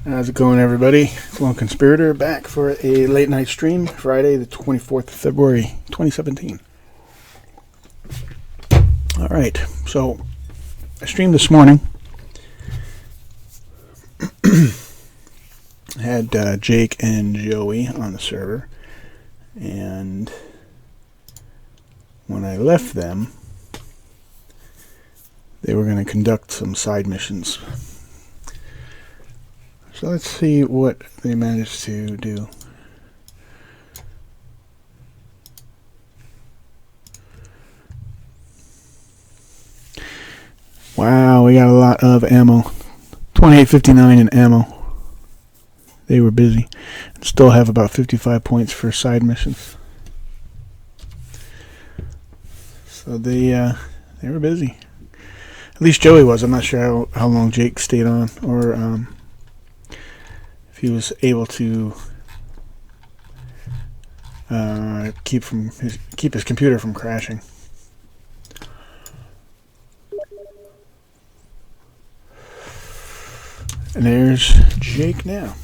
How's it going, everybody? Lone Conspirator back for a late night stream, Friday, the 24th of February, 2017. All right, so I streamed this morning. Had Jake and Joey on the server, and when I left them, they were going to conduct some side missions. So let's see what they managed to do. Wow, we got a lot of ammo. 2859 in ammo. They were busy. Still have about 55 points for side missions. So they were busy. At least Joey was. I'm not sure how long Jake stayed on, or if he was able to keep his computer from crashing. And there's Jake now.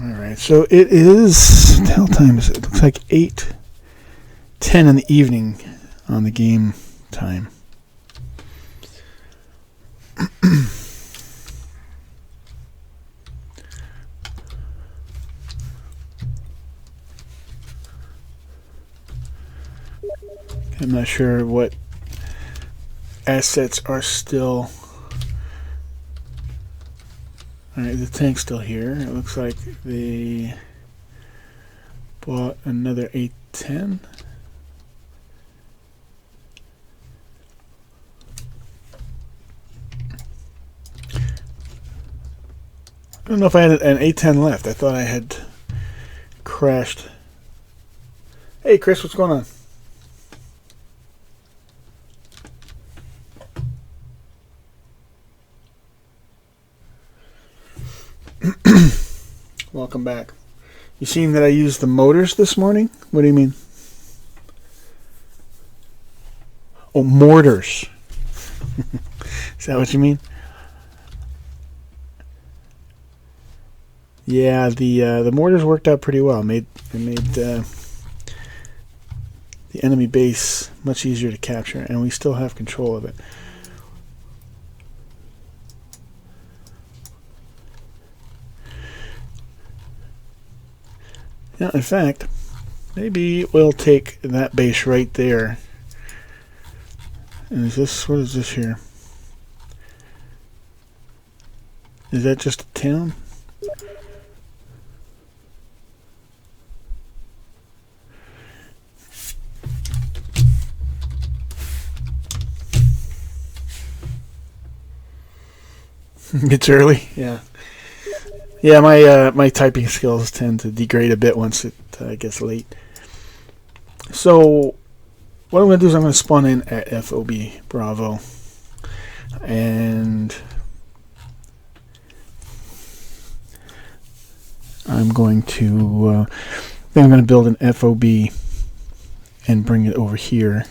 Alright, so it is, what the hell time is it? It looks like 8:10 in the evening on the game time. I'm not sure what assets are still. Alright, the tank's still here. It looks like they bought another 810. I don't know if I had an 810 left. I thought I had crashed. Hey Chris, what's going on? Welcome back. You seen that I used the motors this morning? What do you mean? Oh, mortars. Is that what you mean? Yeah, the mortars worked out pretty well. It made the enemy base much easier to capture, and we still have control of it. Yeah, in fact, maybe we'll take that base right there. And what is this here? Is that just a town? It's early, yeah. Yeah, my typing skills tend to degrade a bit once it gets late. So what I'm going to do is I'm going to spawn in at FOB Bravo, and I'm going to build an FOB and bring it over here,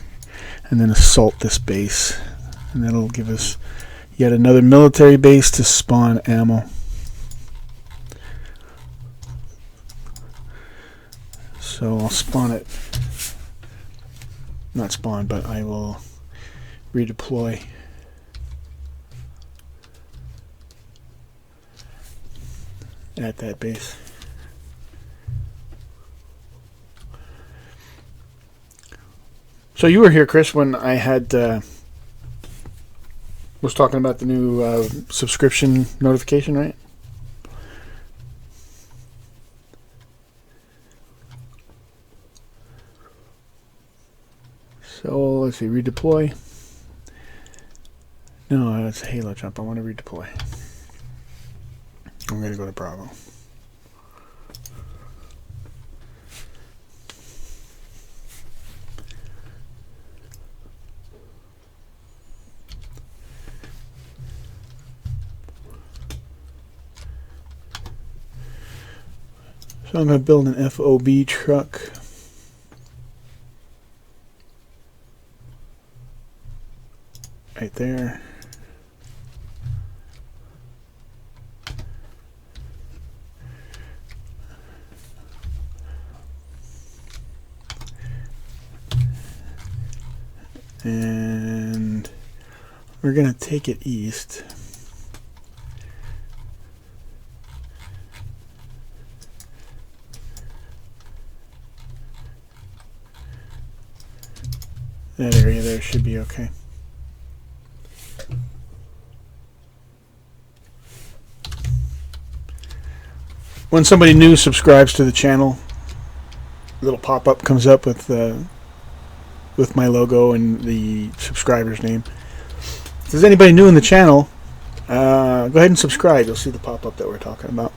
and then assault this base, and that'll give us yet another military base to spawn ammo. So I'll spawn it. Not spawn, but I will redeploy. At that base. So you were here, Chris, when I had was talking about the new subscription notification, right? So let's see, redeploy. No, that's a Halo jump. I want to redeploy. I'm going to go to Bravo. So I'm going to build an FOB truck. Right there. And we're going to take it east. That area there should be okay. When somebody new subscribes to the channel, a little pop-up comes up with my logo and the subscriber's name. If there's anybody new in the channel, go ahead and subscribe. You'll see the pop-up that we're talking about.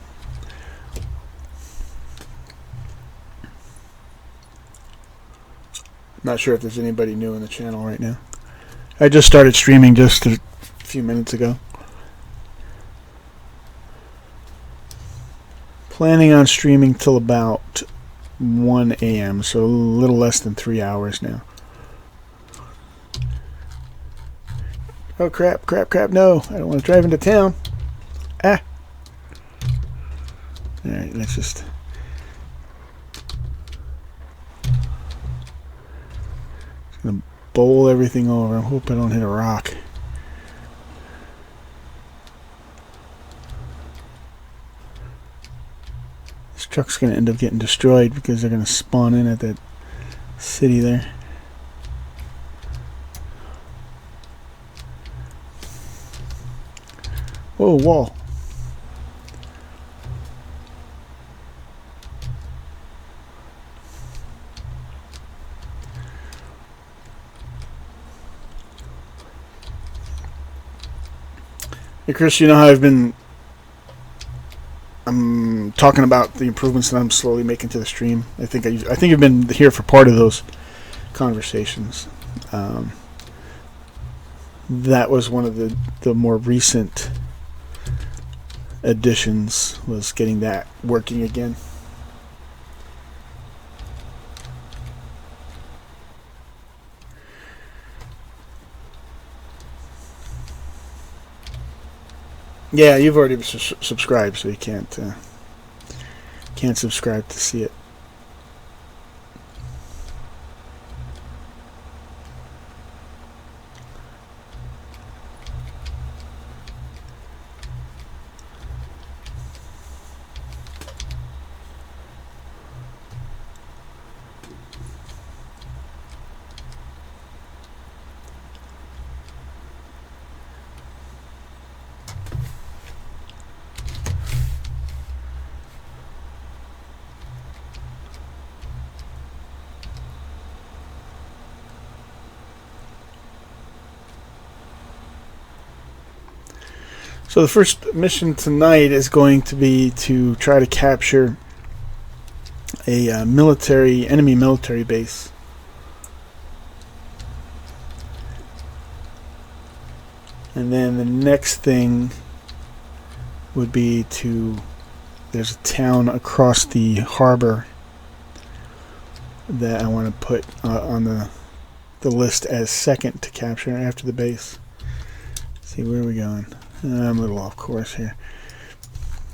Not sure if there's anybody new in the channel right now. I just started streaming just a few minutes ago. Planning on streaming till about 1 a.m., so a little less than 3 hours now. Oh crap, crap, crap, no. I don't want to drive into town. Ah. Alright, let's just... gonna bowl everything over. I hope I don't hit a rock. This truck's gonna end up getting destroyed because they're gonna spawn in at that city there. Whoa, wall. Hey Chris, you know how I'm talking about the improvements that I'm slowly making to the stream. I think you've been here for part of those conversations. That was one of the more recent additions, was getting that working again. Yeah, you've already subscribed, so you can't subscribe to see it. So the first mission tonight is going to be to try to capture a enemy military base. And then the next thing would be there's a town across the harbor that I want to put on the list as second to capture after the base. Let's see, where are we going? I'm a little off course here.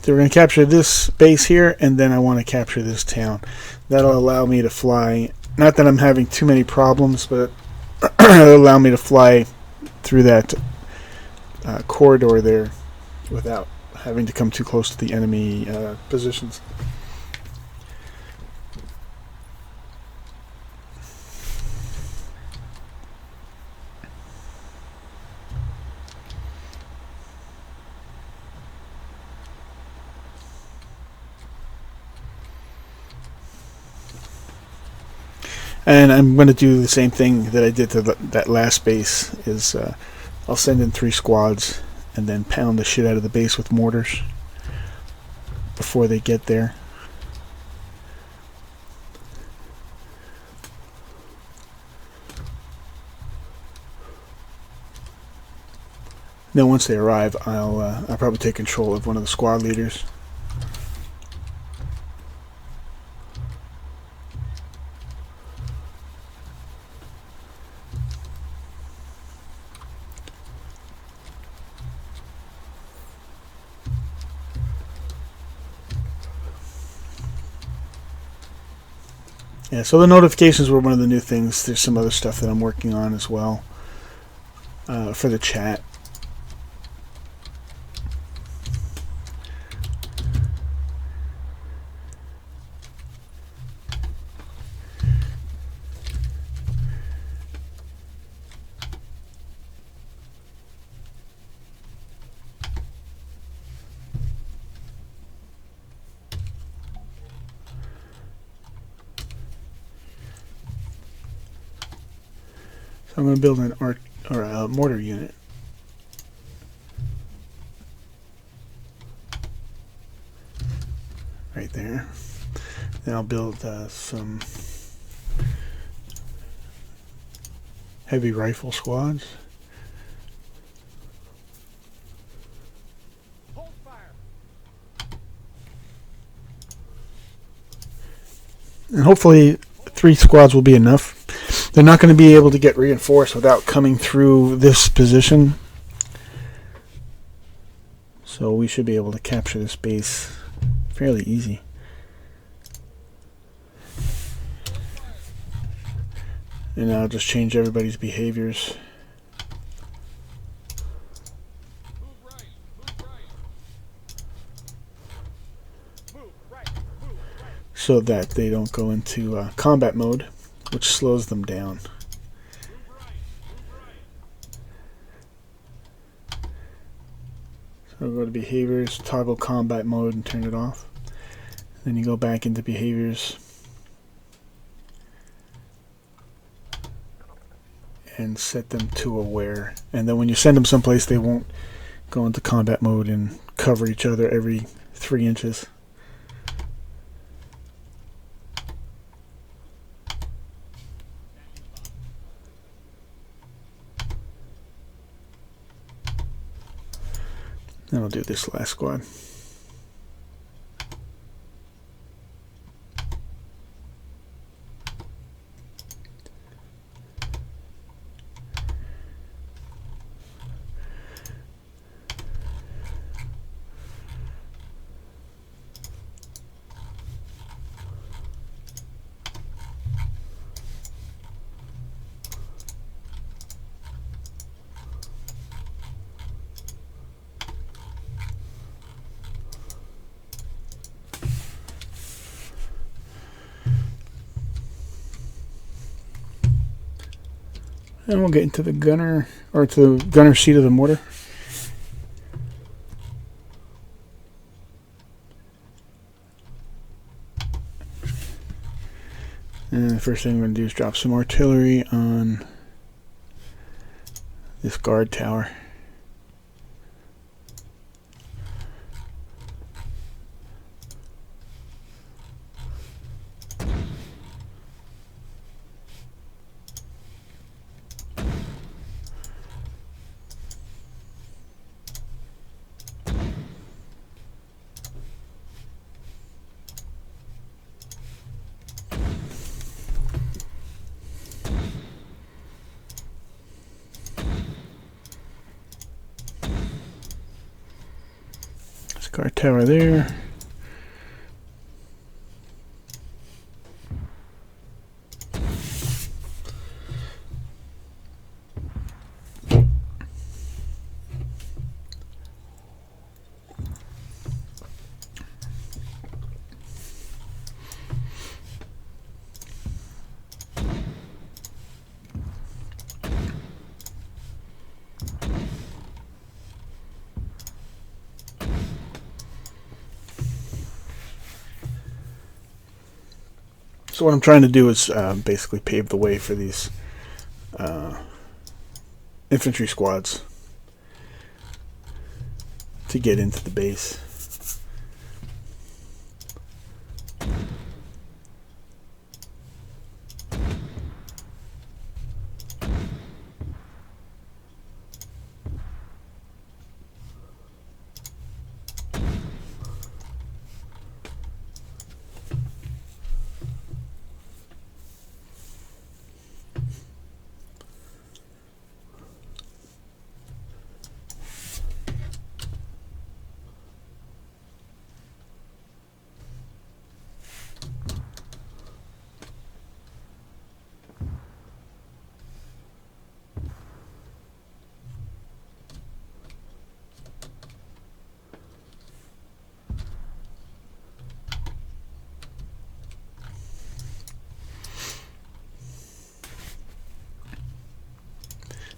So we're going to capture this base here, and then I want to capture this town. That'll allow me to fly. Not that I'm having too many problems, but it'll allow me to fly through that corridor there without having to come too close to the enemy positions. And I'm going to do the same thing that I did to that last base. Is I'll send in 3 squads and then pound the shit out of the base with mortars before they get there. Then once they arrive, I'll probably take control of one of the squad leaders. Yeah, so the notifications were one of the new things. There's some other stuff that I'm working on as well for the chat. So I'm going to build an a mortar unit. Right there. Then I'll build some heavy rifle squads. Hold fire. And hopefully 3 squads will be enough. They're not going to be able to get reinforced without coming through this position. So we should be able to capture this base fairly easy. And I'll just change everybody's behaviors. Move right. Move right. Move right. So that they don't go into combat mode, which slows them down. Move right. So go to behaviors, toggle combat mode and turn it off. Then you go back into behaviors and set them to aware. And then when you send them someplace, they won't go into combat mode and cover each other every 3 inches. Then I'll do this last squad. And we'll get into the gunner, or to the gunner seat of the mortar. And the first thing I'm going to do is drop some artillery on this guard tower. Guard tower there. So what I'm trying to do is basically pave the way for these infantry squads to get into the base.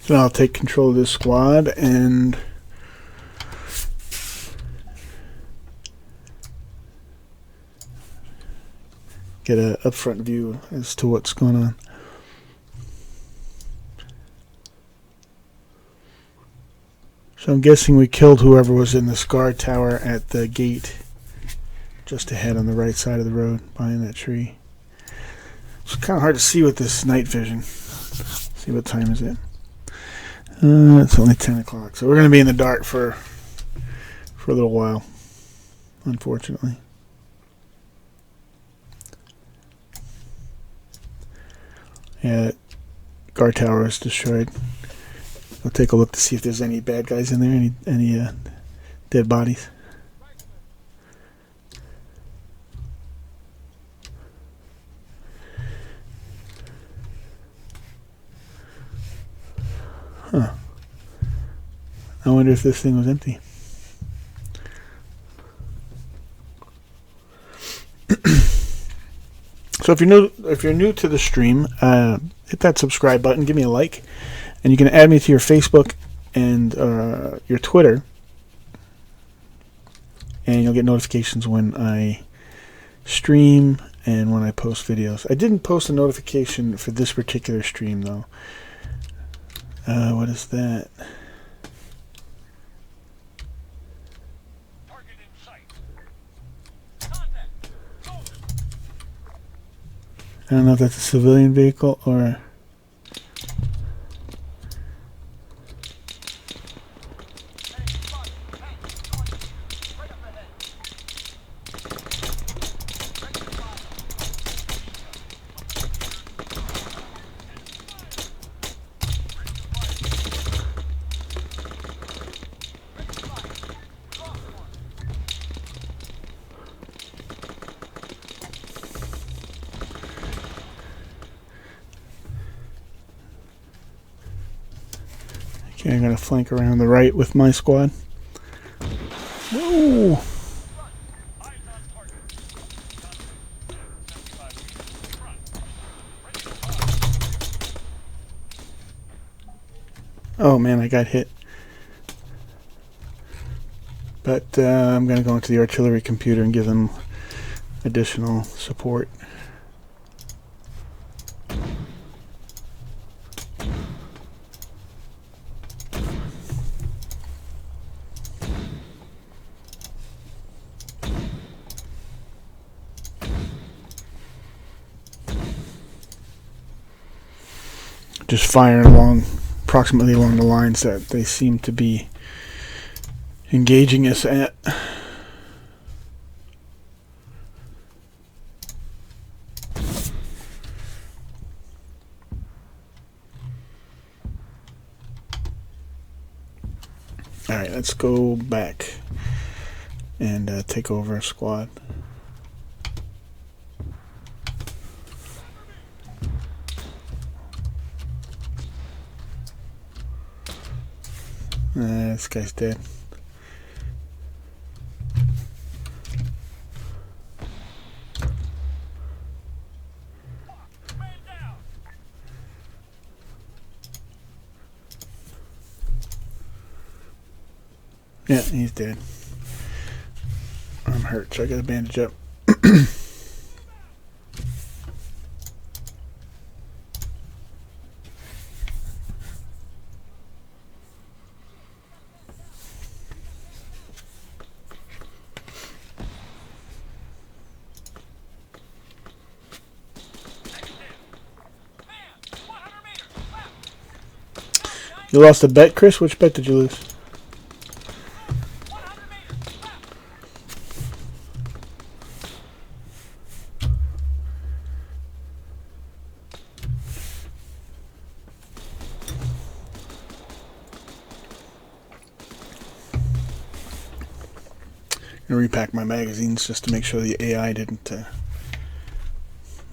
So I'll take control of this squad and get an upfront view as to what's going on. So I'm guessing we killed whoever was in this guard tower at the gate just ahead on the right side of the road behind that tree. It's kind of hard to see with this night vision. See what time is it? It's only 10 o'clock, so we're going to be in the dark for a little while, unfortunately. Yeah, that guard tower is destroyed. I'll take a look to see if there's any bad guys in there, any dead bodies. Huh. I wonder if this thing was empty. So if you're new to the stream, hit that subscribe button, give me a like, and you can add me to your Facebook and your Twitter, and you'll get notifications when I stream and when I post videos. I didn't post a notification for this particular stream though. What is that? Target in sight. Contact. Go. I don't know if that's a civilian vehicle or... Okay, I'm going to flank around the right with my squad. Whoa! Eyes on target. 75 meters. Front. Ready to fire. Oh man, I got hit. But I'm going to go into the artillery computer and give them additional support. Just firing approximately along the lines that they seem to be engaging us at. Alright, let's go back and take over a squad. This guy's dead. Man down. Yeah, he's dead. I'm hurt, so I gotta bandage up. Man, 100 meters. Left. You lost a bet, Chris? Which bet did you lose? 100 meters. Left. I'm gonna repack my magazines just to make sure the AI didn't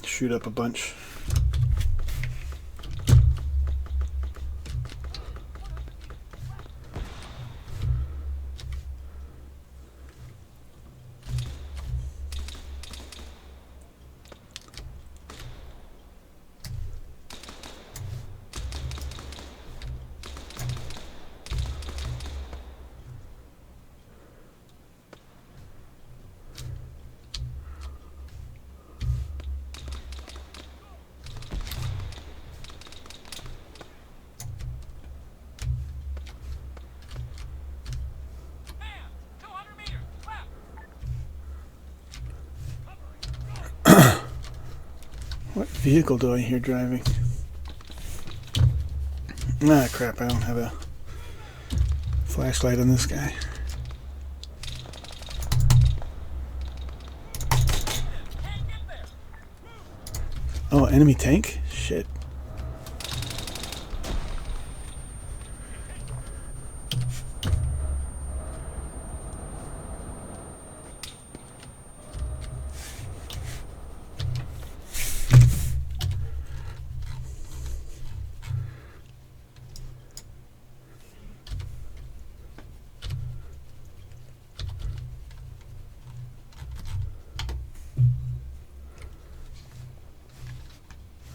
shoot up a bunch. What vehicle do I hear driving? Ah, crap, I don't have a flashlight on this guy. Oh, enemy tank? Shit.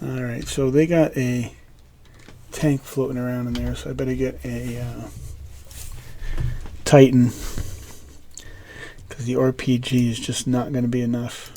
Alright, so they got a tank floating around in there, so I better get a Titan, because the RPG is just not going to be enough.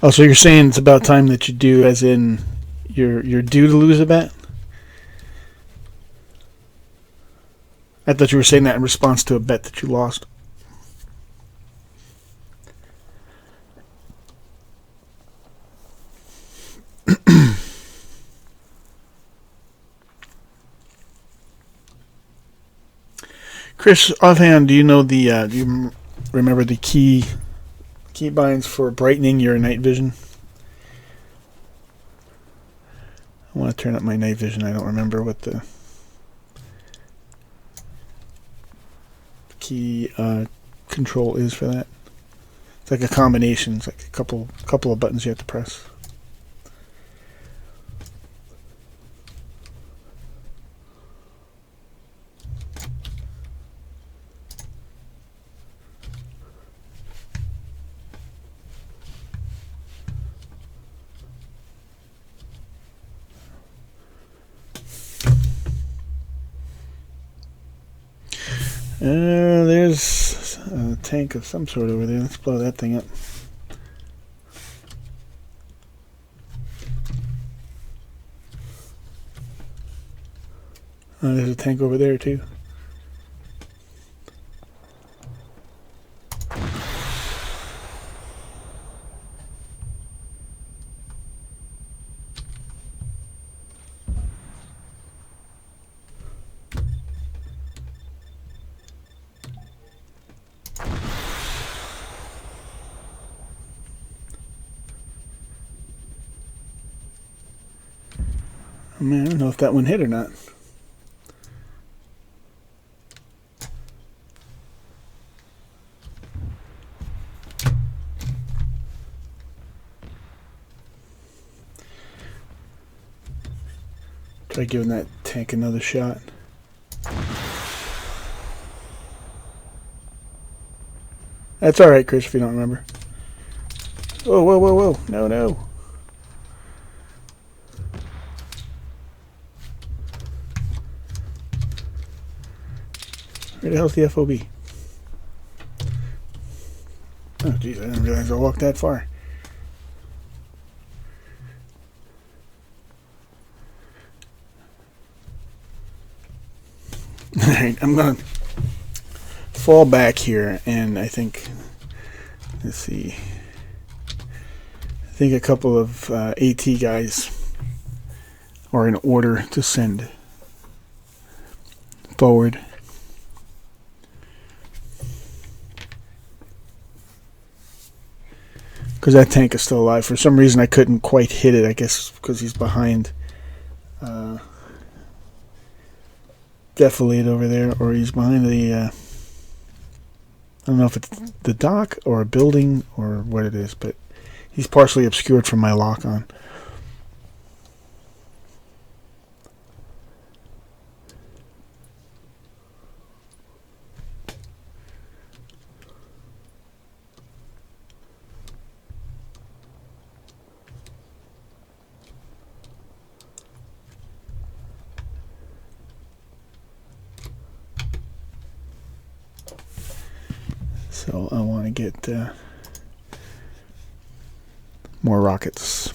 Oh, so you're saying it's about time that you do, as in you're due to lose a bet? I thought you were saying that in response to a bet that you lost. Chris, offhand, do you know the? Do you remember the keybinds for brightening your night vision? I want to turn up my night vision. I don't remember what the key control is for that. It's like a combination. It's like a couple of buttons you have to press. There's a tank of some sort over there. Let's blow that thing up. There's a tank over there too. Oh, man, I don't know if that one hit or not. Try giving that tank another shot. That's alright, Chris, if you don't remember. Whoa, whoa, whoa, whoa. No, no. Where the hell's the FOB? Oh, jeez, I didn't realize I walked that far. Alright, I'm going to fall back here, and I think, let's see, I think a couple of AT guys are in order to send forward. Because that tank is still alive. For some reason I couldn't quite hit it, I guess because he's behind Defilade over there, or he's behind the I don't know if it's the dock or a building or what it is, but he's partially obscured from my lock-on. So I want to get more rockets.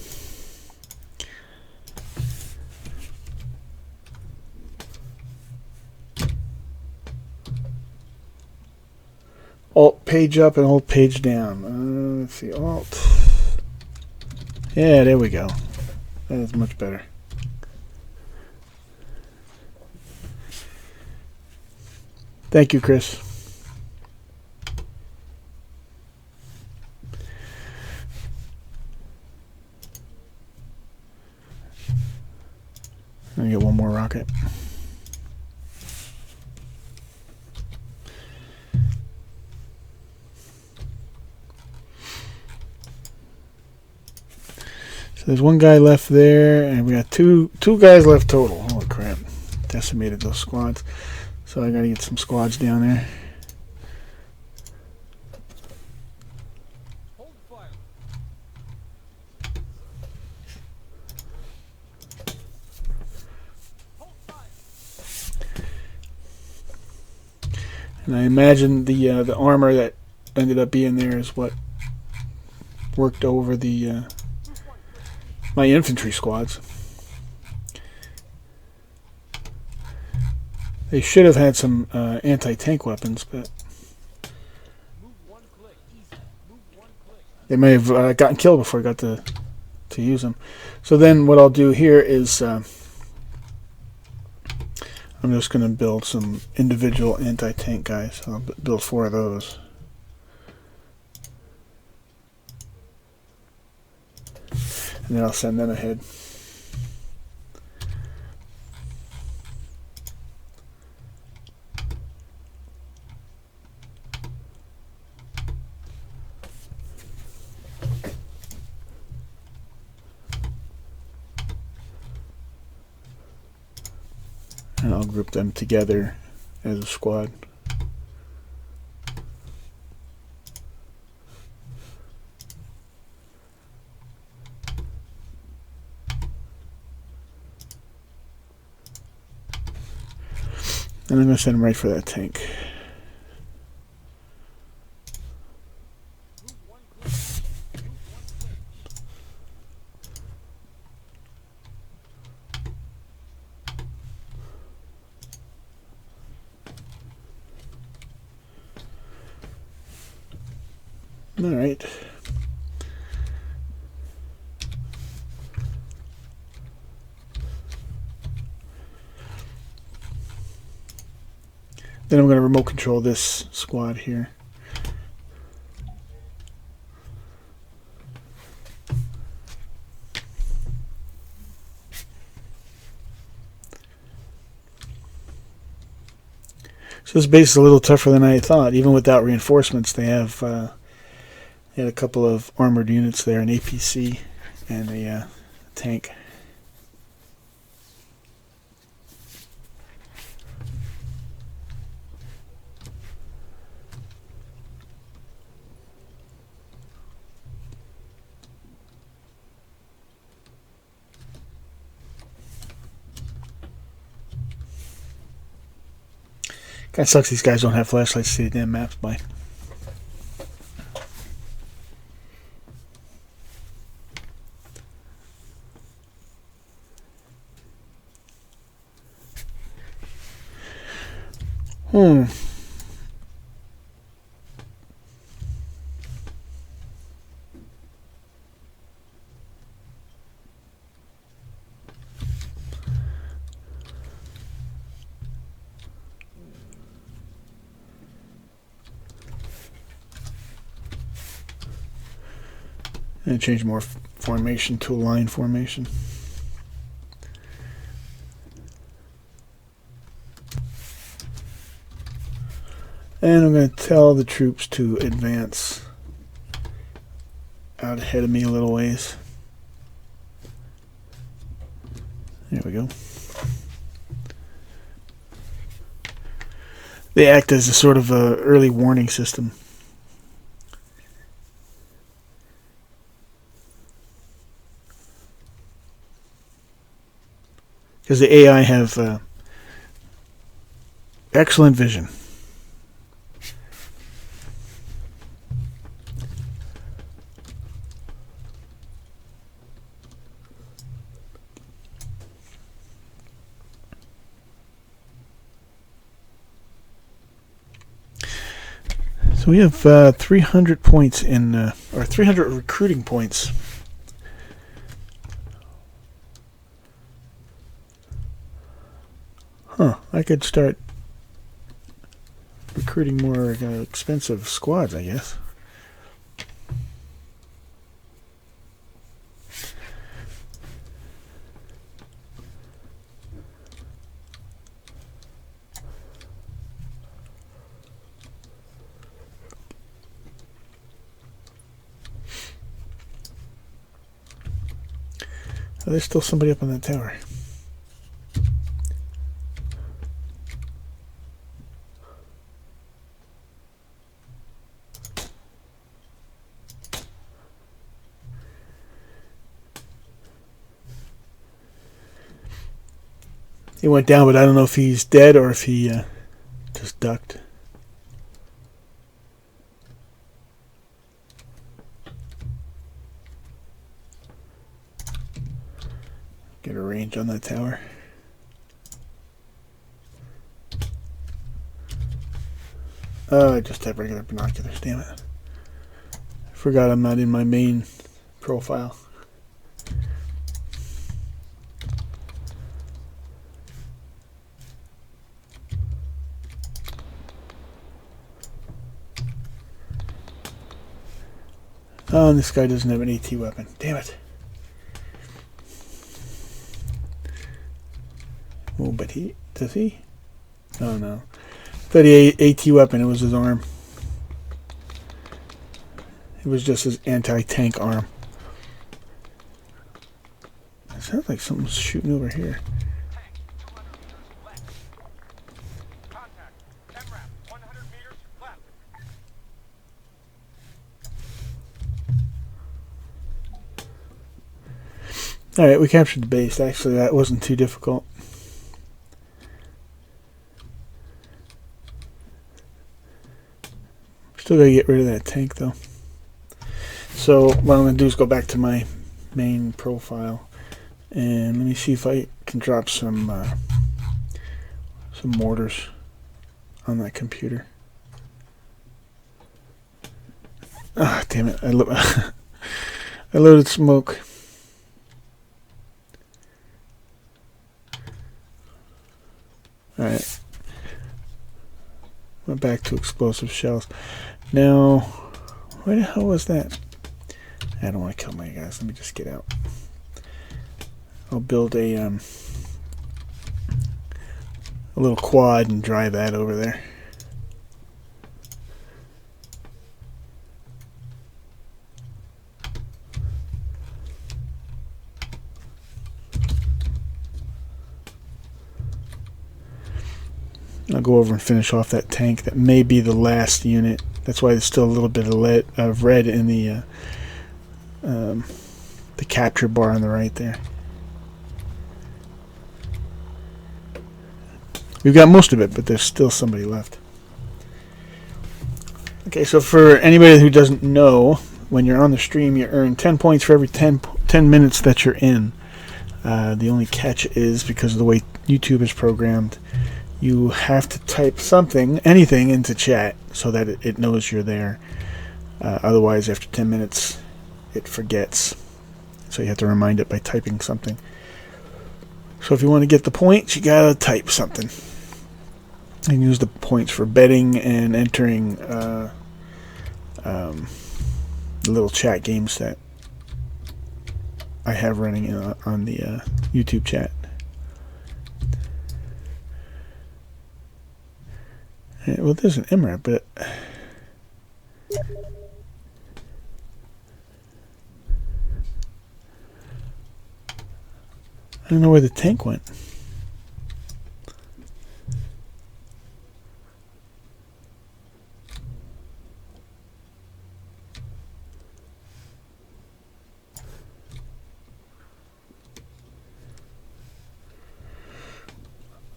Alt page up and Alt page down. Let's see, Alt. Yeah, there we go. That is much better. Thank you, Chris. Let me get one more rocket. So there's one guy left there, and we got two guys left total. Holy crap. Decimated those squads. So I gotta get some squads down there. Hold fire. Hold fire. And I imagine the armor that ended up being there is what worked over the my infantry squads. They should have had some anti-tank weapons, but Move one click. Easy. Move one click. they may have gotten killed before I got to use them. So then what I'll do here is I'm just going to build some individual anti-tank guys. I'll build 4 of those. And then I'll send them ahead. And I'll group them together as a squad. And I'm going to send them right for that tank. Move one click. Move one click. All right. Then I'm going to remote control this squad here. So this base is a little tougher than I thought. Even without reinforcements, they have they had a couple of armored units there, an APC and a tank. Kinda sucks these guys don't have flashlights to see the damn maps by. Hmm. And change more formation to a line formation. And I'm going to tell the troops to advance out ahead of me a little ways. There we go. They act as a sort of a early warning system. Because the AI have excellent vision. So we have 300 points in, or 300 recruiting points. Huh, I could start recruiting more expensive squads, I guess. Oh, there's still somebody up on that tower. He went down, but I don't know if he's dead or if he just ducked. Get a range on that tower. Oh, I just have regular binoculars, damn it. I forgot I'm not in my main profile. Oh, and this guy doesn't have an AT weapon. Damn it. Oh, but he... Does he? Oh, no. I thought he had AT weapon. It was his arm. It was just his anti-tank arm. It sounds like something's shooting over here. Alright, we captured the base. Actually, that wasn't too difficult. Still gotta get rid of that tank, though. So, what I'm gonna do is go back to my main profile. And let me see if I can drop some mortars on that computer. Ah, damn it. I loaded smoke. Alright. Went back to explosive shells. Now, where the hell was that? I don't want to kill my guys. Let me just get out. I'll build a little quad and drive that over there. I'll go over and finish off that tank. That may be the last unit. That's why there's still a little bit of red in the capture bar on the right there. We've got most of it, but there's still somebody left. Okay, so for anybody who doesn't know, when you're on the stream, you earn 10 points for every 10 minutes that you're in. The only catch is, because of the way YouTube is programmed, you have to type something, anything, into chat so that it knows you're there. Otherwise, after 10 minutes, it forgets. So you have to remind it by typing something. So if you want to get the points, you gotta type something. And use the points for betting and entering the little chat games that I have running on the YouTube chat. Well, there's an MRAP, but I don't know where the tank went.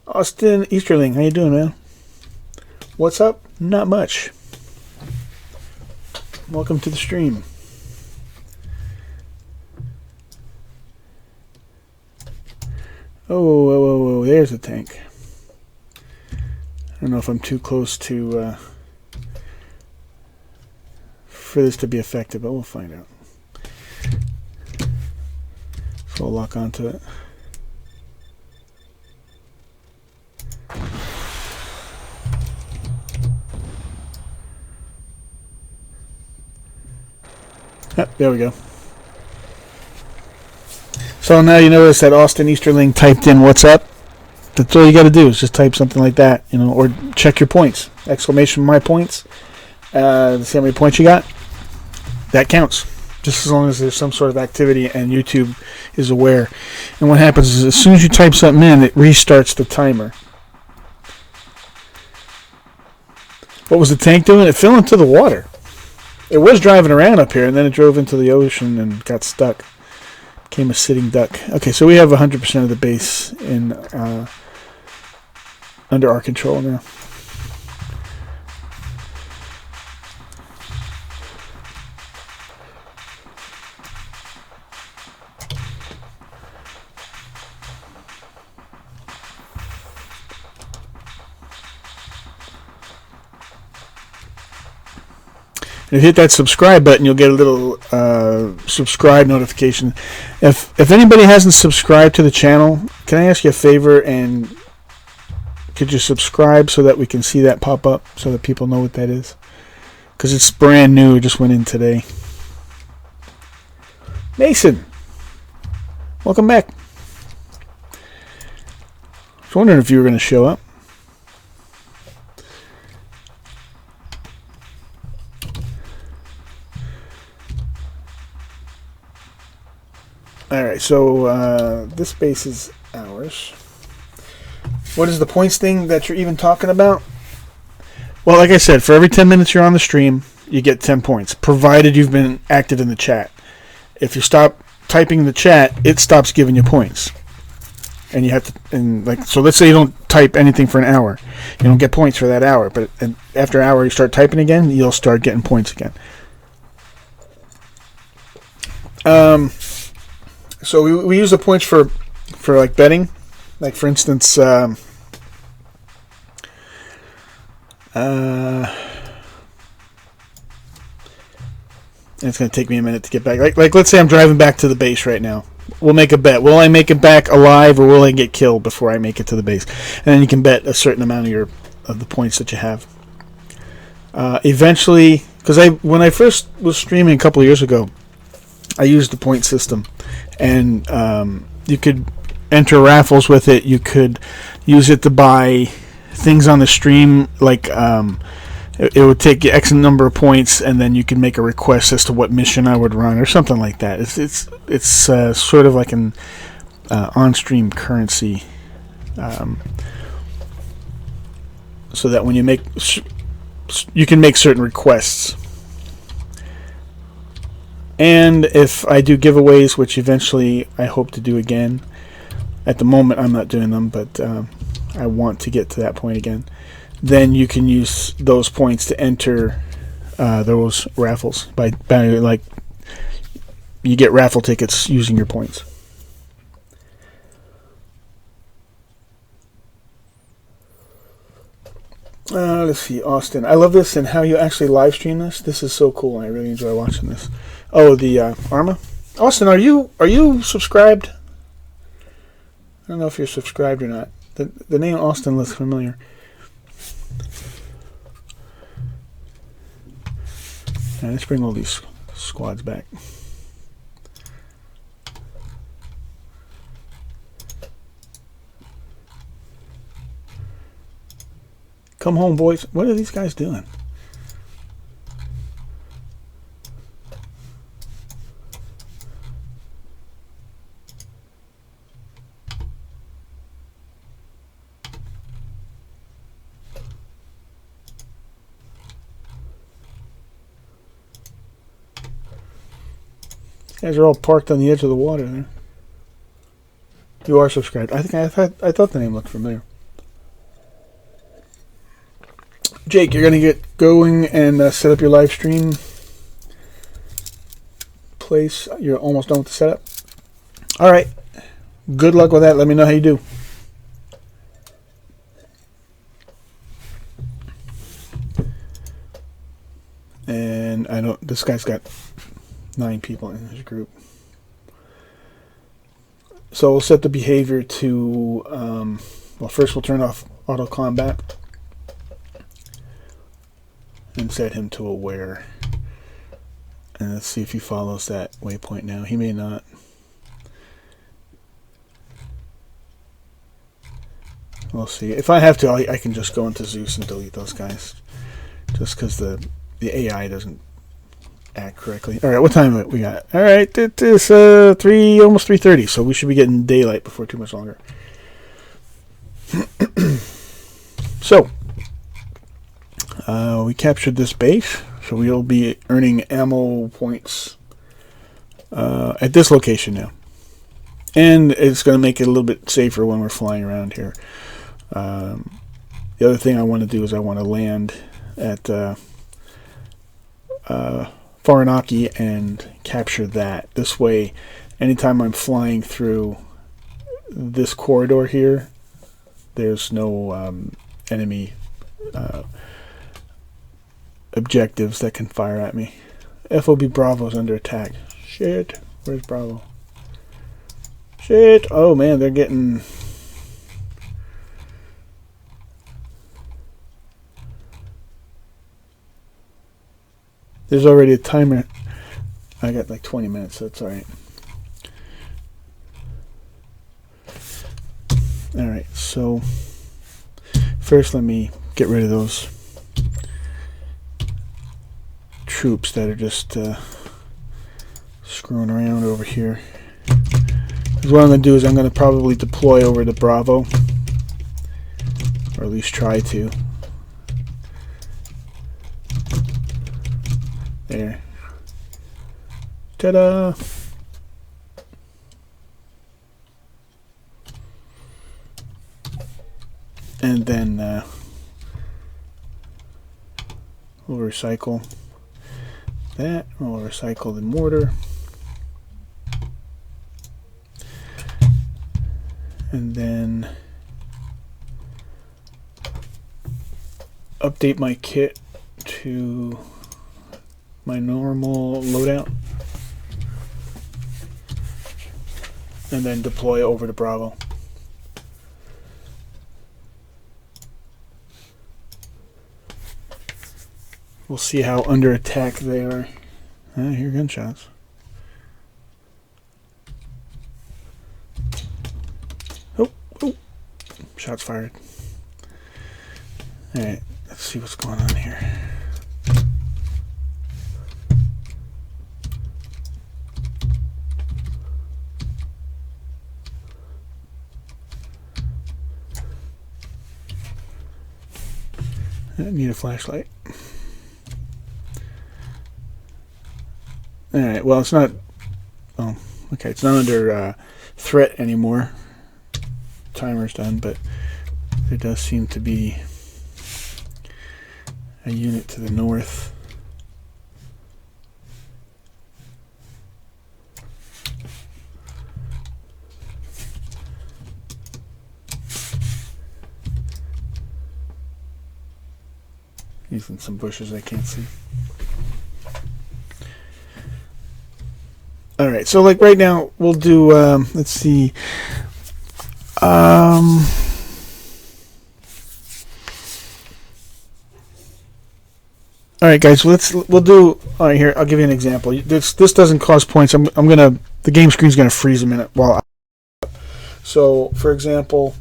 Austin Easterling, how you doing, man? What's up? Not much. Welcome to the stream. Oh, there's a tank. I don't know if I'm too close to for this to be effective, but we'll find out. So we'll lock onto it. Yep, there we go. So now you notice that Austin Easterling typed in "What's up?" That's all you got to do is just type something like that, you know, or check your points. Exclamation my points. See how many points you got. That counts. Just as long as there's some sort of activity and YouTube is aware. And what happens is as soon as you type something in, it restarts the timer. What was the tank doing? It fell into the water. It was driving around up here, and then it drove into the ocean and got stuck. Became a sitting duck. Okay, so we have 100% of the base in under our control now. If you hit that subscribe button, you'll get a little subscribe notification. If anybody hasn't subscribed to the channel, can I ask you a favor, and could you subscribe so that we can see that pop up so that people know what that is? Because it's brand new. It just went in today. Mason, welcome back. I was wondering if you were going to show up. Alright, so this base is ours. What is the points thing that you're even talking about? Well, like I said, for every 10 minutes you're on the stream, you get 10 points, provided you've been active in the chat. If you stop typing the chat, it stops giving you points. And you have to, so let's say you don't type anything for an hour. You don't get points for that hour, but after an hour you start typing again, you'll start getting points again. So we use the points for like betting, like for instance, and it's going to take me a minute to get back. Like let's say I'm driving back to the base right now. We'll make a bet. Will I make it back alive, or will I get killed before I make it to the base? And then you can bet a certain amount of the points that you have. Eventually, because when I first was streaming a couple of years ago, I used the point system, and you could enter raffles with it. You could use it to buy things on the stream, like it would take you X number of points, and then you could make a request as to what mission I would run or something like that. It's sort of like an on-stream currency, so that when you make, you can make certain requests. And if I do giveaways, which eventually I hope to do again, at the moment I'm not doing them, but I want to get to that point again, then you can use those points to enter those raffles. By like, you get raffle tickets using your points. Let's see, Austin. I love this and how you actually live stream this. This is so cool. I really enjoy watching this. Oh, the Arma. Austin, are you subscribed? I don't know if you're subscribed or not. The name Austin looks familiar. Right, let's bring all these squads back. Come home, boys. What are these guys doing? These guys are all parked on the edge of the water there. You are subscribed. I thought the name looked familiar. Jake, you're going to get going and set up your live stream place. You're almost done with the setup. All right. Good luck with that. Let me know how you do. And I don't. this guy's got 9 people in his group. So we'll set the behavior to, well, first we'll turn off auto combat and set him to aware. And let's see if he follows that waypoint now. He may not. We'll see. If I have to, I can just go into Zeus and delete those guys. Just because the AI doesn't act correctly. Alright, what time we got? Alright, it is almost 3:30, so we should be getting daylight before too much longer. So, we captured this base, so we'll be earning ammo points at this location now. And it's going to make it a little bit safer when we're flying around here. The other thing I want to do is I want to land at Faranaki and capture that. This way, anytime I'm flying through this corridor here, there's no enemy objectives that can fire at me. FOB Bravo's under attack. Shit. Where's Bravo? Shit. Oh man, they're getting... There's already a timer. I got like 20 minutes, so it's alright. Alright, so first let me get rid of those troops that are just screwing around over here. Because what I'm going to do is I'm going to probably deploy over to Bravo, or at least try to. There. Ta-da! And then we'll recycle that. We'll recycle the mortar. And then update my kit to my normal loadout, and then deploy over to Bravo. We'll see how under attack they are. I hear gunshots. Oh, shots fired. Alright, let's see what's going on here. I need a flashlight. Alright, well, it's not... Oh, okay, it's not under threat anymore. Timer's done, but there does seem to be a unit to the north. He's in some bushes I can't see. Alright, so like right now we'll do let's see. Alright guys, we'll do alright here, I'll give you an example. This doesn't cost points. I'm gonna, the game screen's gonna freeze a minute while so for example,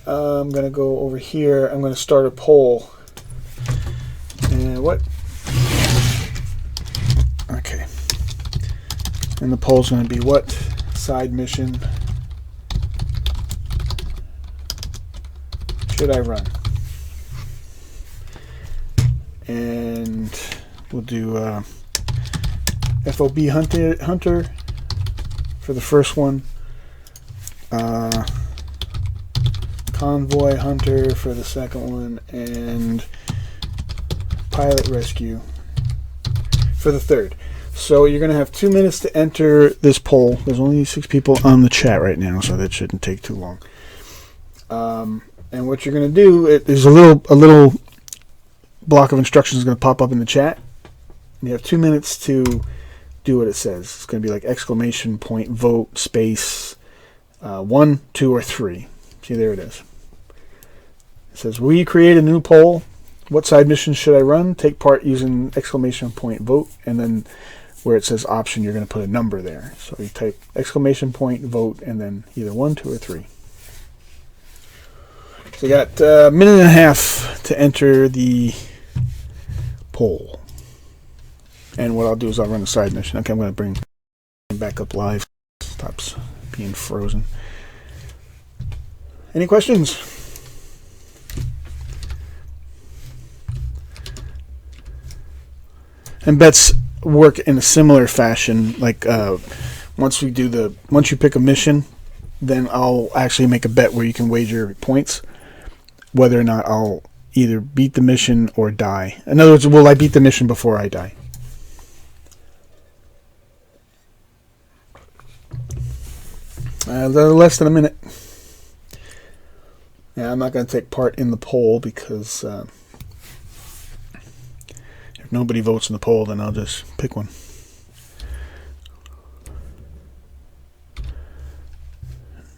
I'm gonna go over here, I'm gonna start a poll. And what? Okay. And the poll's gonna be what side mission should I run? And we'll do FOB Hunter for the first one. Convoy Hunter for the second one, and Pilot Rescue for the third. So you're going to have 2 minutes to enter this poll. There's only 6 people on the chat right now, so that shouldn't take too long. And what you're going to do is a little block of instructions is going to pop up in the chat, You have 2 minutes to do what it says. It's going to be like exclamation point, vote, space, 1, 2, or 3. See, there it is. It says, we create a new poll. What side missions should I run? Take part using exclamation point, vote, and then where it says option, you're going to put a number there. So you type exclamation point, vote, and then either 1, 2, or 3. So you got a minute and a half to enter the poll. And what I'll do is I'll run a side mission. Okay, I'm going to bring back up live. Stops being frozen. Any questions? And bets work in a similar fashion. Like once you pick a mission, then I'll actually make a bet where you can wager points, whether or not I'll either beat the mission or die. In other words, will I beat the mission before I die? Less than a minute. Yeah, I'm not going to take part in the poll because if nobody votes in the poll, then I'll just pick one.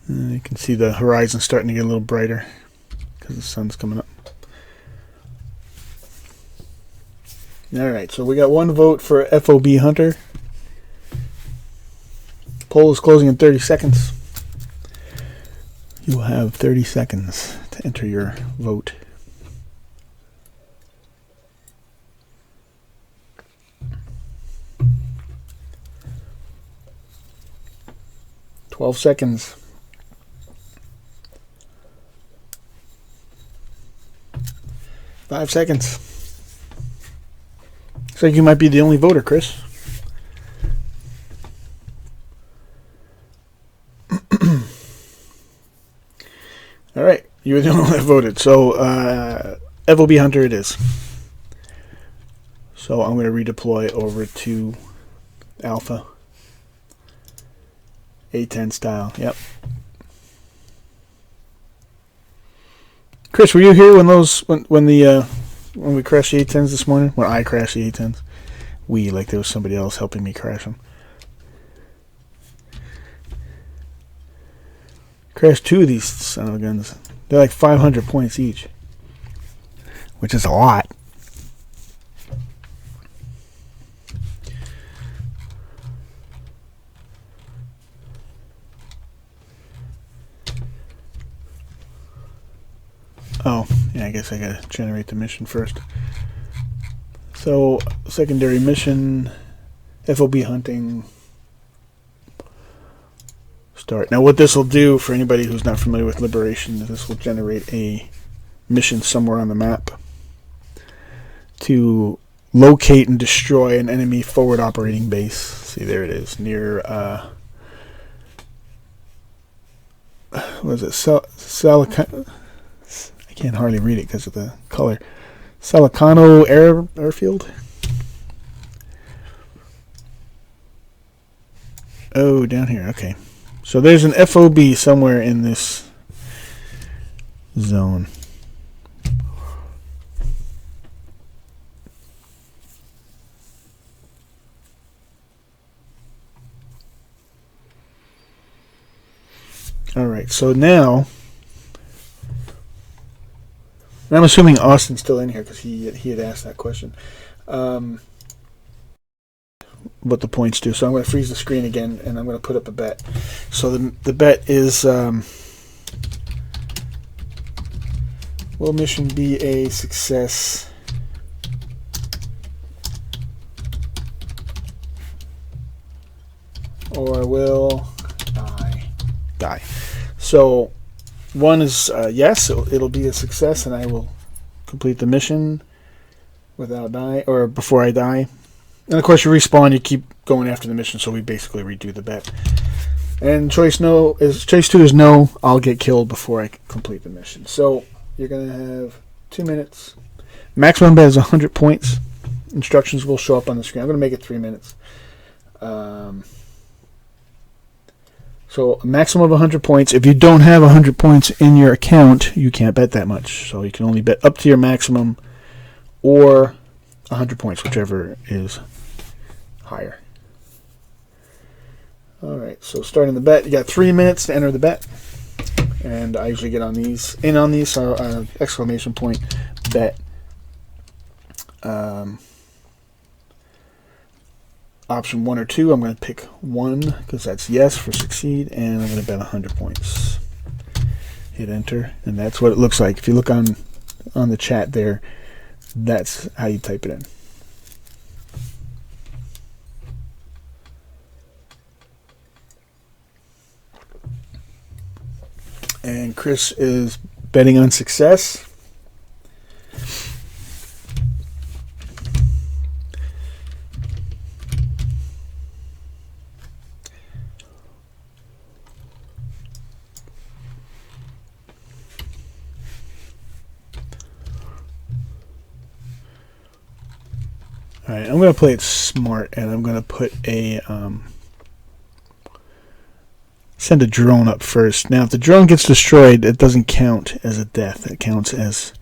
You can see the horizon starting to get a little brighter because the sun's coming up. Alright, so we got one vote for FOB Hunter. Poll is closing in 30 seconds. You will have 30 seconds to enter your vote. $12 seconds. 5 seconds. Looks like you might be the only voter, Chris. All right, you were the only one that voted. So, FOB Hunter it is. So I'm going to redeploy over to Alpha. A10 style, yep. Chris, were you here when we crashed the A10s this morning? When I crashed the A10s? Like there was somebody else helping me crash them. Crashed 2 of these son of a guns. They're like 500 points each, which is a lot. Oh, yeah, I guess I gotta generate the mission first. So, secondary mission, FOB hunting. Start. Now what this will do for anybody who's not familiar with Liberation, this will generate a mission somewhere on the map to locate and destroy an enemy forward operating base. See, there it is, near what is it? I can't hardly read it because of the color. Salicano Airfield? Oh, down here, okay. So there's an FOB somewhere in this zone. Alright, so now I'm assuming Austin's still in here because he had asked that question. What the points do. So I'm going to freeze the screen again and I'm going to put up a bet. So the bet is will mission be a success? Or will I die? So one is yes, it'll be a success and I will complete the mission without die or before I die. And of course you respawn, you keep going after the mission, so we basically redo the bet. And choice 2 is no, I'll get killed before I complete the mission. So you're gonna have 2 minutes. Maximum bet is 100 points. Instructions will show up on the screen. I'm gonna make it 3 minutes. So a maximum of 100 points. If you don't have 100 points in your account, you can't bet that much. So you can only bet up to your maximum or 100 points, whichever is higher. Alright, so starting the bet. You got 3 minutes to enter the bet. And I usually get on these, so exclamation point, bet. Option 1 or 2, I'm going to pick 1 because that's yes for succeed, and I'm going to bet 100 points. Hit enter, and that's what it looks like. If you look on the chat there, that's how you type it in. And Chris is betting on success. All right, I'm going to play it smart, and I'm going to put a send a drone up first. Now, if the drone gets destroyed, it doesn't count as a death. It counts as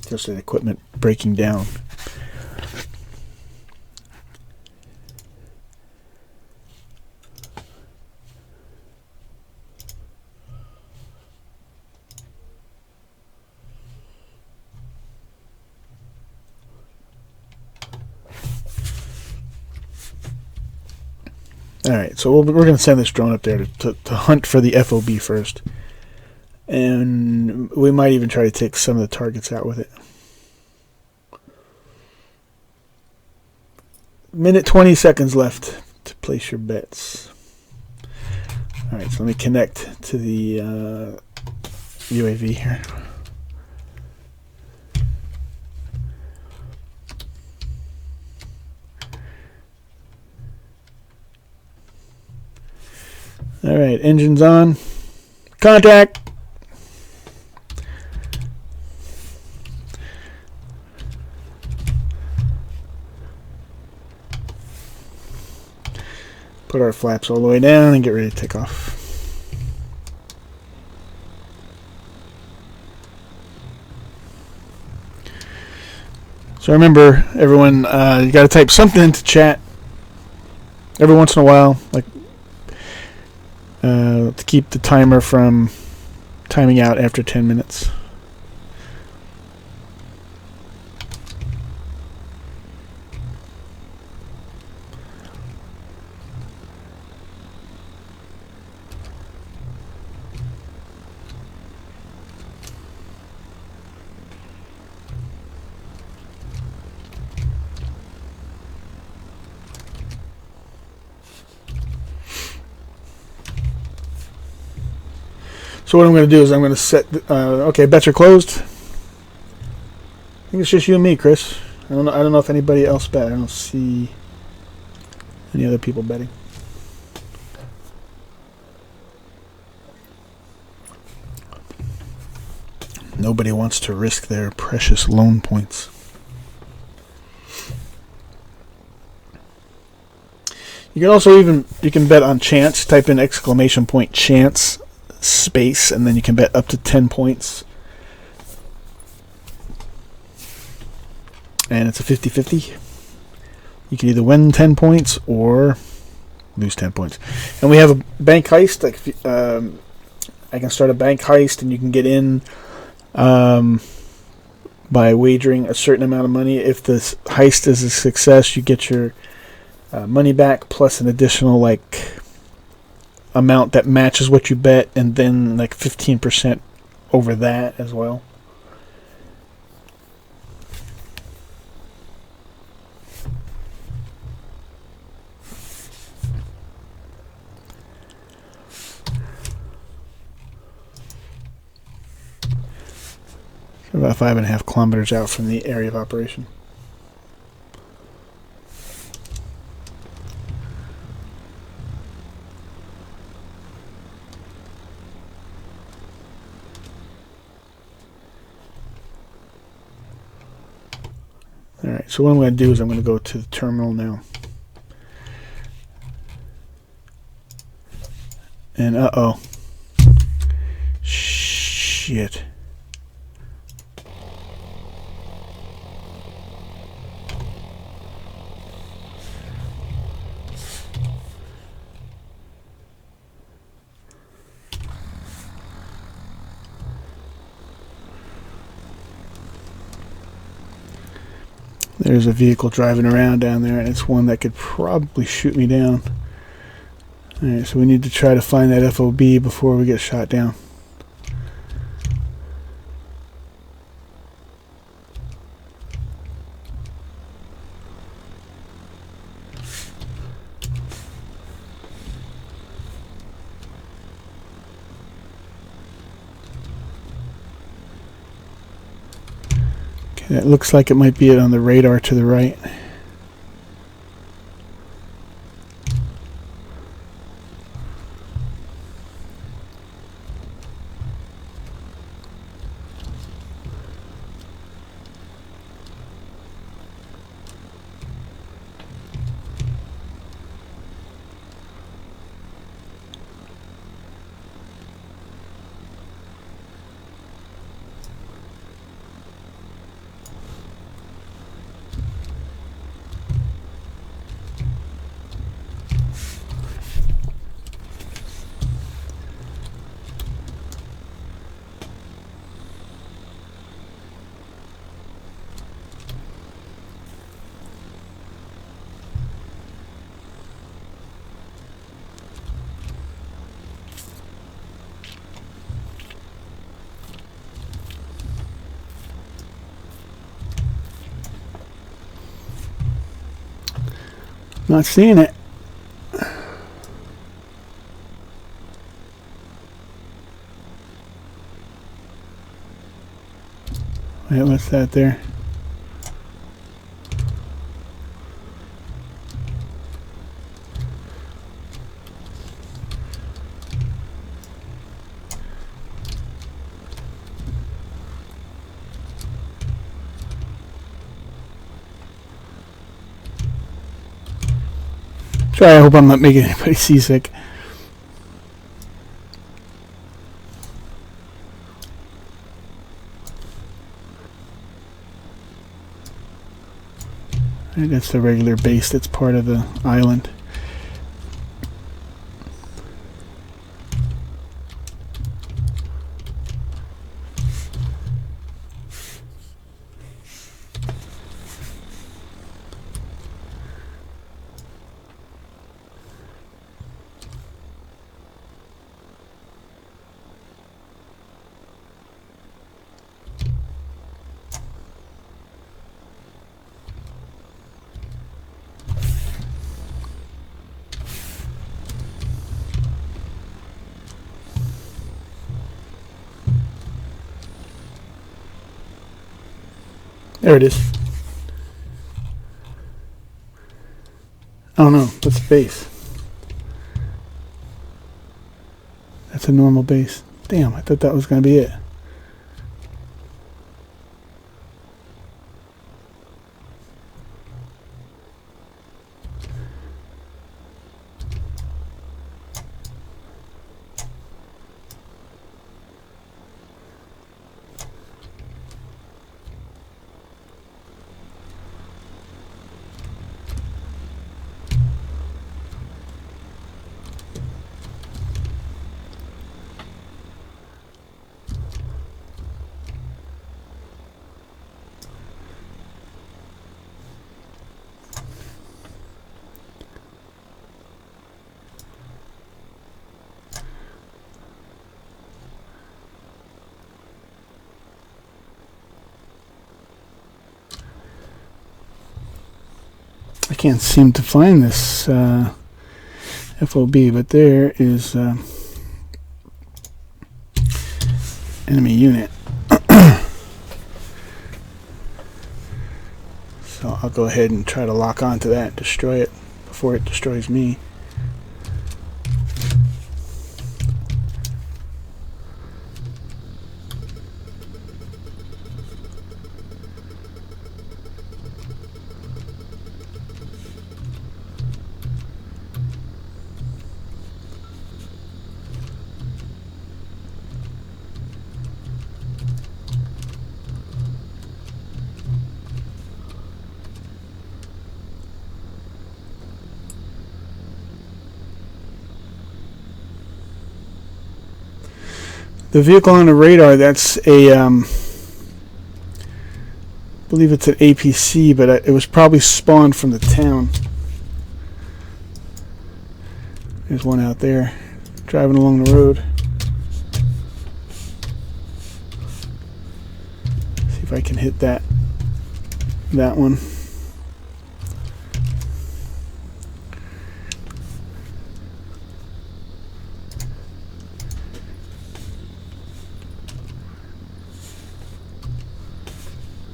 just an equipment breaking down. Alright, so we're going to send this drone up there to hunt for the FOB first. And we might even try to take some of the targets out with it. Minute 20 seconds left to place your bets. Alright, so let me connect to the UAV here. All right, engines on. Contact. Put our flaps all the way down and get ready to take off. So remember, everyone, you got to type something into chat every once in a while, like to keep the timer from timing out after 10 minutes. So what I'm going to do is I'm going to set... okay, bets are closed. I think it's just you and me, Chris. I don't know if anybody else bet. I don't see any other people betting. Nobody wants to risk their precious loan points. You can also you can bet on chance. Type in exclamation point chance space, and then you can bet up to 10 points. And it's a 50-50. You can either win 10 points or lose 10 points. And we have a bank heist. Like I can start a bank heist, and you can get in by wagering a certain amount of money. If the heist is a success, you get your money back plus an additional amount that matches what you bet, and then 15% over that as well. About 5.5 kilometers out from the area of operation. Alright, so what I'm going to do is I'm going to go to the terminal now. And uh-oh. Shit. There's a vehicle driving around down there, and it's one that could probably shoot me down. Alright, so we need to try to find that FOB before we get shot down. Okay, that looks like it might be it on the radar to the right. Not seeing it. Wait, what's that there? Sorry, I hope I'm not making anybody seasick. Right, that's the regular base that's part of the island. There it is. Oh no, that's a base. That's a normal base. Damn, I thought that was going to be it. I can't seem to find this FOB, but there is enemy unit. So I'll go ahead and try to lock onto that and destroy it before it destroys me. The vehicle on the radar, that's a, I believe it's an APC, but it was probably spawned from the town. There's one out there, driving along the road. See if I can hit that one.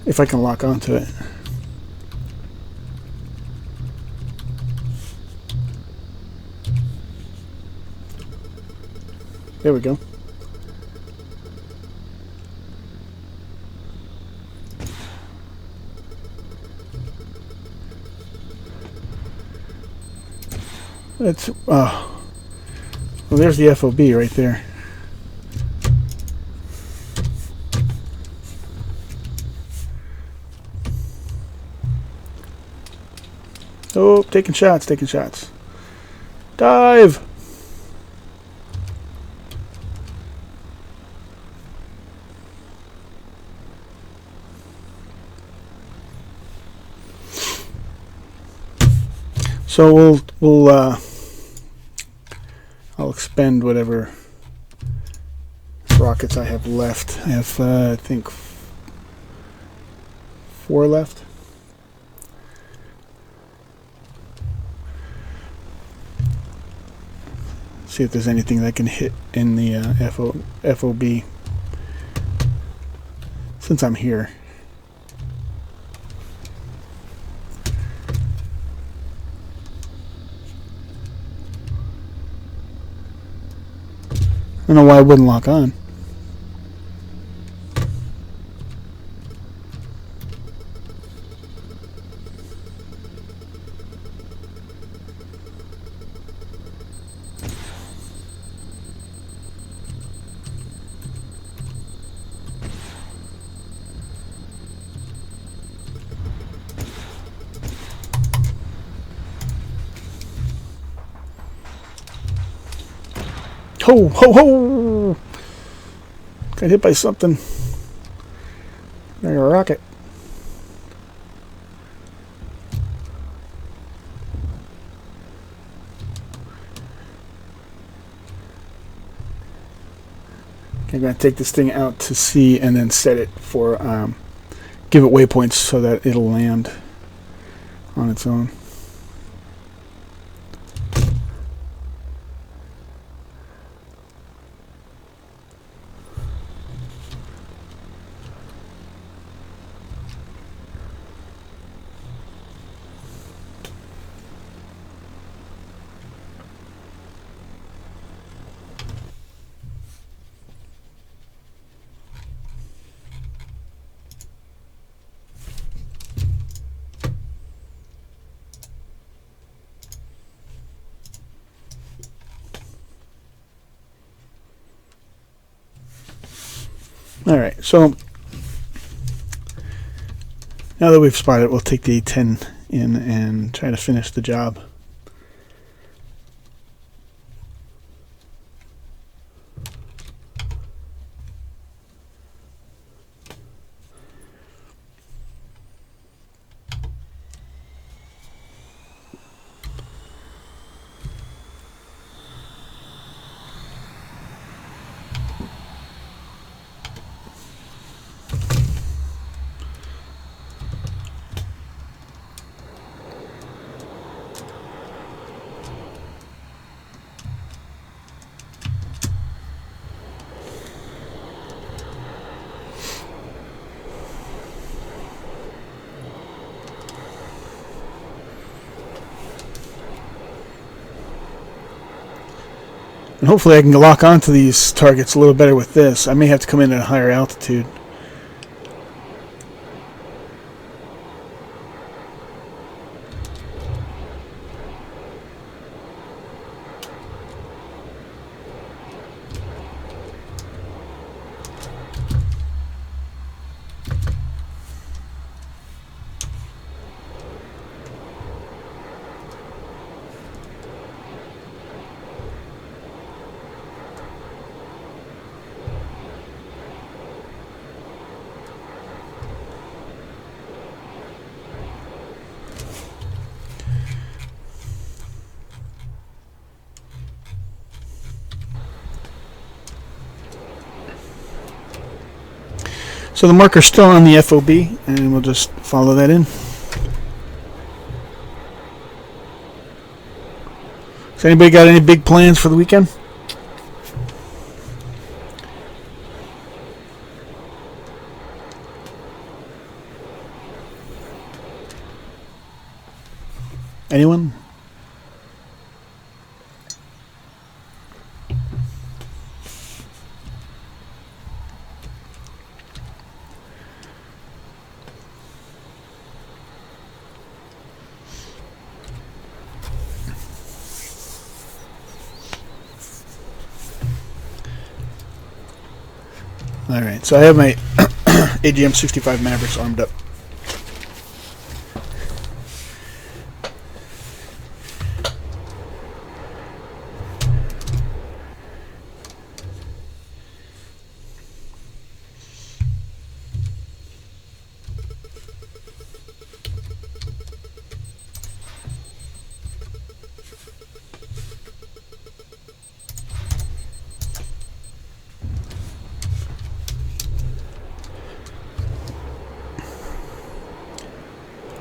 If I can lock onto it. There we go. That's well, there's the FOB right there. Oh, taking shots, taking shots. Dive! So I'll expend whatever rockets I have left. I have I think 4 left. See if there's anything that can hit in the FOB since I'm here. I don't know why it wouldn't lock on. Ho, ho, ho! Got hit by something. Like a rocket. I'm going to take this thing out to sea and then set it for, give it waypoints so that it'll land on its own. Alright, so now that we've spotted it, we'll take the A10 in and try to finish the job. And hopefully I can lock onto these targets a little better with this. I may have to come in at a higher altitude. So the marker's still on the FOB, and we'll just follow that in. Has anybody got any big plans for the weekend? Anyone? Alright, so I have my AGM 65 Mavericks armed up.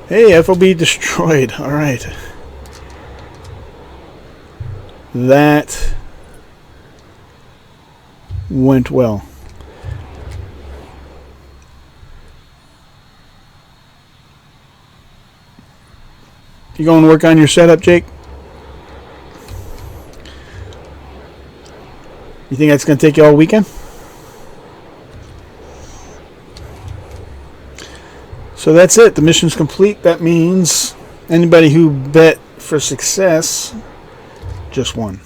Hey, FOB destroyed. Alright. That went well. You going to work on your setup, Jake? You think that's going to take you all weekend? So that's it. The mission's complete. That means anybody who bet for success just won.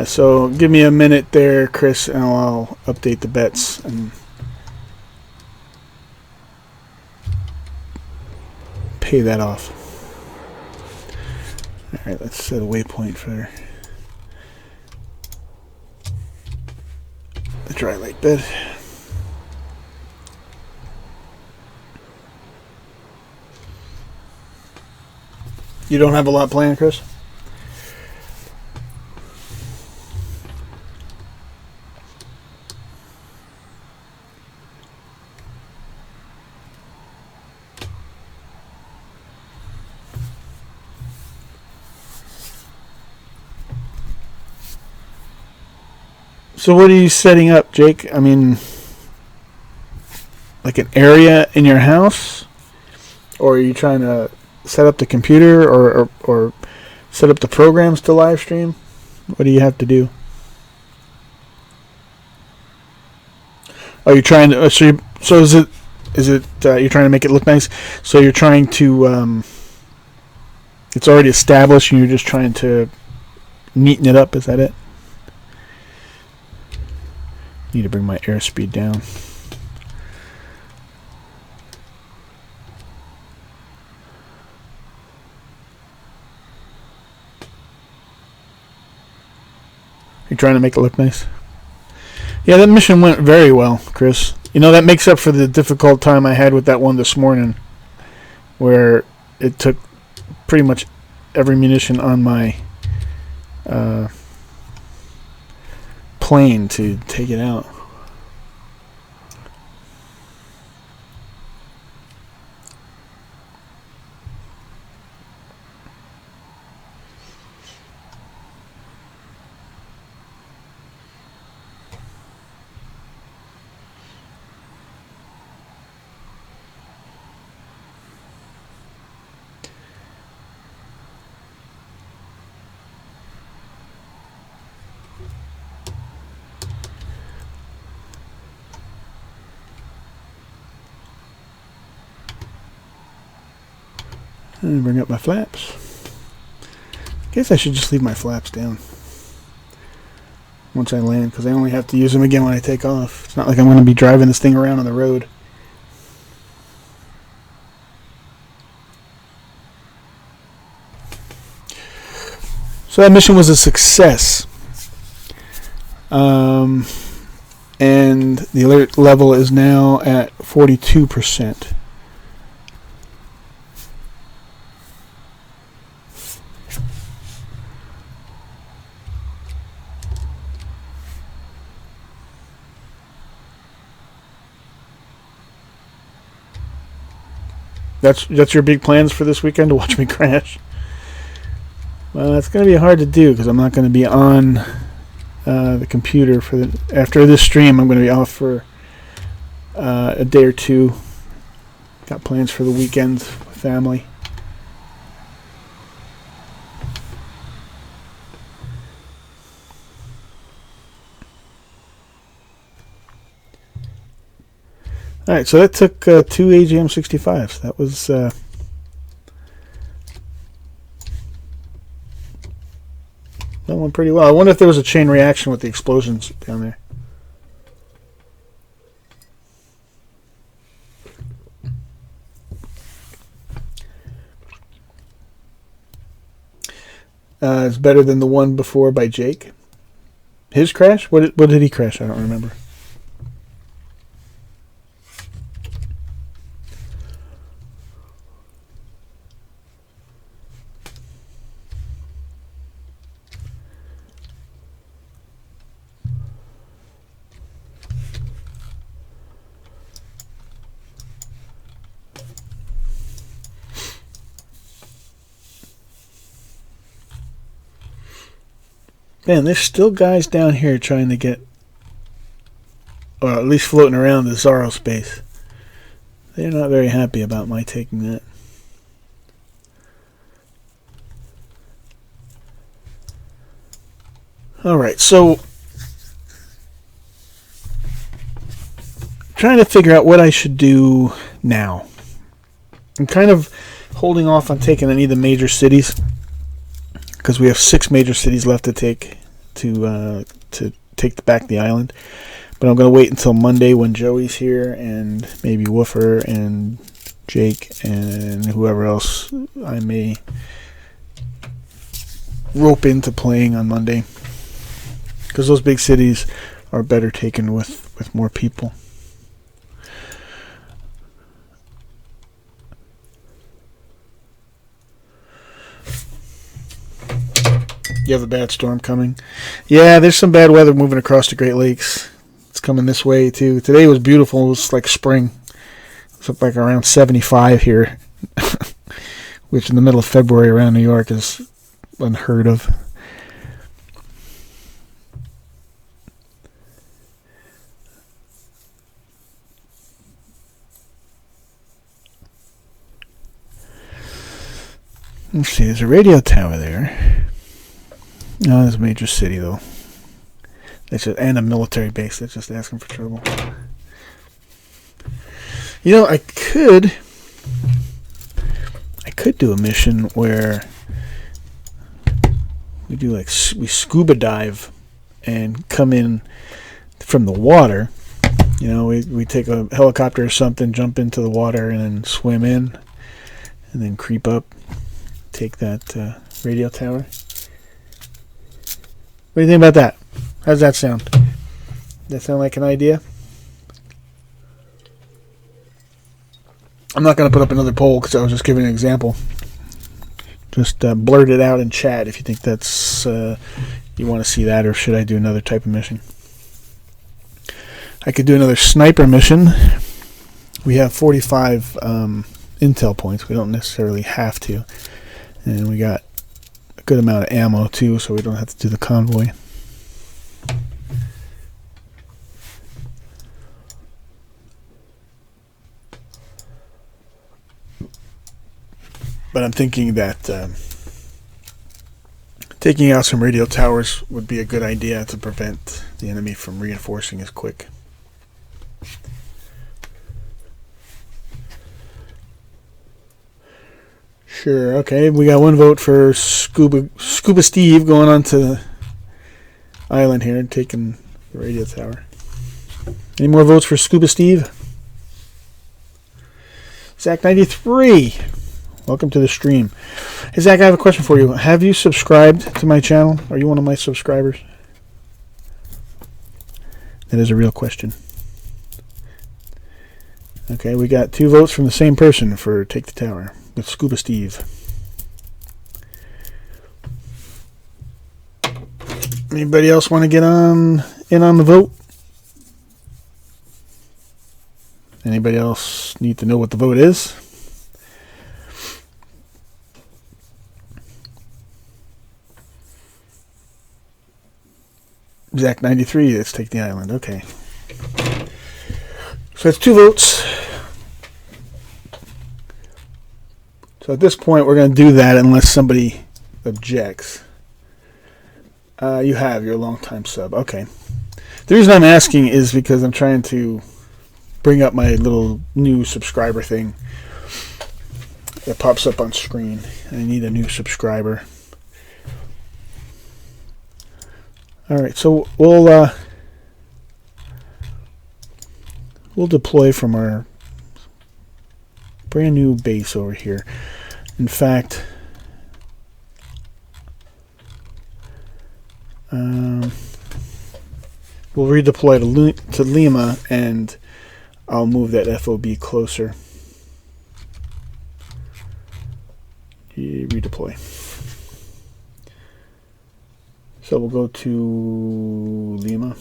So give me a minute there, Chris, and I'll update the bets and pay that off. Alright, let's set a waypoint for the dry lake bed. You don't have a lot planned, Chris? So what are you setting up, Jake? I mean, like an area in your house? Or are you trying to set up the computer or set up the programs to live stream? What do you have to do? Are you trying to... So is it you're trying to make it look nice? So you're trying to... it's already established and you're just trying to neaten it up, is that it? Need to bring my airspeed down. You're trying to make it look nice? Yeah, that mission went very well, Chris. You know, that makes up for the difficult time I had with that one this morning, where it took pretty much every munition on my plane to take it out. And bring up my flaps. Guess I should just leave my flaps down once I land, because I only have to use them again when I take off. It's not like I'm going to be driving this thing around on the road. So that mission was a success. And the alert level is now at 42%. That's your big plans for this weekend, to watch me crash? Well, it's going to be hard to do because I'm not going to be on the computer after this stream. I'm going to be off for a day or two. Got plans for the weekend with family. All right, so that took 2 AGM 65s. That was that went pretty well. I wonder if there was a chain reaction with the explosions down there. It's better than the one before by Jake. His crash? What did he crash? I don't remember. Man, there's still guys down here trying to get, or at least floating around the Zaro space. They're not very happy about my taking that. Alright, so trying to figure out what I should do now. I'm kind of holding off on taking any of the major cities, because we have 6 major cities left to take back the island. But I'm going to wait until Monday when Joey's here, and maybe Woofer and Jake and whoever else I may rope into playing on Monday, because those big cities are better taken with more people. You have a bad storm coming? Yeah, there's some bad weather moving across the Great Lakes. It's coming this way, too. Today was beautiful. It was like spring. It's up like around 75 here, which in the middle of February around New York is unheard of. Let's see, there's a radio tower there. No, there's a major city, though. And a military base. That's just asking for trouble. You know, I could do a mission where we scuba dive and come in from the water. You know, we take a helicopter or something, jump into the water, and then swim in, and then creep up, take that radio tower. What do you think about that? How does that sound? Does that sound like an idea? I'm not going to put up another poll because I was just giving an example. Just blurt it out in chat if you think that's you want to see that, or should I do another type of mission? I could do another sniper mission. We have 45 intel points. We don't necessarily have to. And we got a good amount of ammo too, so we don't have to do the convoy. But I'm thinking that taking out some radio towers would be a good idea to prevent the enemy from reinforcing as quick. Sure, okay. We got one vote for Scuba Steve going on to the island here and taking the radio tower. Any more votes for Scuba Steve? Zach93. Welcome to the stream. Hey, Zach, I have a question for you. Have you subscribed to my channel? Are you one of my subscribers? That is a real question. Okay, we got 2 votes from the same person for Take the Tower with Scuba Steve. Anybody else want to get in on the vote? Anybody else need to know what the vote is? Zach 93, let's take the island. Okay. So that's 2 votes. So at this point, we're going to do that unless somebody objects. You have your long-time sub. Okay. The reason I'm asking is because I'm trying to bring up my little new subscriber thing that pops up on screen. I need a new subscriber. All right, so we'll deploy from our brand new base over here. In fact, we'll redeploy to Lima, and I'll move that FOB closer. Redeploy. So we'll go to Lima.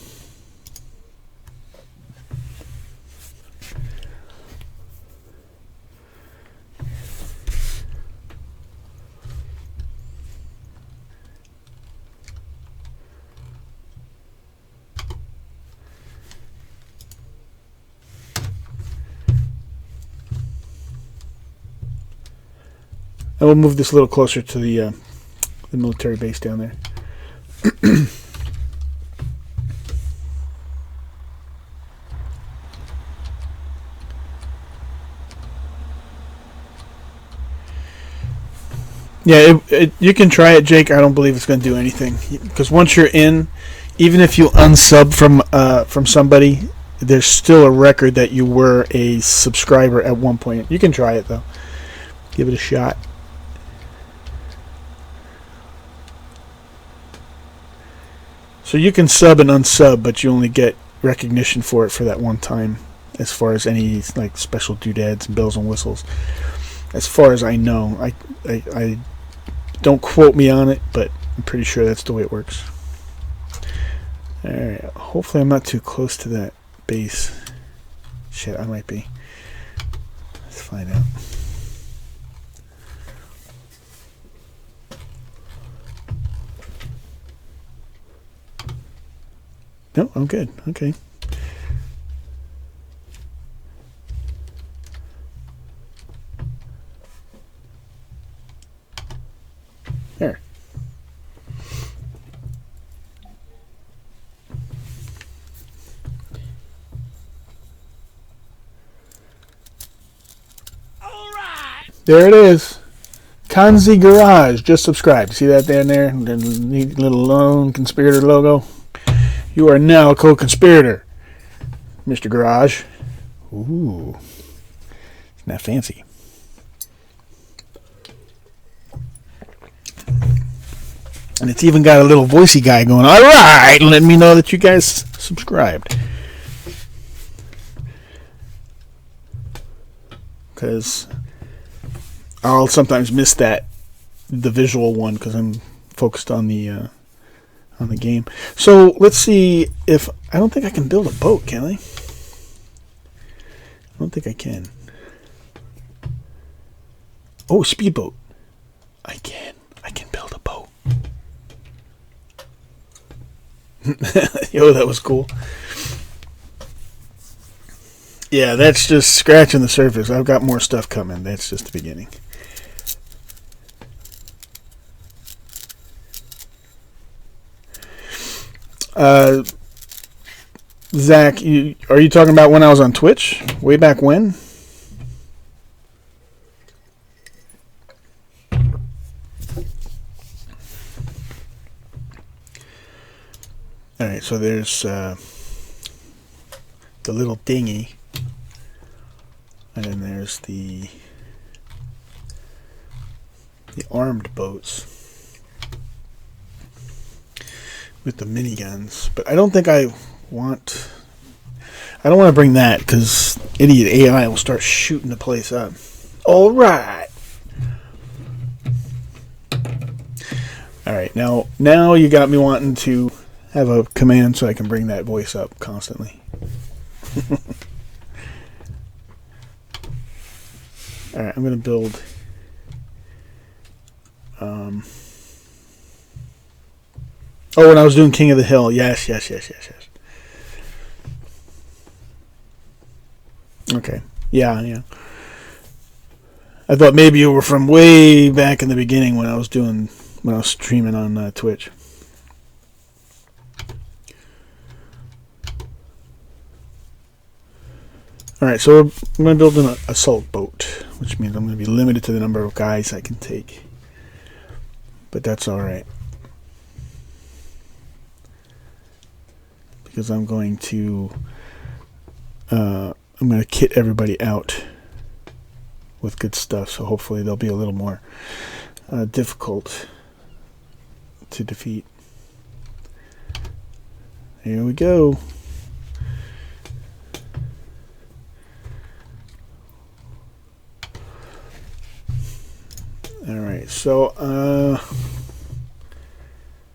And we'll move this a little closer to the military base down there. Yeah, you can try it, Jake. I don't believe it's going to do anything, because once you're in, even if you unsub from somebody, there's still a record that you were a subscriber at one point. You can try it though. Give it a shot. So you can sub and unsub, but you only get recognition for it for that one time, as far as any like special doodads and bells and whistles. As far as I know, I don't quote me on it, but I'm pretty sure that's the way it works. All right. Hopefully, I'm not too close to that base. Shit, I might be. Let's find out. No, I'm good. Okay. There. All right. There it is. Kanzi Garage. Just subscribed. See that down there? The neat little lone conspirator logo. You are now a co-conspirator, Mr. Garage. Ooh. Isn't that fancy? And it's even got a little voicey guy going, all right, let me know that you guys subscribed. Because I'll sometimes miss the visual one, because I'm focused on the game. So let's see if I don't think I can build a boat, can I? I don't think I can. Oh, speedboat. I can build a boat. Yo, that was cool. Yeah, that's just scratching the surface. I've got more stuff coming. That's just the beginning. Zach, are you talking about when I was on Twitch? Way back when? Alright, so there's the little dinghy. And then there's the armed boats with the miniguns. But I don't think I want to bring that, because idiot AI will start shooting the place up. All right. All right. Now you got me wanting to have a command so I can bring that voice up constantly. All right. I'm going to build Oh, when I was doing King of the Hill. Yes. Okay. Yeah. I thought maybe you were from way back in the beginning when I was streaming on Twitch. Alright, so I'm going to build an assault boat, which means I'm going to be limited to the number of guys I can take. But that's alright. Because I'm going to kit everybody out with good stuff, so hopefully they'll be a little more difficult to defeat. Here we go. Alright, so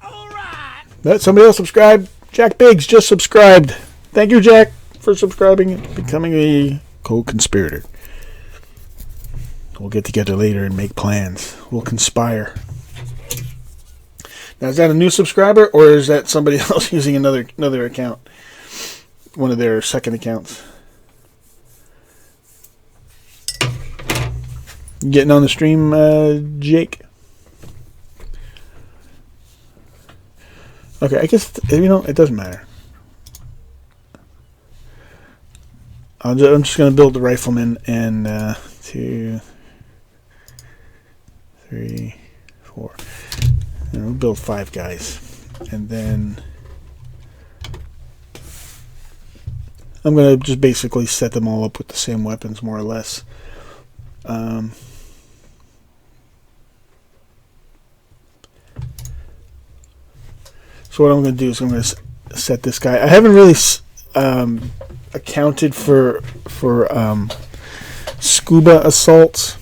alright. Somebody else subscribed. Jack Biggs just subscribed. Thank you, Jack, for subscribing and becoming a co-conspirator. We'll get together later and make plans. We'll conspire. Now, is that a new subscriber, or is that somebody else using another account? One of their second accounts. You getting on the stream, Jake? Okay, I guess, it doesn't matter. I'm just going to build the rifleman and 2, 3, 4. And we'll build 5 guys. And then I'm going to just basically set them all up with the same weapons, more or less. So what I'm going to do is I'm going to set this guy. I haven't really accounted for scuba assaults.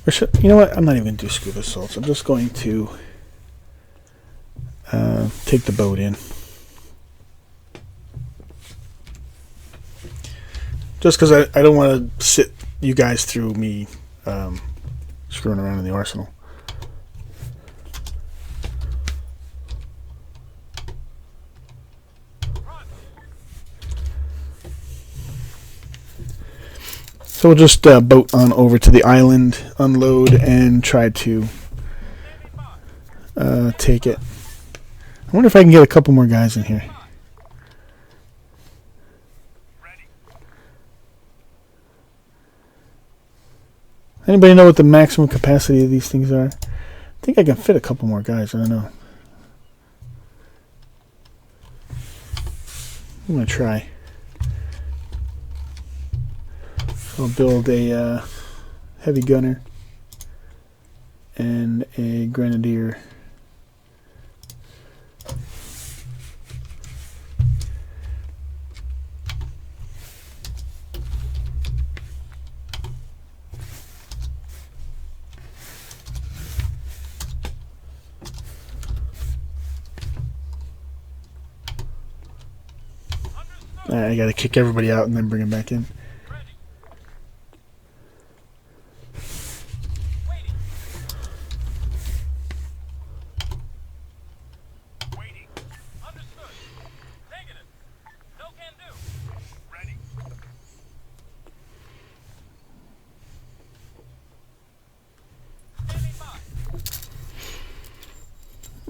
Or you know what? I'm not even going to do scuba assaults. I'm just going to take the boat in. Just because I don't want to sit you guys through me screwing around in the arsenal. So we'll just boat on over to the island, unload, and try to take it. I wonder if I can get a couple more guys in here. Anybody know what the maximum capacity of these things are? I think I can fit a couple more guys. I don't know. I'm going to try. I'll build a heavy gunner and a grenadier. I gotta kick everybody out and then bring them back in.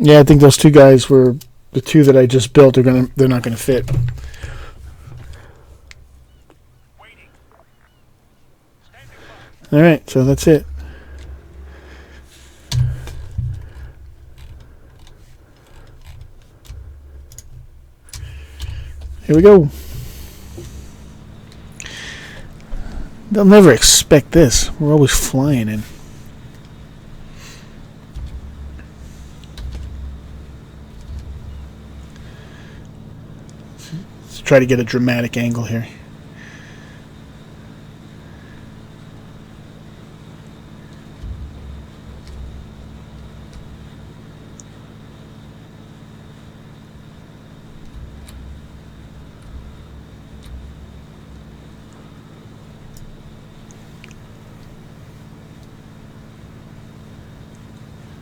Yeah, I think those 2 guys were the 2 that I just built. They're not gonna fit. All right, so that's it. Here we go. They'll never expect this. We're always flying in. Let's try to get a dramatic angle here.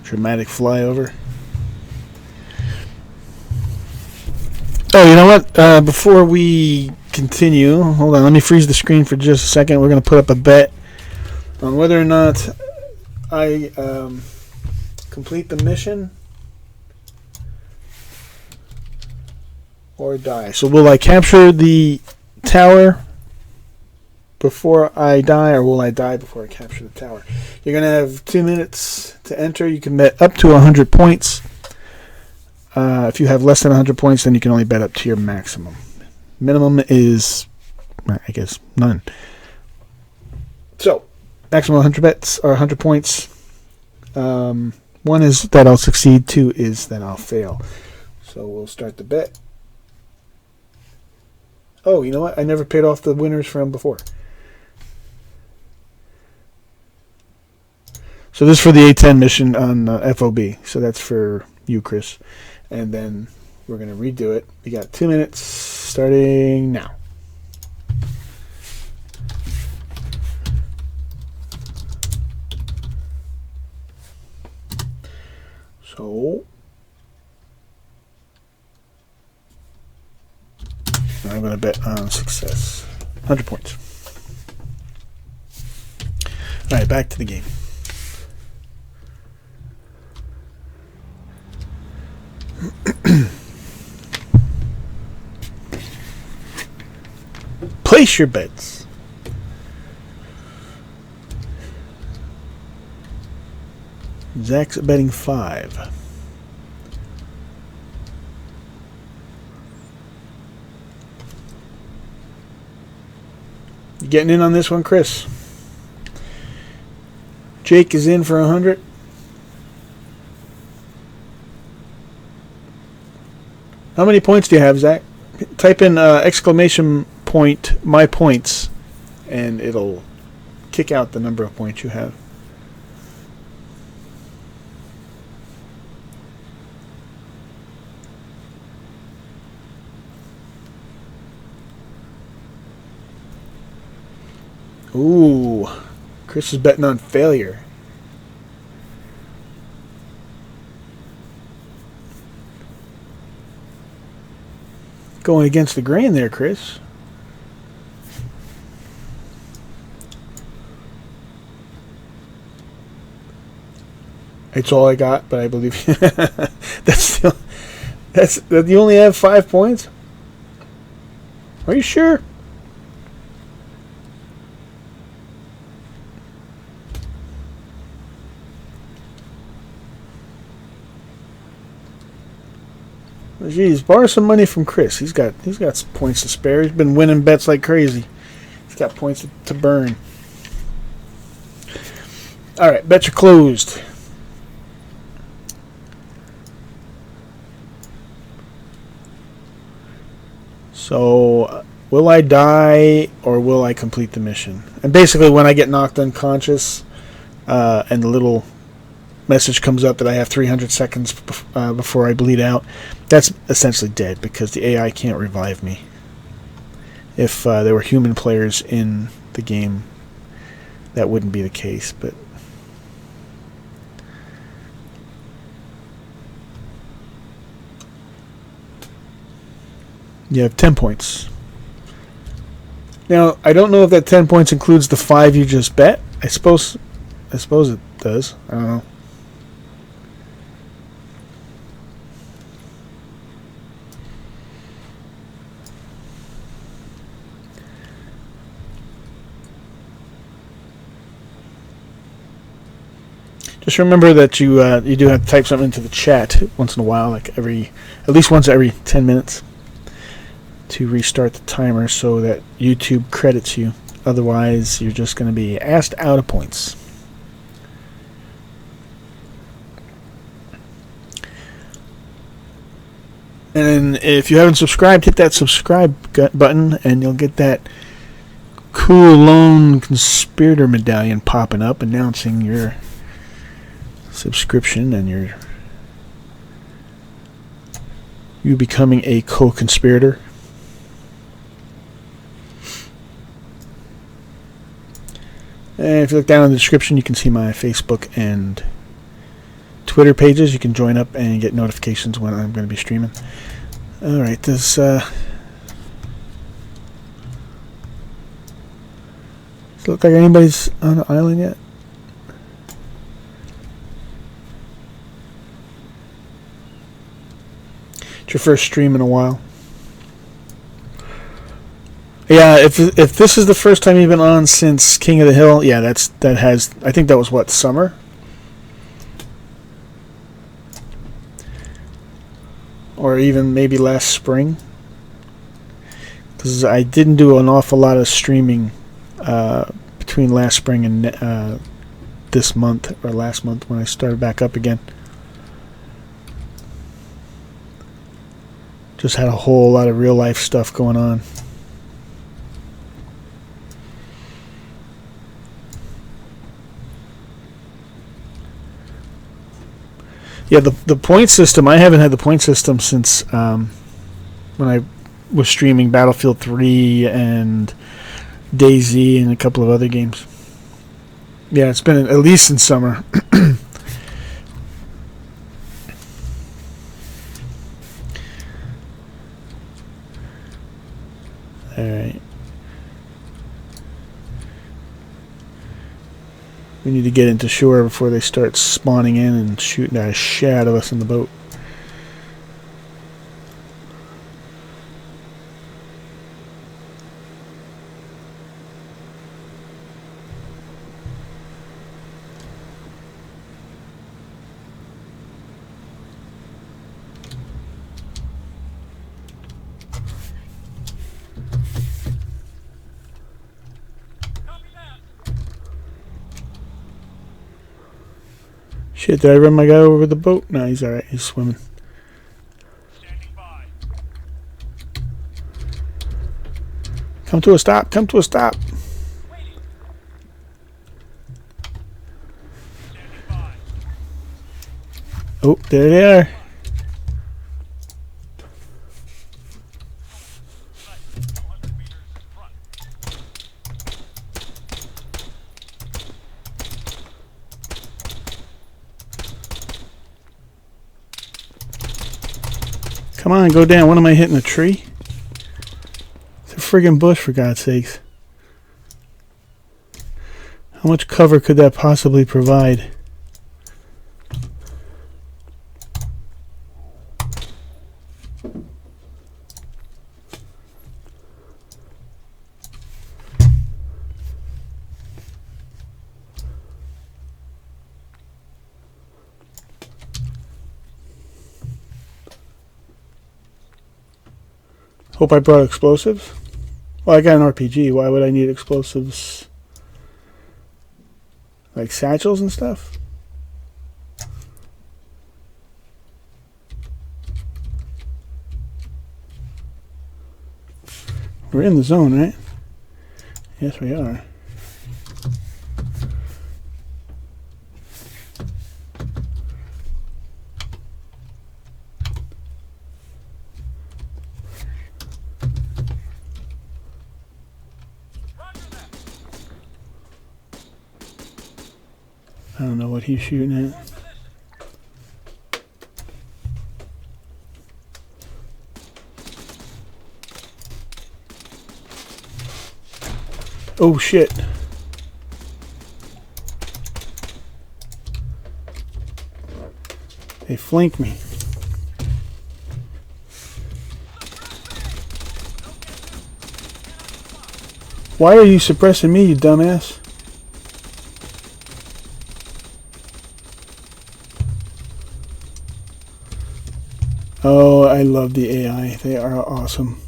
Dramatic flyover. Oh, you know what? Before we continue, hold on. Let me freeze the screen for just a second. We're going to put up a bet on whether or not I complete the mission or die. So will I capture the tower before I die, or will I die before I capture the tower? You're going to have 2 minutes to enter. You can bet up to 100 points. If you have less than 100 points, then you can only bet up to your maximum. Minimum is, I guess, none. So, maximum 100 bets or 100 points. 1 is that I'll succeed. 2 is that I'll fail. So we'll start the bet. Oh, you know what? I never paid off the winners from before. So this is for the A10 mission on FOB. So that's for you, Chris. And then we're going to redo it. We got 2 minutes starting now. So I'm going to bet on success. 100 points. All right, back to the game. Place your bets. Zach's betting 5. You getting in on this one, Chris? Jake is in for 100. How many points do you have, Zach? Type in exclamation point my points, and it'll kick out the number of points you have. Ooh, Chris is betting on failure. Going against the grain there, Chris. It's all I got, but I believe that's you only have 5 points. Are you sure? Geez, borrow some money from Chris. He's got some points to spare. He's been winning bets like crazy. He's got points to burn. All right, bets are closed. So, will I die or will I complete the mission? And basically, when I get knocked unconscious, and the little message comes up that I have 300 seconds before I bleed out, that's essentially dead because the AI can't revive me. If there were human players in the game, that wouldn't be the case, but you have 10 points. Now, I don't know if that 10 points includes the 5 you just bet. I suppose it does. I don't know. Just remember that you do have to type something into the chat once in a while, like at least once every 10 minutes, to restart the timer so that YouTube credits you. Otherwise, you're just going to be asked out of points. And if you haven't subscribed, hit that subscribe button, and you'll get that cool lone conspirator medallion popping up announcing your subscription and you becoming a co-conspirator. And if you look down in the description, you can see my Facebook and Twitter pages. You can join up and get notifications when I'm going to be streaming. All right, does it look like anybody's on the island yet? It's your first stream in a while. Yeah, if this is the first time you've been on since King of the Hill, yeah, I think that was what, summer? Or even maybe last spring? Because I didn't do an awful lot of streaming between last spring and this month, or last month when I started back up again. Just had a whole lot of real life stuff going on. Yeah, the point system, I haven't had the point system since when I was streaming Battlefield 3 and DayZ and a couple of other games. Yeah, it's been at least in summer. Alright. We need to get into shore before they start spawning in and shooting the shit out of us in the boat. Shit, did I run my guy over with the boat? No, he's alright. He's swimming. Standing by. Come to a stop. Come to a stop. Waiting. Standing by. Oh, there they are. Sight 200 meters front. Come on, go down. What am I hitting? A tree? It's a friggin' bush, for God's sakes. How much cover could that possibly provide? Hope I brought explosives. Well, I got an RPG. Why would I need explosives? Like satchels and stuff? We're in the zone, right? Yes, we are. I don't know what he's shooting at. Oh shit. They flanked me. Why are you suppressing me, you dumbass? Oh, I love the AI. They are awesome.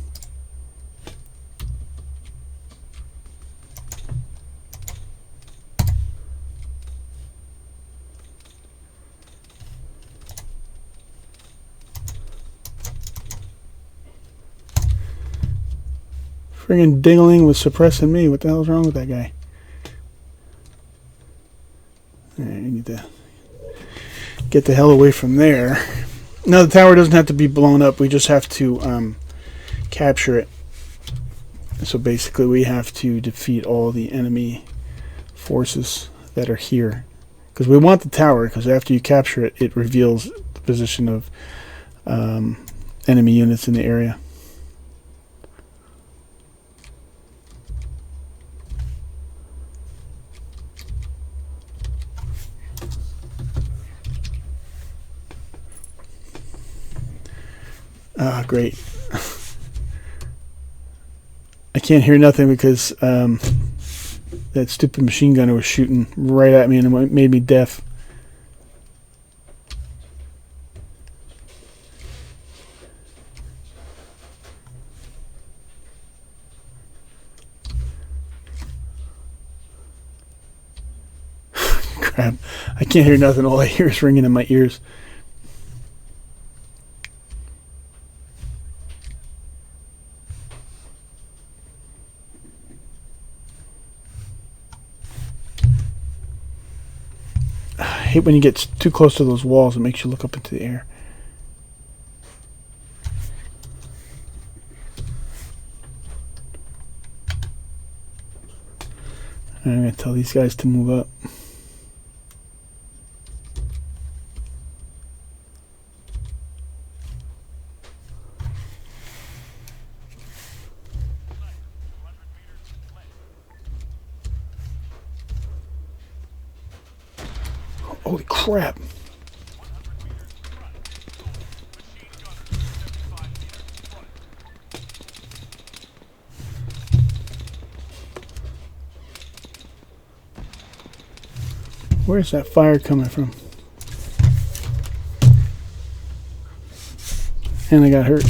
Friggin' Dingling was suppressing me. What the hell's wrong with that guy? Alright, I need to get the hell away from there. No, the tower doesn't have to be blown up. We just have to capture it. So basically we have to defeat all the enemy forces that are here. Because we want the tower, because after you capture it, it reveals the position of enemy units in the area. Ah, great. I can't hear nothing because that stupid machine gunner was shooting right at me and it made me deaf. Crap. I can't hear nothing. All I hear is ringing in my ears. I hate when you get too close to those walls. It makes you look up into the air. I'm going to tell these guys to move up. Holy crap. Where's that fire coming from? And I got hurt.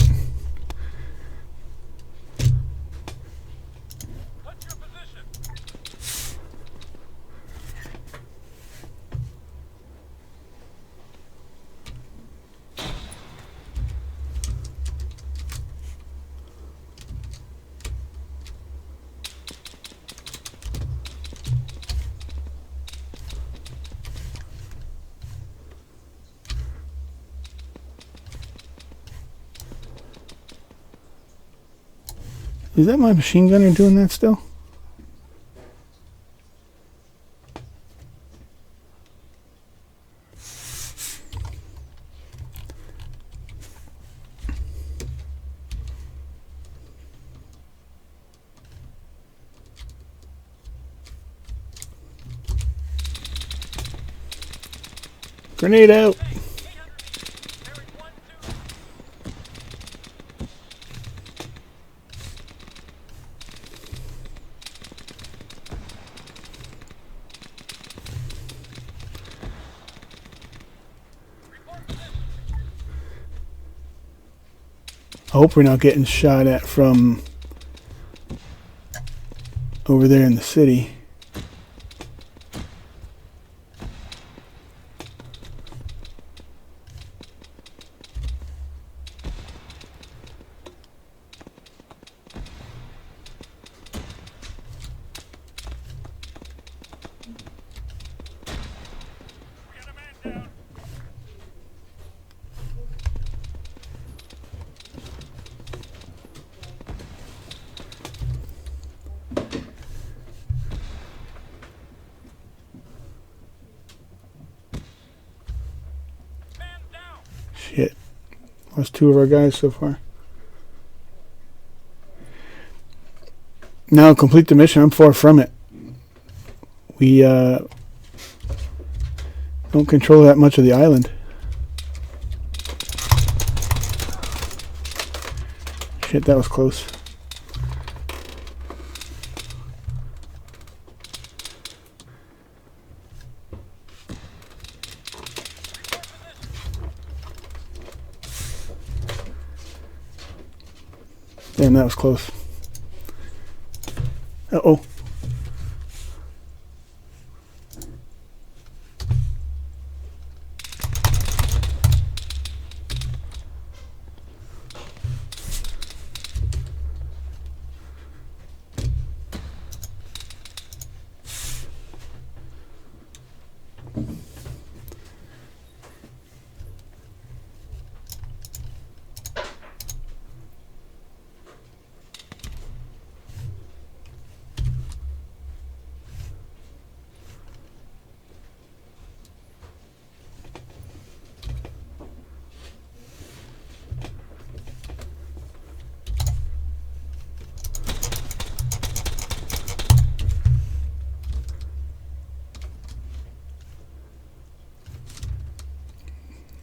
Is that my machine gunner doing that still? Grenade out! I hope we're not getting shot at from over there in the city. Shit. Lost 2 of our guys so far. Now complete the mission. I'm far from it. We don't control that much of the island. Shit, that was close. Damn, that was close. Uh-oh.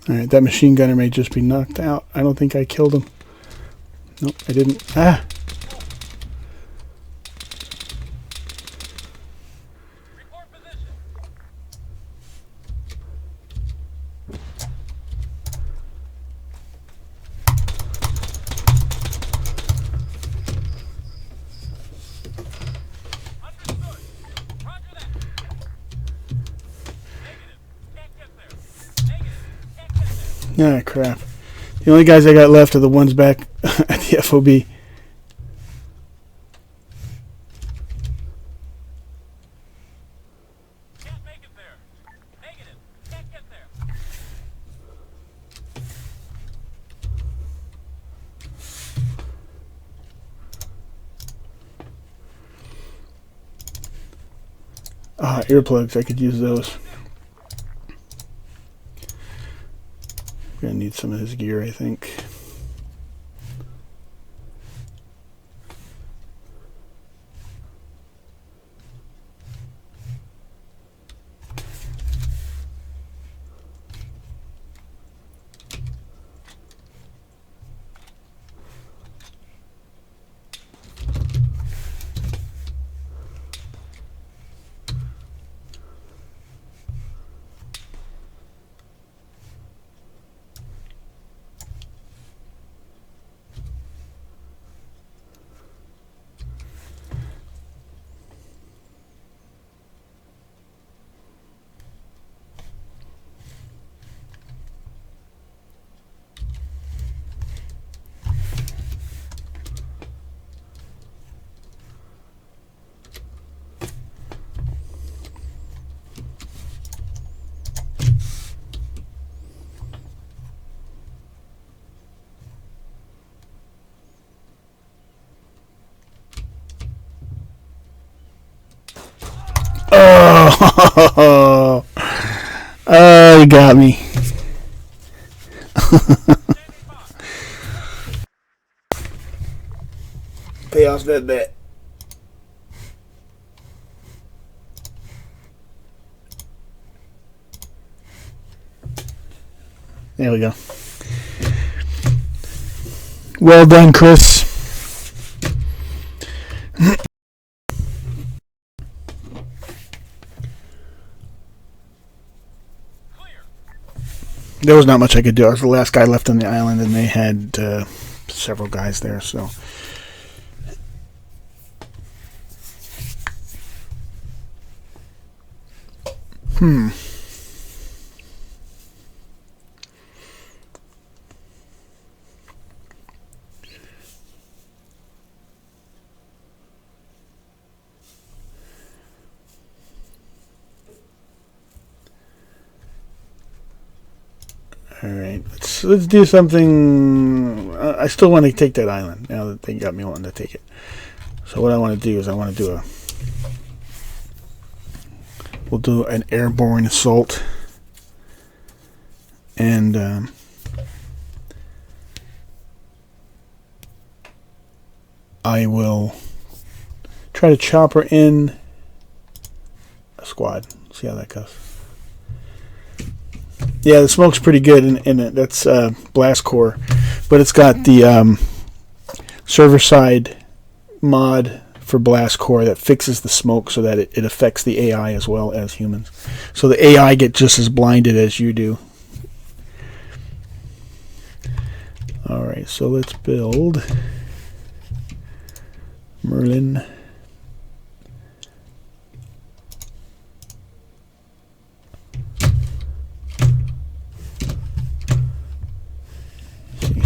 Alright, that machine gunner may just be knocked out. I don't think I killed him. Nope, I didn't. Ah! Report position. Understood. Roger that. Negative. Can't get there. Negative. Can't get there. Ah, crap. The only guys I got left are the ones back at the FOB. Can't make it there. Negative. Can't get there. Ah, earplugs. I could use those. Gonna need some of his gear, I think. Oh, oh, you got me. Pay off that bet. There we go. Well done, Chris. There was not much I could do. I was the last guy left on the island, and they had several guys there, so. All right, let's do something. I still want to take that island now that they got me wanting to take it. So what I want to do is I want to do we'll do an airborne assault, and I will try to chopper in a squad. See how that goes. Yeah, the smoke's pretty good in it. That's blast core, but it's got the server side mod for blast core that fixes the smoke so that it affects the AI as well as humans. So the AI get just as blinded as you do. All right, so let's build Merlin.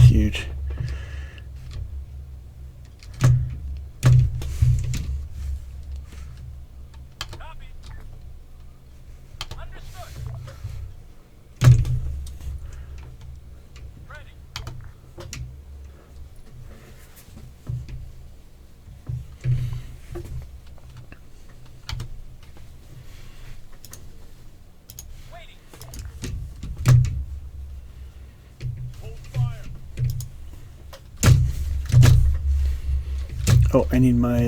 Huge. Copy. Understood. Ready. Waiting. Hold fire. Oh, I need my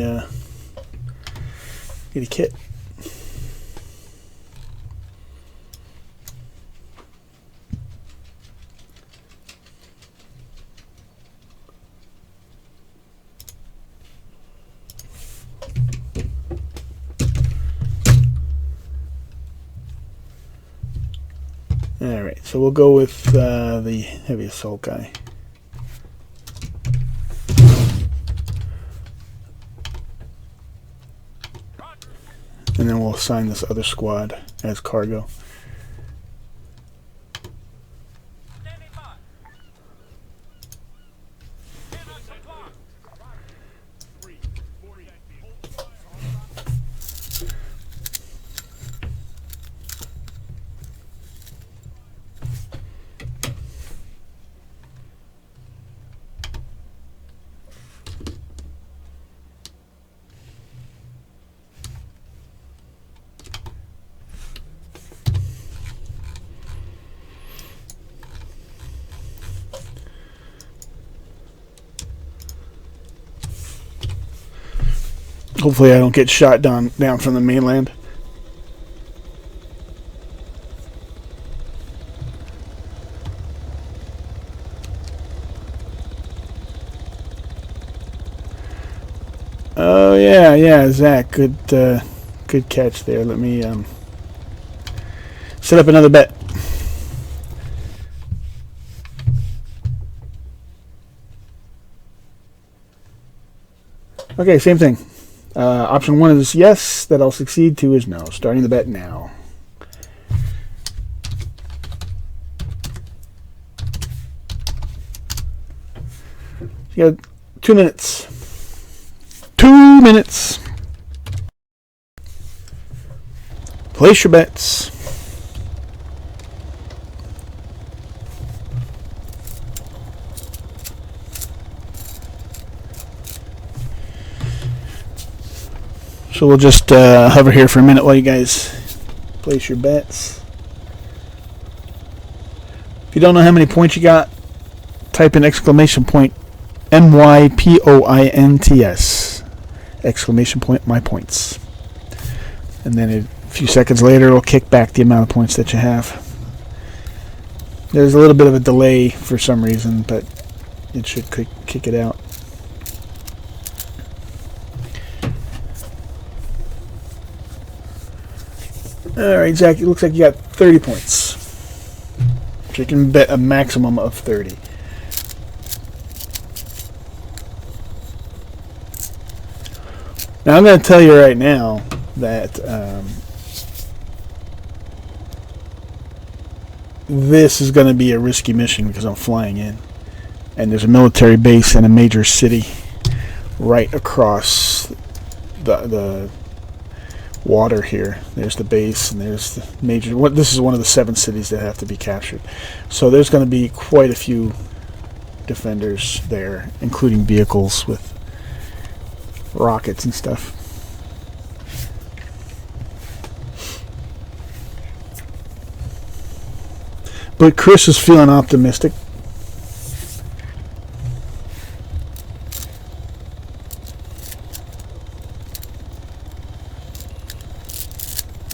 get a kit. Alright, so we'll go with the heavy assault guy. And then we'll assign this other squad as cargo. Standing by. Cannot supply. Three, hold fire. Hopefully I don't get shot down from the mainland. Oh yeah, Zach, good catch there. Let me set up another bet. Okay, same thing. Option 1 is yes, that I'll succeed. 2 is no. Starting the bet now. You got 2 minutes. 2 minutes. Place your bets. So we'll just hover here for a minute while you guys place your bets. If you don't know how many points you got, type in exclamation point MYPOINTS. Exclamation point my points. And then a few seconds later it'll kick back the amount of points that you have. There's a little bit of a delay for some reason, but it should kick it out. Alright, Zach, it looks like you got 30 points. So you can bet a maximum of 30. Now, I'm going to tell you right now that this is going to be a risky mission because I'm flying in. And there's a military base in a major city right across the water here. There's the base and there's the major. This is one of the 7 cities that have to be captured. So there's going to be quite a few defenders there, including vehicles with rockets and stuff. But Chris is feeling optimistic.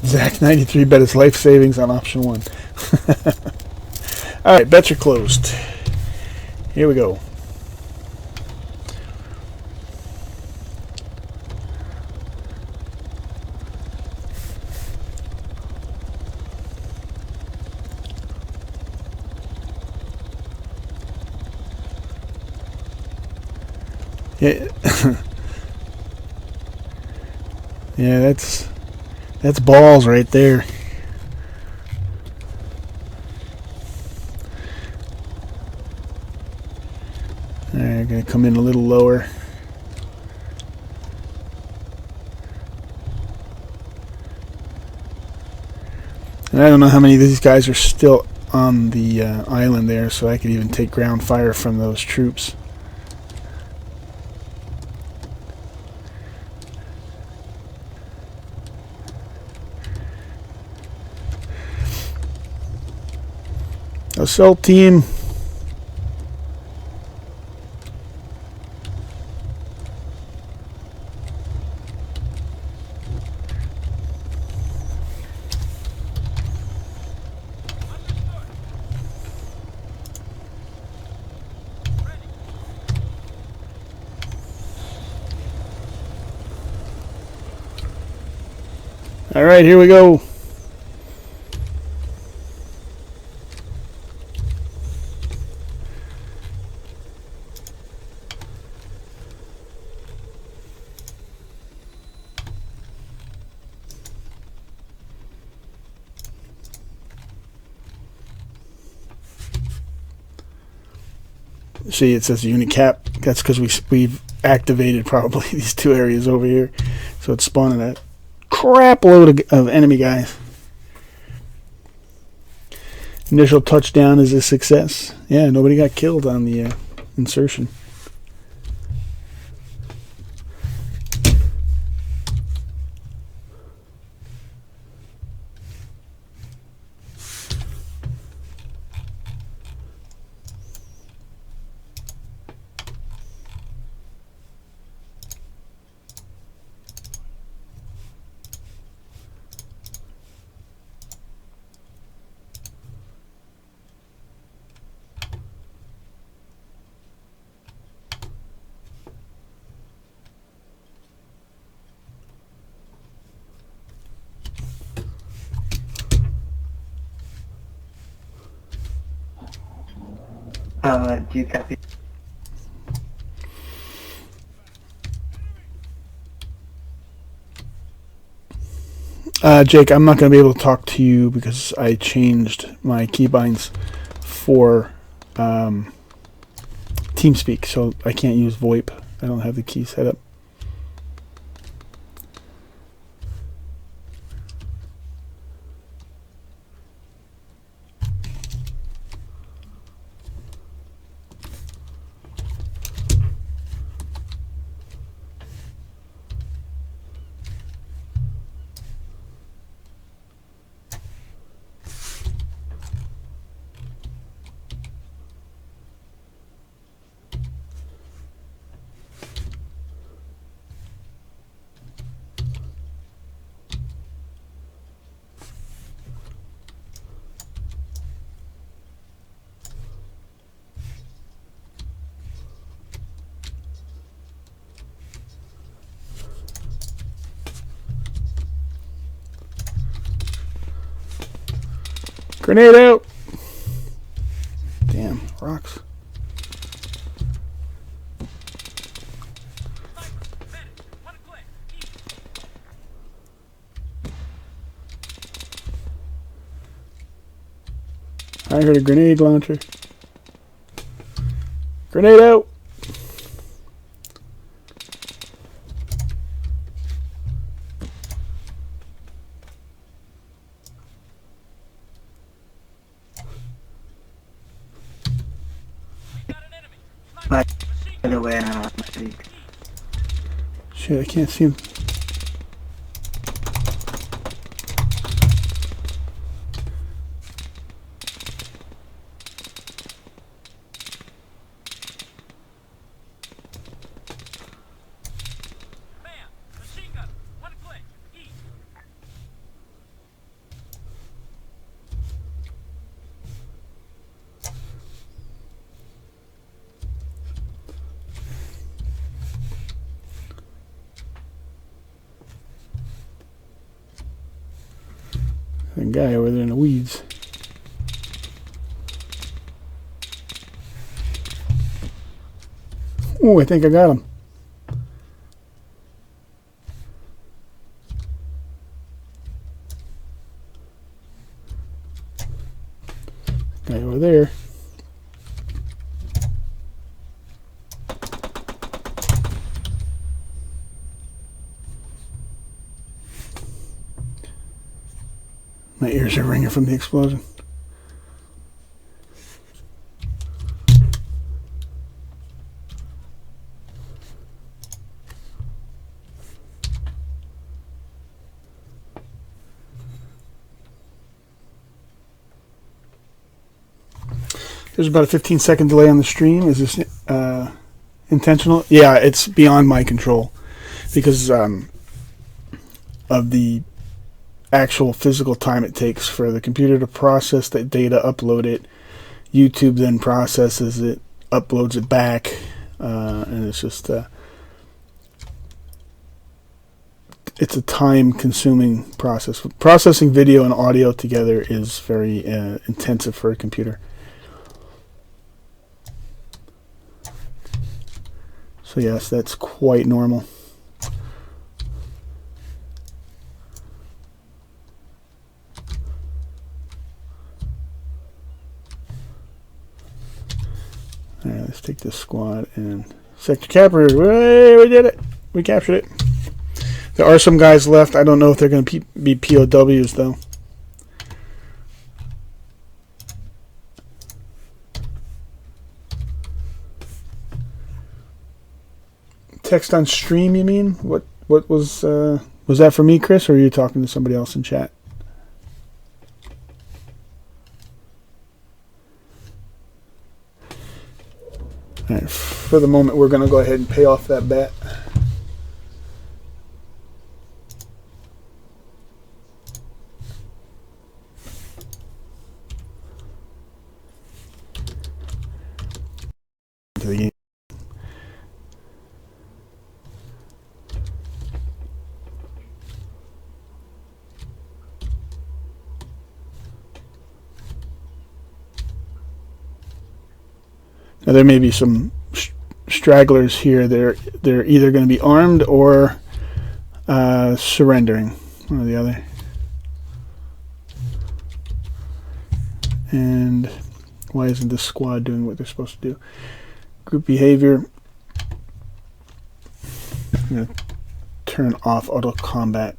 Zach 93 bet his life savings on option 1. Alright, bets are closed. Here we go. Yeah, yeah, that's balls right there. Alright, I'm going to come in a little lower. And I don't know how many of these guys are still on the island there, so I could even take ground fire from those troops. Assault team. All right, here we go. See, it says unit cap. That's because we've activated probably these two areas over here. So it's spawning a crap load of enemy guys. Initial touchdown is a success. Yeah, nobody got killed on the insertion. Do you copy? Jake, I'm not going to be able to talk to you because I changed my keybinds for TeamSpeak, so I can't use VoIP. I don't have the key set up. Grenade out! Damn, rocks. I heard a grenade launcher. Grenade out! By the way, Shit, I can't see him. That guy over there in the weeds. Oh, I think I got him. Guy over there. My ears are ringing from the explosion. There's about a 15-second delay on the stream. Is this intentional? Yeah, it's beyond my control because of the actual physical time it takes for the computer to process that data, upload it. YouTube then processes it, uploads it back, and it's just it's a time-consuming process. Processing video and audio together is very intensive for a computer. So yes, that's quite normal. Alright, let's take this squad and sector capture. Hey, we did it. We captured it. There are some guys left. I don't know if they're going to be POWs though. Text on stream, you mean? What was that for me, Chris, or are you talking to somebody else in chat? All right, for the moment, we're going to go ahead and pay off that bet. To the game. Now, there may be some stragglers here. They're either going to be armed or surrendering, one or the other. And why isn't this squad doing what they're supposed to do? Group behavior. I'm going to turn off auto combat.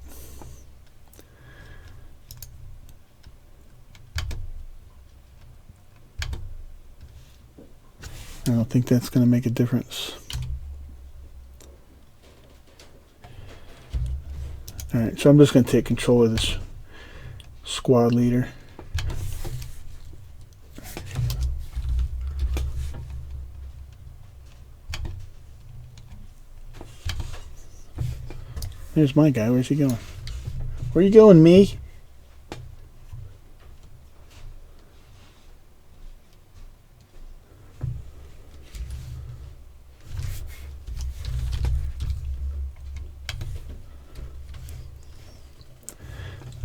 I don't think that's going to make a difference. Alright, so I'm just going to take control of this squad leader. There's my guy. Where's he going? Where you going, me?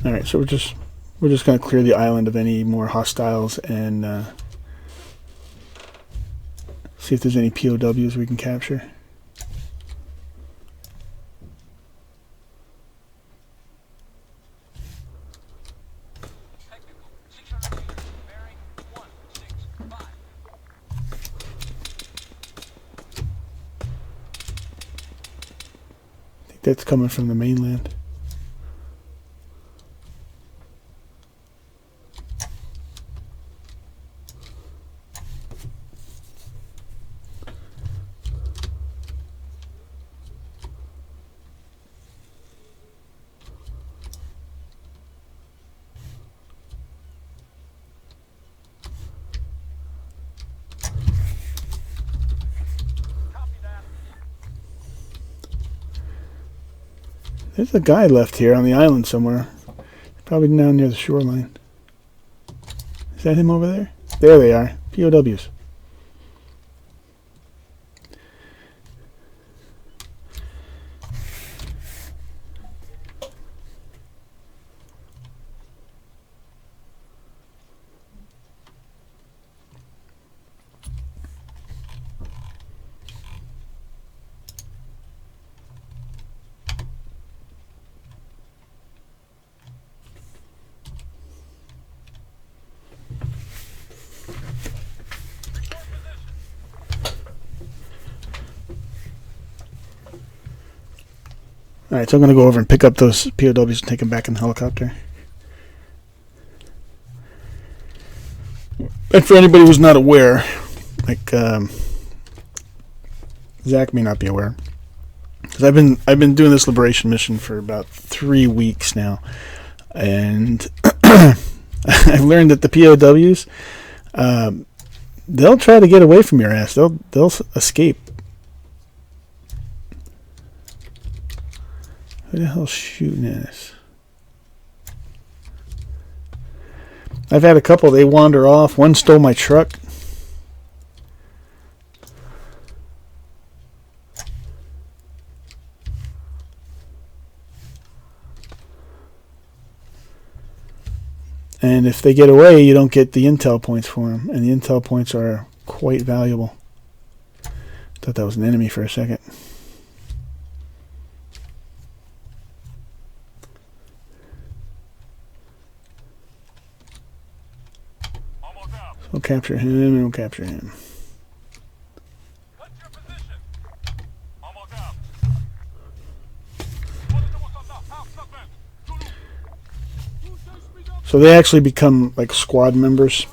Alright, so we're just going to clear the island of any more hostiles and see if there's any POWs we can capture. Technical. 600 meters. Bearing 165. I think that's coming from the mainland. There's a guy left here on the island somewhere. Probably down near the shoreline. Is that him over there? There they are. POWs. Alright, so I'm going to go over and pick up those POWs and take them back in the helicopter. And for anybody who's not aware, like Zach may not be aware, because I've been doing this liberation mission for about 3 weeks now, and I've learned that the POWs, they'll try to get away from your ass. They'll escape. Who the hell's shooting at us? I've had a couple. They wander off. One stole my truck. And if they get away, you don't get the intel points for them. And the intel points are quite valuable. Thought that was an enemy for a second. We'll capture him and we'll capture him. So they actually become like squad members.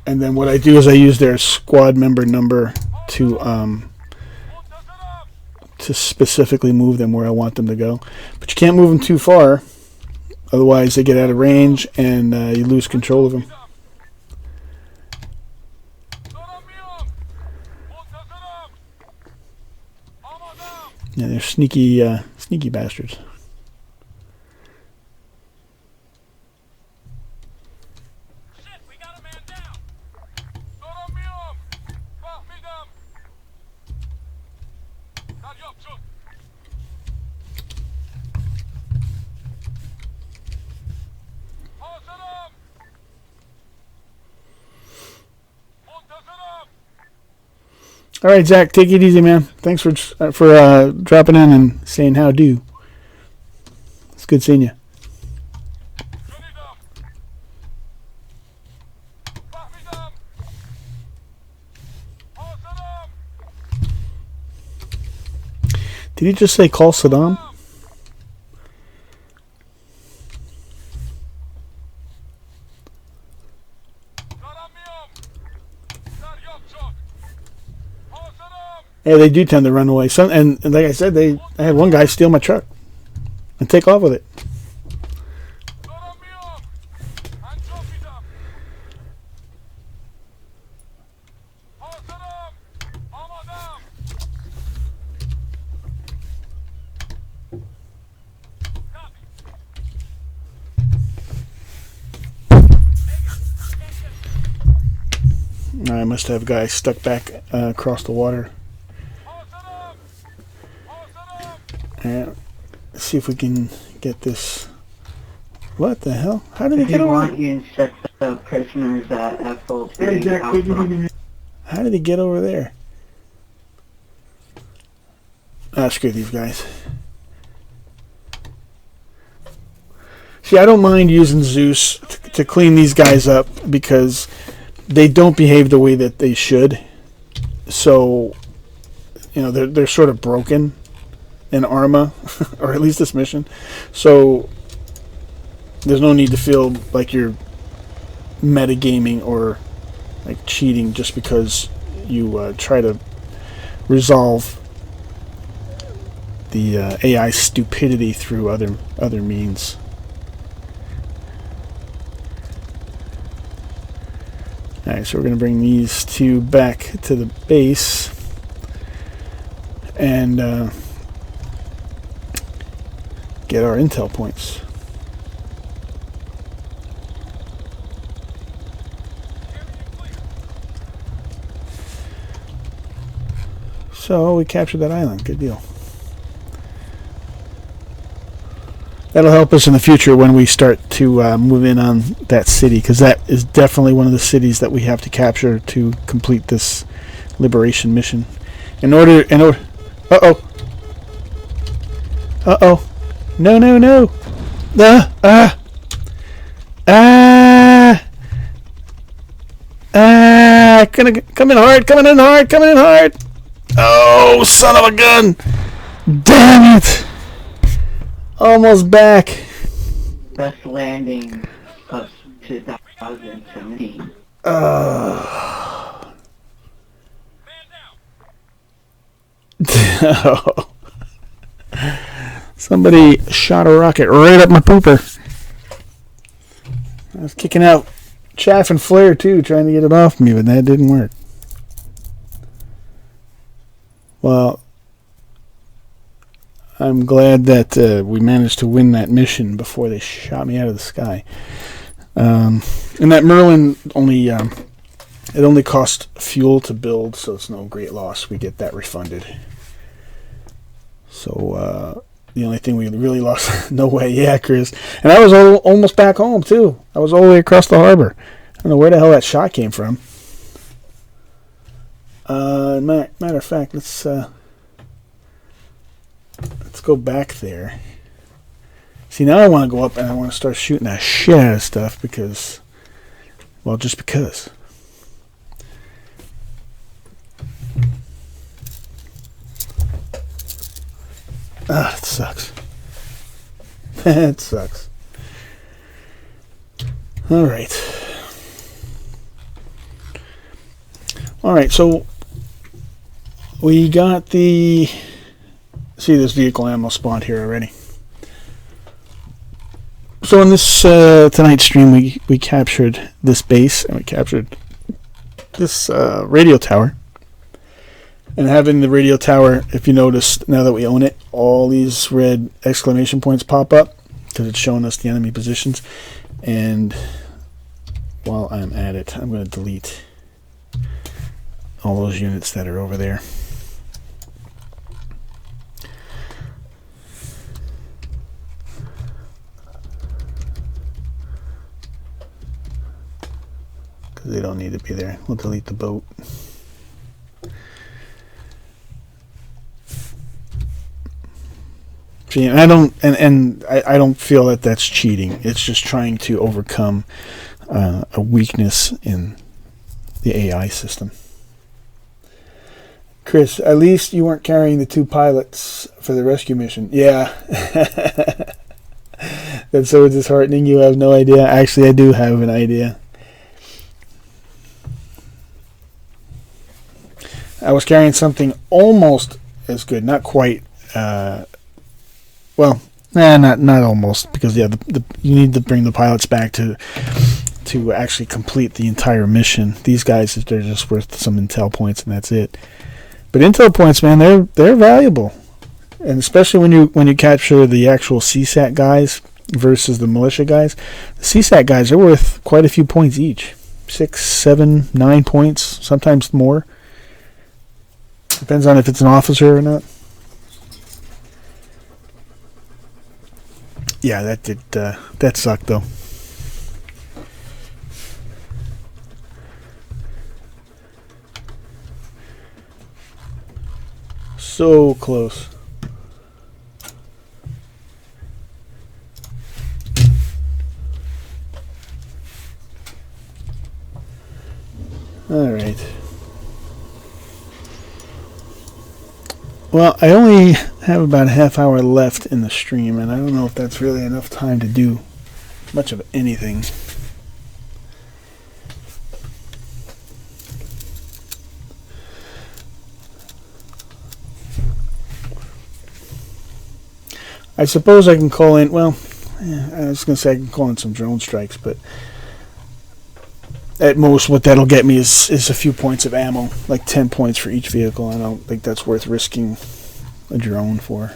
And then what I do is I use their squad member number to specifically move them where I want them to go. But you can't move them too far, otherwise they get out of range and you lose control of them. Yeah, they're sneaky, sneaky bastards. All right, Zach, take it easy, man. Thanks for dropping in and saying how do. It's good seeing you. Did he just say call Saddam? Yeah, they do tend to run away. And like I said, I had one guy steal my truck and take off with it. I must have guys stuck back across the water. Let's see if we can get this. What the hell? How did he get over? Want you to set the prisoners at full speed. How did he get over there? Ah, screw these guys. See, I don't mind using Zeus to clean these guys up because they don't behave the way that they should. So, you know, they're sort of broken in Arma, or at least this mission. So there's no need to feel like you're metagaming or like cheating just because you try to resolve the AI stupidity through other means. Alright, so we're going to bring these two back to the base and get our intel points. So we captured that island. Good deal. That'll help us in the future when we start to move in on that city, because that is definitely one of the cities that we have to capture to complete this liberation mission. Uh-oh. No. Coming in hard. Oh, son of a gun. Damn it. Almost back. Best landing of 2017. Somebody shot a rocket right up my pooper. I was kicking out chaff and flare too, trying to get it off me, but that didn't work. Well, I'm glad that we managed to win that mission before they shot me out of the sky. And that Merlin only cost fuel to build, so it's no great loss. We get that refunded. So the only thing we really lost, no way, yeah, Chris. And I was almost back home too. I was all the way across the harbor. I don't know where the hell that shot came from. Matter of fact, let's go back there. See, now I want to go up and I want to start shooting that shit out of stuff because, well, just because. Ah, it sucks. It sucks. Alright. Alright, so we got the... See, this vehicle ammo spawned here already. So in this tonight's stream, we captured this base, and we captured this radio tower. And having the radio tower, if you notice, now that we own it, all these red exclamation points pop up, because it's showing us the enemy positions. And while I'm at it, I'm going to delete all those units that are over there. Because they don't need to be there. We'll delete the boat. See, and I don't feel that that's cheating. It's just trying to overcome a weakness in the AI system. Chris, at least you weren't carrying the 2 pilots for the rescue mission. Yeah. That's so disheartening. You have no idea. Actually, I do have an idea. I was carrying something almost as good. Not quite. Well, not almost, because yeah, you need to bring the pilots back to actually complete the entire mission. These guys, they're just worth some intel points, and that's it. But intel points, man, they're valuable, and especially when you capture the actual CSAT guys versus the militia guys. The CSAT guys are worth quite a few points each, 6, 7, 9 points, sometimes more. Depends on if it's an officer or not. Yeah, that sucked though. So close. All right. Well, I only have about a half hour left in the stream, and I don't know if that's really enough time to do much of anything. I suppose I can call in, well, I was going to say I can call in some drone strikes, but at most what that'll get me is a few points of ammo, like 10 points for each vehicle. I don't think that's worth risking a drone for.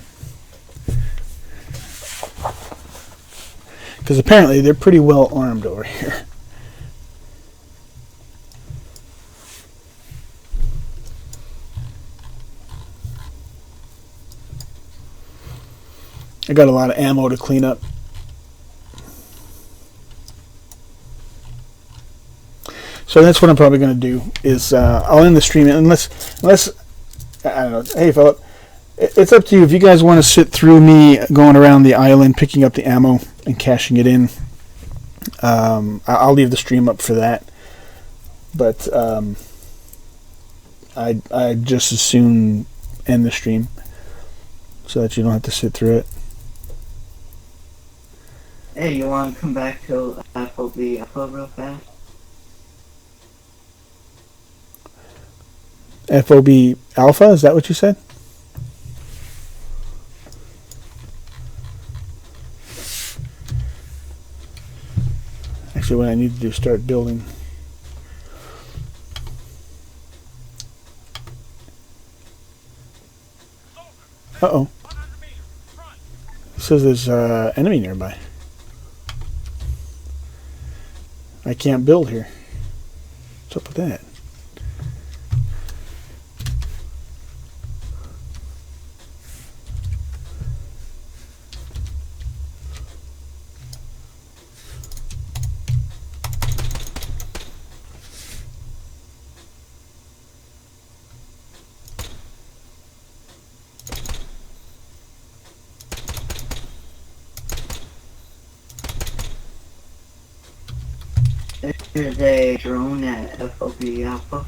Because apparently they're pretty well armed over here. I got a lot of ammo to clean up. So that's what I'm probably going to do, is I'll end the stream unless I don't know. Hey, Philip, it's up to you. If you guys want to sit through me going around the island, picking up the ammo and cashing it in, I'll leave the stream up for that. But I'd just as soon end the stream so that you don't have to sit through it. Hey, you want to come back to FOB Alpha real fast? FOB Alpha, is that what you said? Actually, what I need to do is start building. Uh-oh. It says there's enemy nearby. I can't build here. What's up with that? There's a drone at FOB Alpha.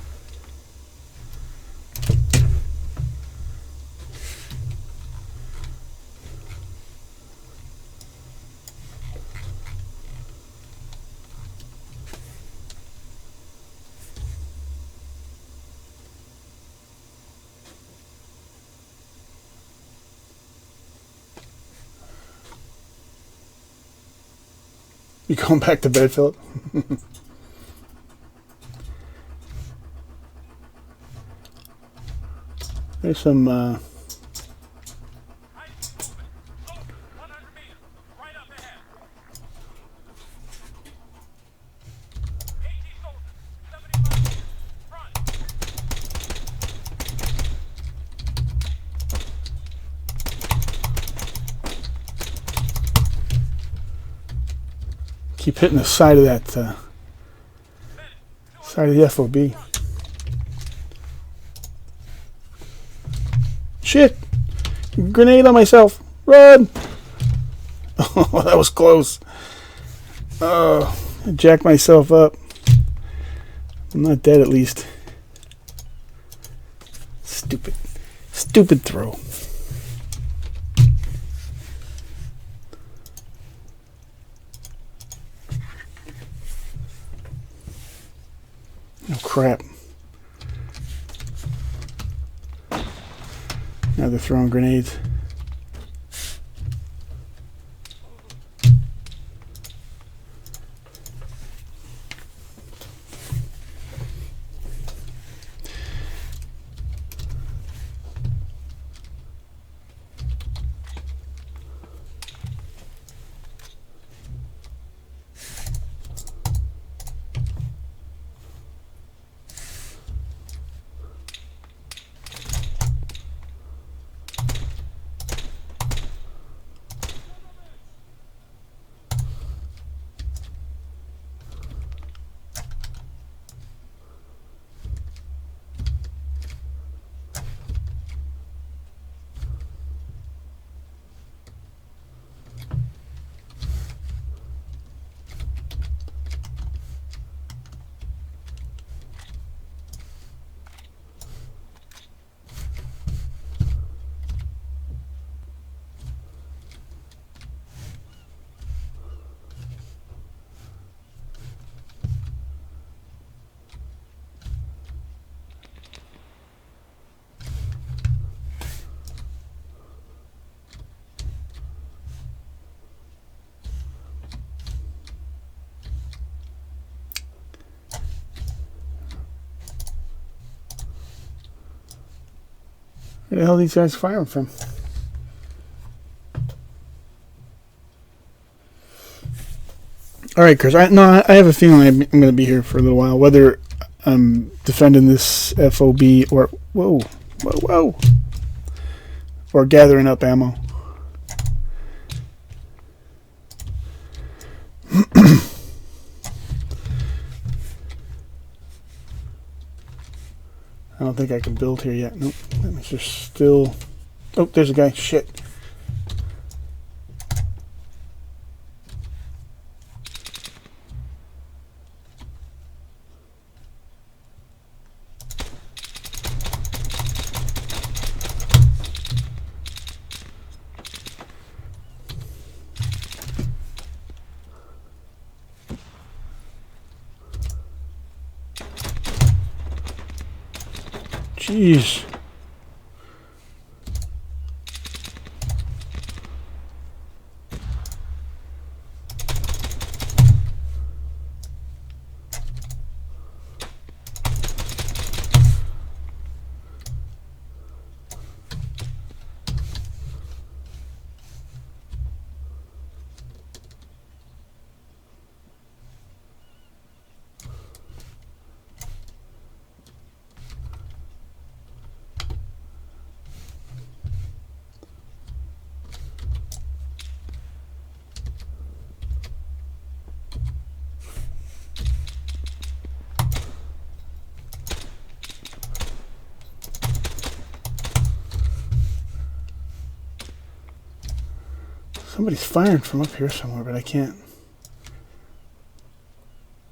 You going back to bed, Philip? There's some, Right, moving. Soldier, 100 meters. Right up ahead. 80 soldiers. 75 meters. Front. keep hitting the side of that, side of the FOB. Shit! Grenade on myself! Run! Oh, that was close. Oh, I jacked myself up. I'm not dead, at least. Stupid. Stupid throw. Oh, crap. Now they're throwing grenades. Where the hell are these guys firing from? All right, Chris. I have a feeling I'm going to be here for a little while. Whether I'm defending this FOB or whoa, or gathering up ammo. I don't think I can build here yet. Nope. That means there's still... Oh, there's a guy. Shit. Jeez. Somebody's firing from up here somewhere, but I can't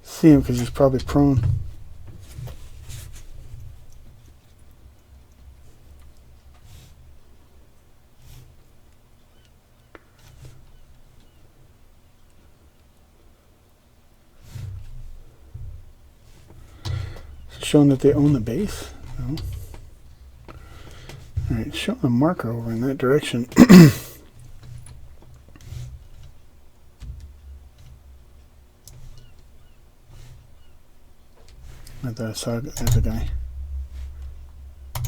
see him because he's probably prone. Is it showing that they own the base? No. Alright, it's showing a marker over in that direction. I thought I saw the guy. I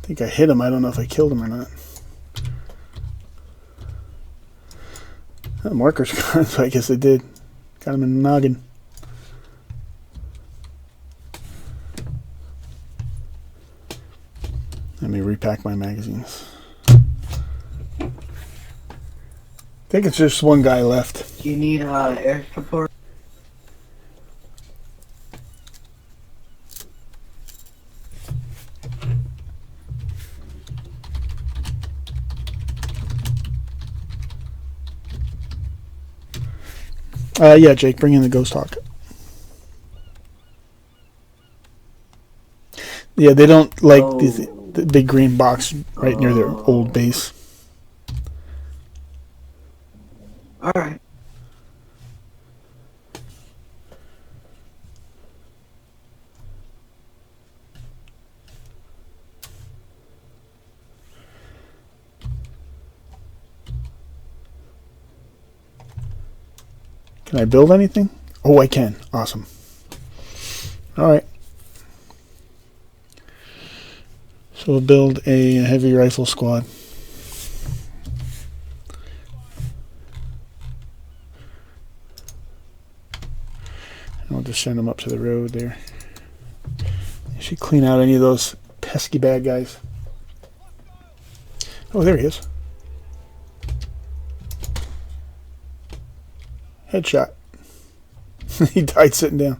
think I hit him. I don't know if I killed him or not. That marker's gone, so I guess I did. Got him in the noggin. Let me repack my magazines. I think it's just one guy left. Do you need air support? Yeah, Jake, bring in the Ghost Hawk. Yeah, they don't like the big green box right near their old base. Alright. Can I build anything? Oh, I can. Awesome. All right. So we'll build a heavy rifle squad. And we'll just send them up to the road there. You should clean out any of those pesky bad guys. Oh, there he is. Headshot. He died sitting down.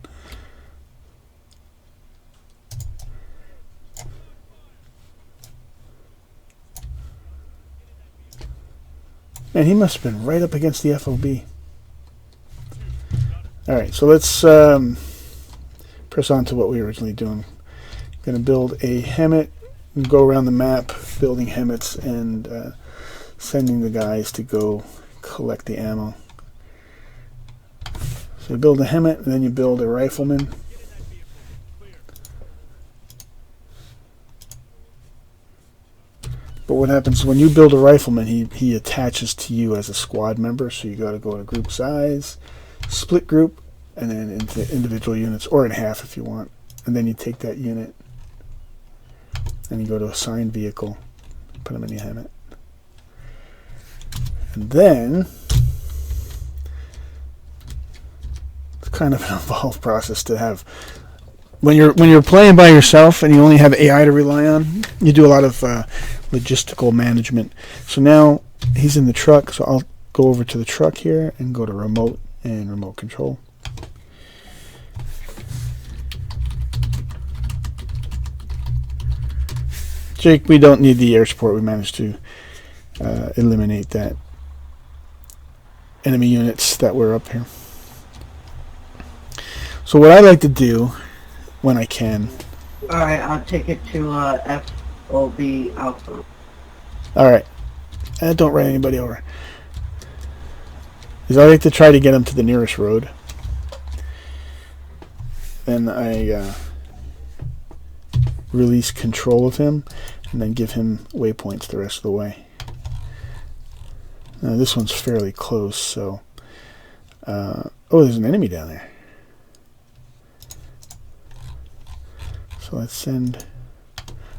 Man, he must have been right up against the FOB. Alright, so let's press on to what we were originally doing. I'm going to build a Hemet and go around the map building Hemets and sending the guys to go collect the ammo. So you build a Hemet, and then you build a rifleman. But what happens when you build a rifleman, he attaches to you as a squad member, so you got to go to group size, split group, and then into individual units, or in half if you want. And then you take that unit, and you go to assigned vehicle, put them in the Hemet. And then kind of an involved process to have. When you're playing by yourself and you only have AI to rely on, you do a lot of logistical management. So now he's in the truck, so I'll go over to the truck here and go to remote and remote control. Jake, we don't need the air support. We managed to eliminate that enemy units that were up here. So what I like to do when I can. Alright, I'll take it to FOB Alpha. Alright. Don't run anybody over. Is I like to try to get him to the nearest road. Then I release control of him and then give him waypoints the rest of the way. Now this one's fairly close, so oh, there's an enemy down there. So let's send.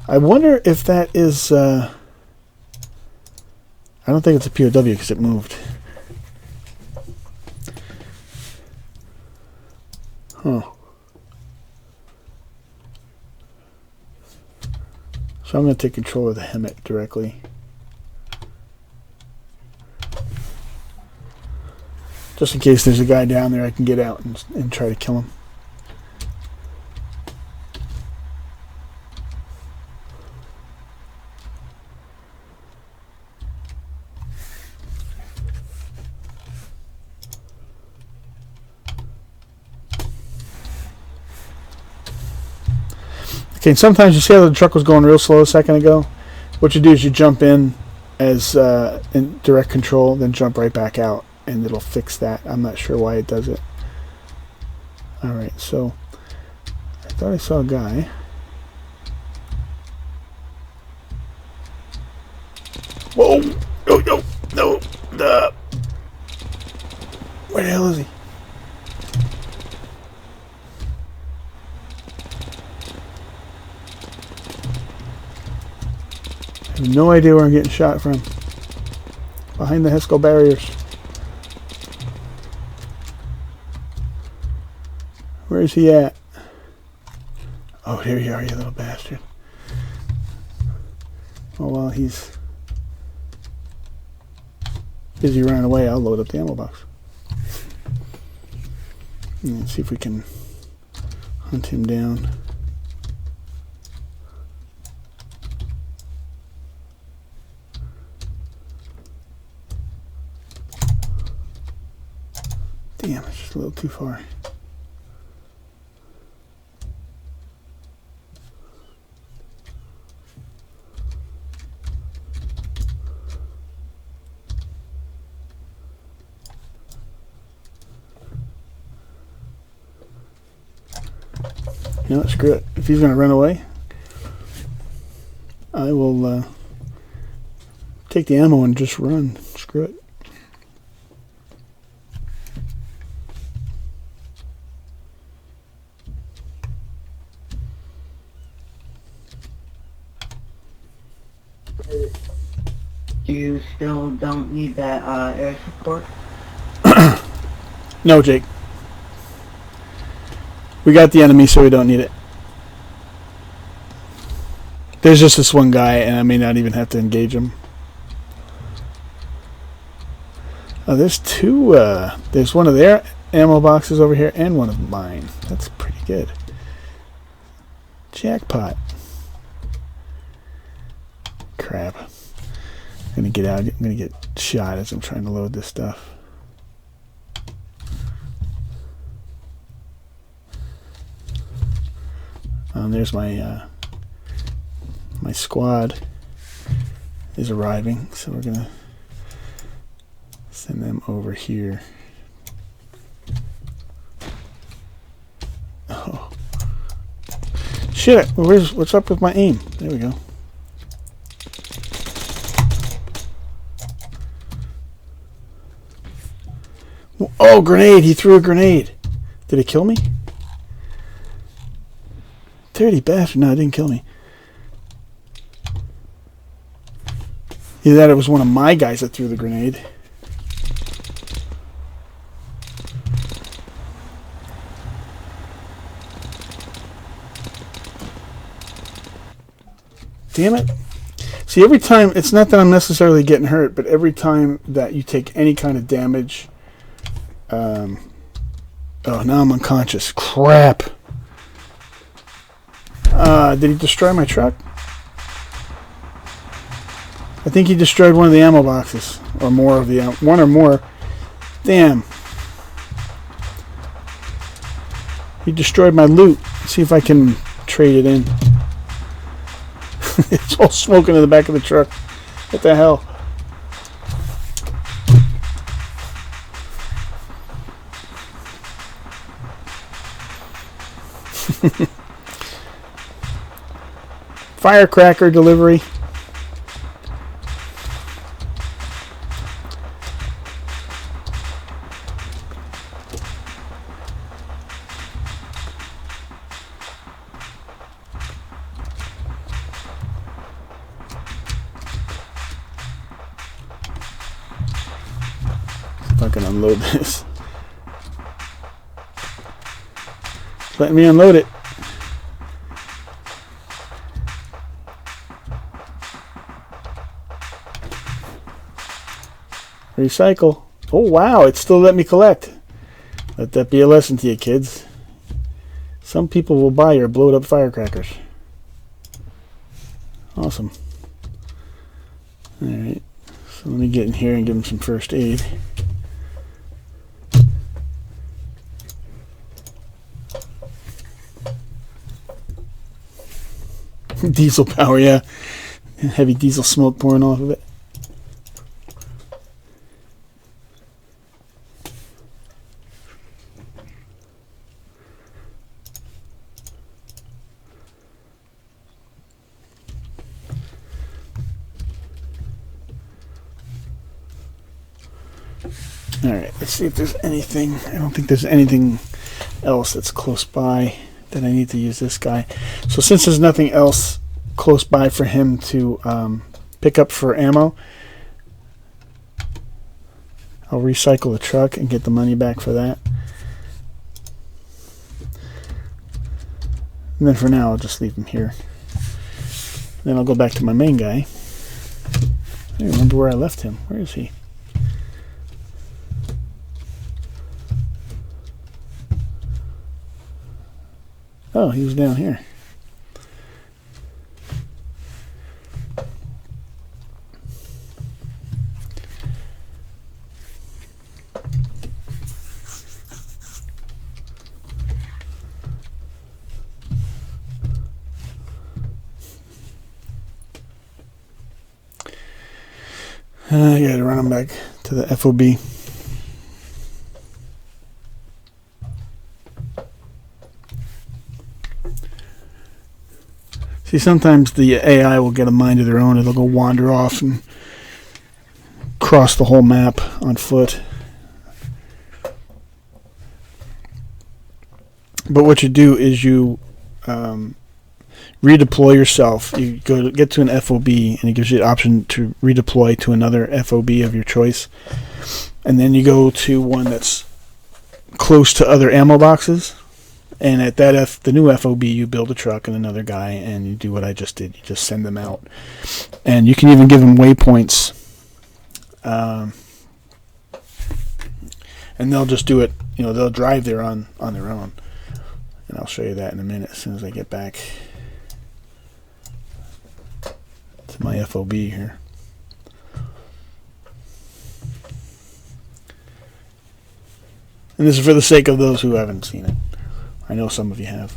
I wonder if that is. I don't think it's a POW because it moved. Huh. So I'm going to take control of the Hemet directly. Just in case there's a guy down there, I can get out and try to kill him. Okay, and sometimes you see how the truck was going real slow a second ago? What you do is you jump in as in direct control, then jump right back out, and it'll fix that. I'm not sure why it does it. Alright, so I thought I saw a guy. Whoa! No, no, no! Where the hell is he? no idea where I'm getting shot from. Behind the Hesco barriers. Where is he at? Oh, here you are, you little bastard. Oh, well, he's busy running away. I'll load up the ammo box. And see if we can hunt him down. Damn, it's just a little too far. You know what, screw it. If he's going to run away, I will take the ammo and just run. Screw it. You still don't need that air support? No, Jake. We got the enemy, so we don't need it. There's just this one guy, and I may not even have to engage him. Oh, there's two. There's one of their ammo boxes over here, and one of mine. That's pretty good. Jackpot. Crap. I'm gonna get out. I'm gonna get shot as I'm trying to load this stuff. There's my my squad is arriving, so we're gonna send them over here. Oh shit! What's up with my aim? There we go. Oh, grenade! He threw a grenade. Did it kill me? Dirty bastard. No, it didn't kill me. Either that or it was one of my guys that threw the grenade. Damn it. See, every time, it's not that I'm necessarily getting hurt, but every time that you take any kind of damage... oh, now I'm unconscious. Crap. Did he destroy my truck? I think he destroyed one of the ammo boxes. Or more of the one or more. Damn. He destroyed my loot. Let's see if I can trade it in. It's all smoking in the back of the truck. What the hell? Firecracker delivery. If I can unload this. Let me unload it. Recycle. Oh wow, it still let me collect. Let that be a lesson to you, kids. Some people will buy your blowed up firecrackers. Awesome. Alright, so let me get in here and give him some first aid. Diesel power, yeah. Heavy diesel smoke pouring off of it. Alright, let's see if there's anything. I don't think there's anything else that's close by that I need to use this guy. So since there's nothing else close by for him to pickup for ammo, I'll recycle the truck and get the money back for that. And then for now, I'll just leave him here. Then I'll go back to my main guy. I don't remember where I left him. Where is he? Oh, he was down here. I gotta run him back to the FOB. See, sometimes the AI will get a mind of their own. It'll go wander off and cross the whole map on foot. But what you do is you redeploy yourself. You get to an FOB, and it gives you the option to redeploy to another FOB of your choice. And then you go to one that's close to other ammo boxes. And at that the new FOB, you build a truck and another guy, and you do what I just did. You just send them out. And you can even give them waypoints. And they'll just do it, they'll drive there on their own. And I'll show you that in a minute as soon as I get back to my FOB here. And this is for the sake of those who haven't seen it. I know some of you have.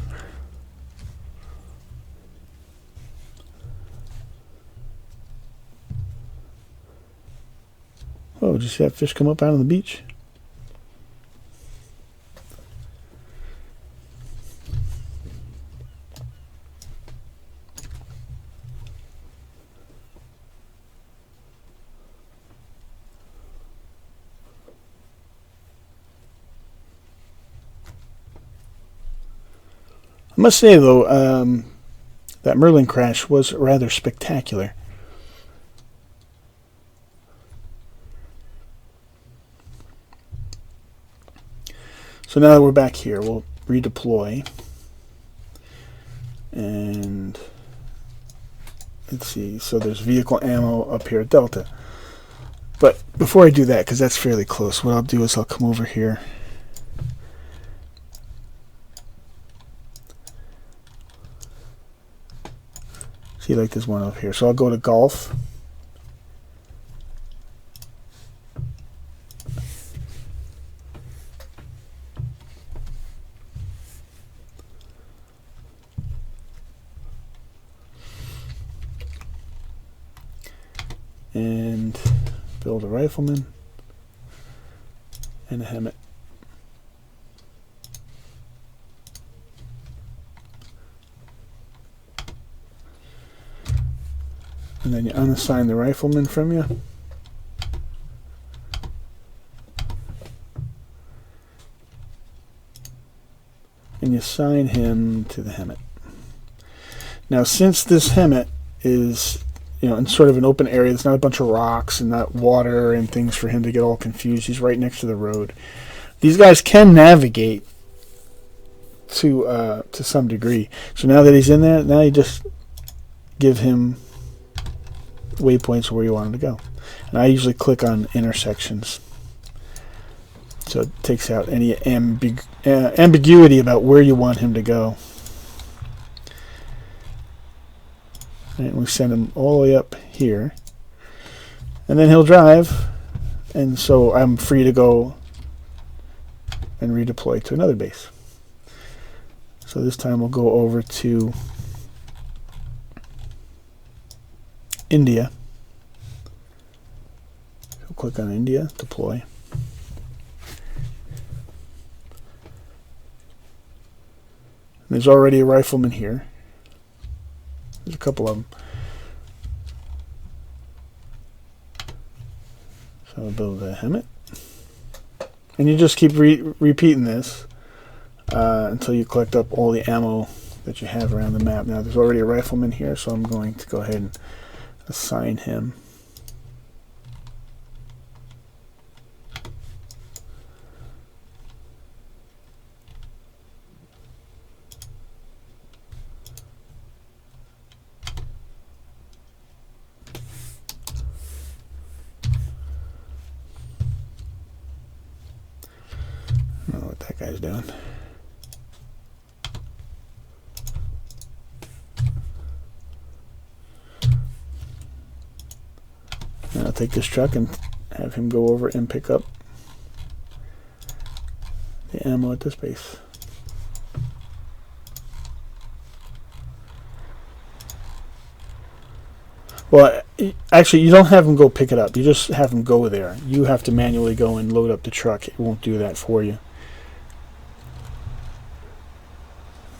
Oh, did you see that fish come up out on the beach? I must say, though, that Merlin crash was rather spectacular. So now that we're back here, we'll redeploy. And let's see. So there's vehicle ammo up here at Delta. But before I do that, because that's fairly close, what I'll do is I'll come over here. See, like this one up here. So I'll go to golf. And build a rifleman and a helmet. And then you unassign the rifleman from you. And you assign him to the helmet. Now, since this helmet is, in sort of an open area, there's not a bunch of rocks and not water and things for him to get all confused. He's right next to the road. These guys can navigate to some degree. So now that he's in there, now you just give him waypoints where you want him to go. And I usually click on intersections, so it takes out any ambiguity about where you want him to go. And we send him all the way up here, and then he'll drive, and so I'm free to go and redeploy to another base. So this time we'll go over to India. So click on India, deploy. And there's already a rifleman here. There's a couple of them. So I'll build a helmet. And you just keep repeating this until you collect up all the ammo that you have around the map. Now there's already a rifleman here, so I'm going to go ahead and assign him. I don't know what that guy's doing. And I'll take this truck and have him go over and pick up the ammo at this base. Well, actually, you don't have him go pick it up. You just have him go there. You have to manually go and load up the truck. It won't do that for you.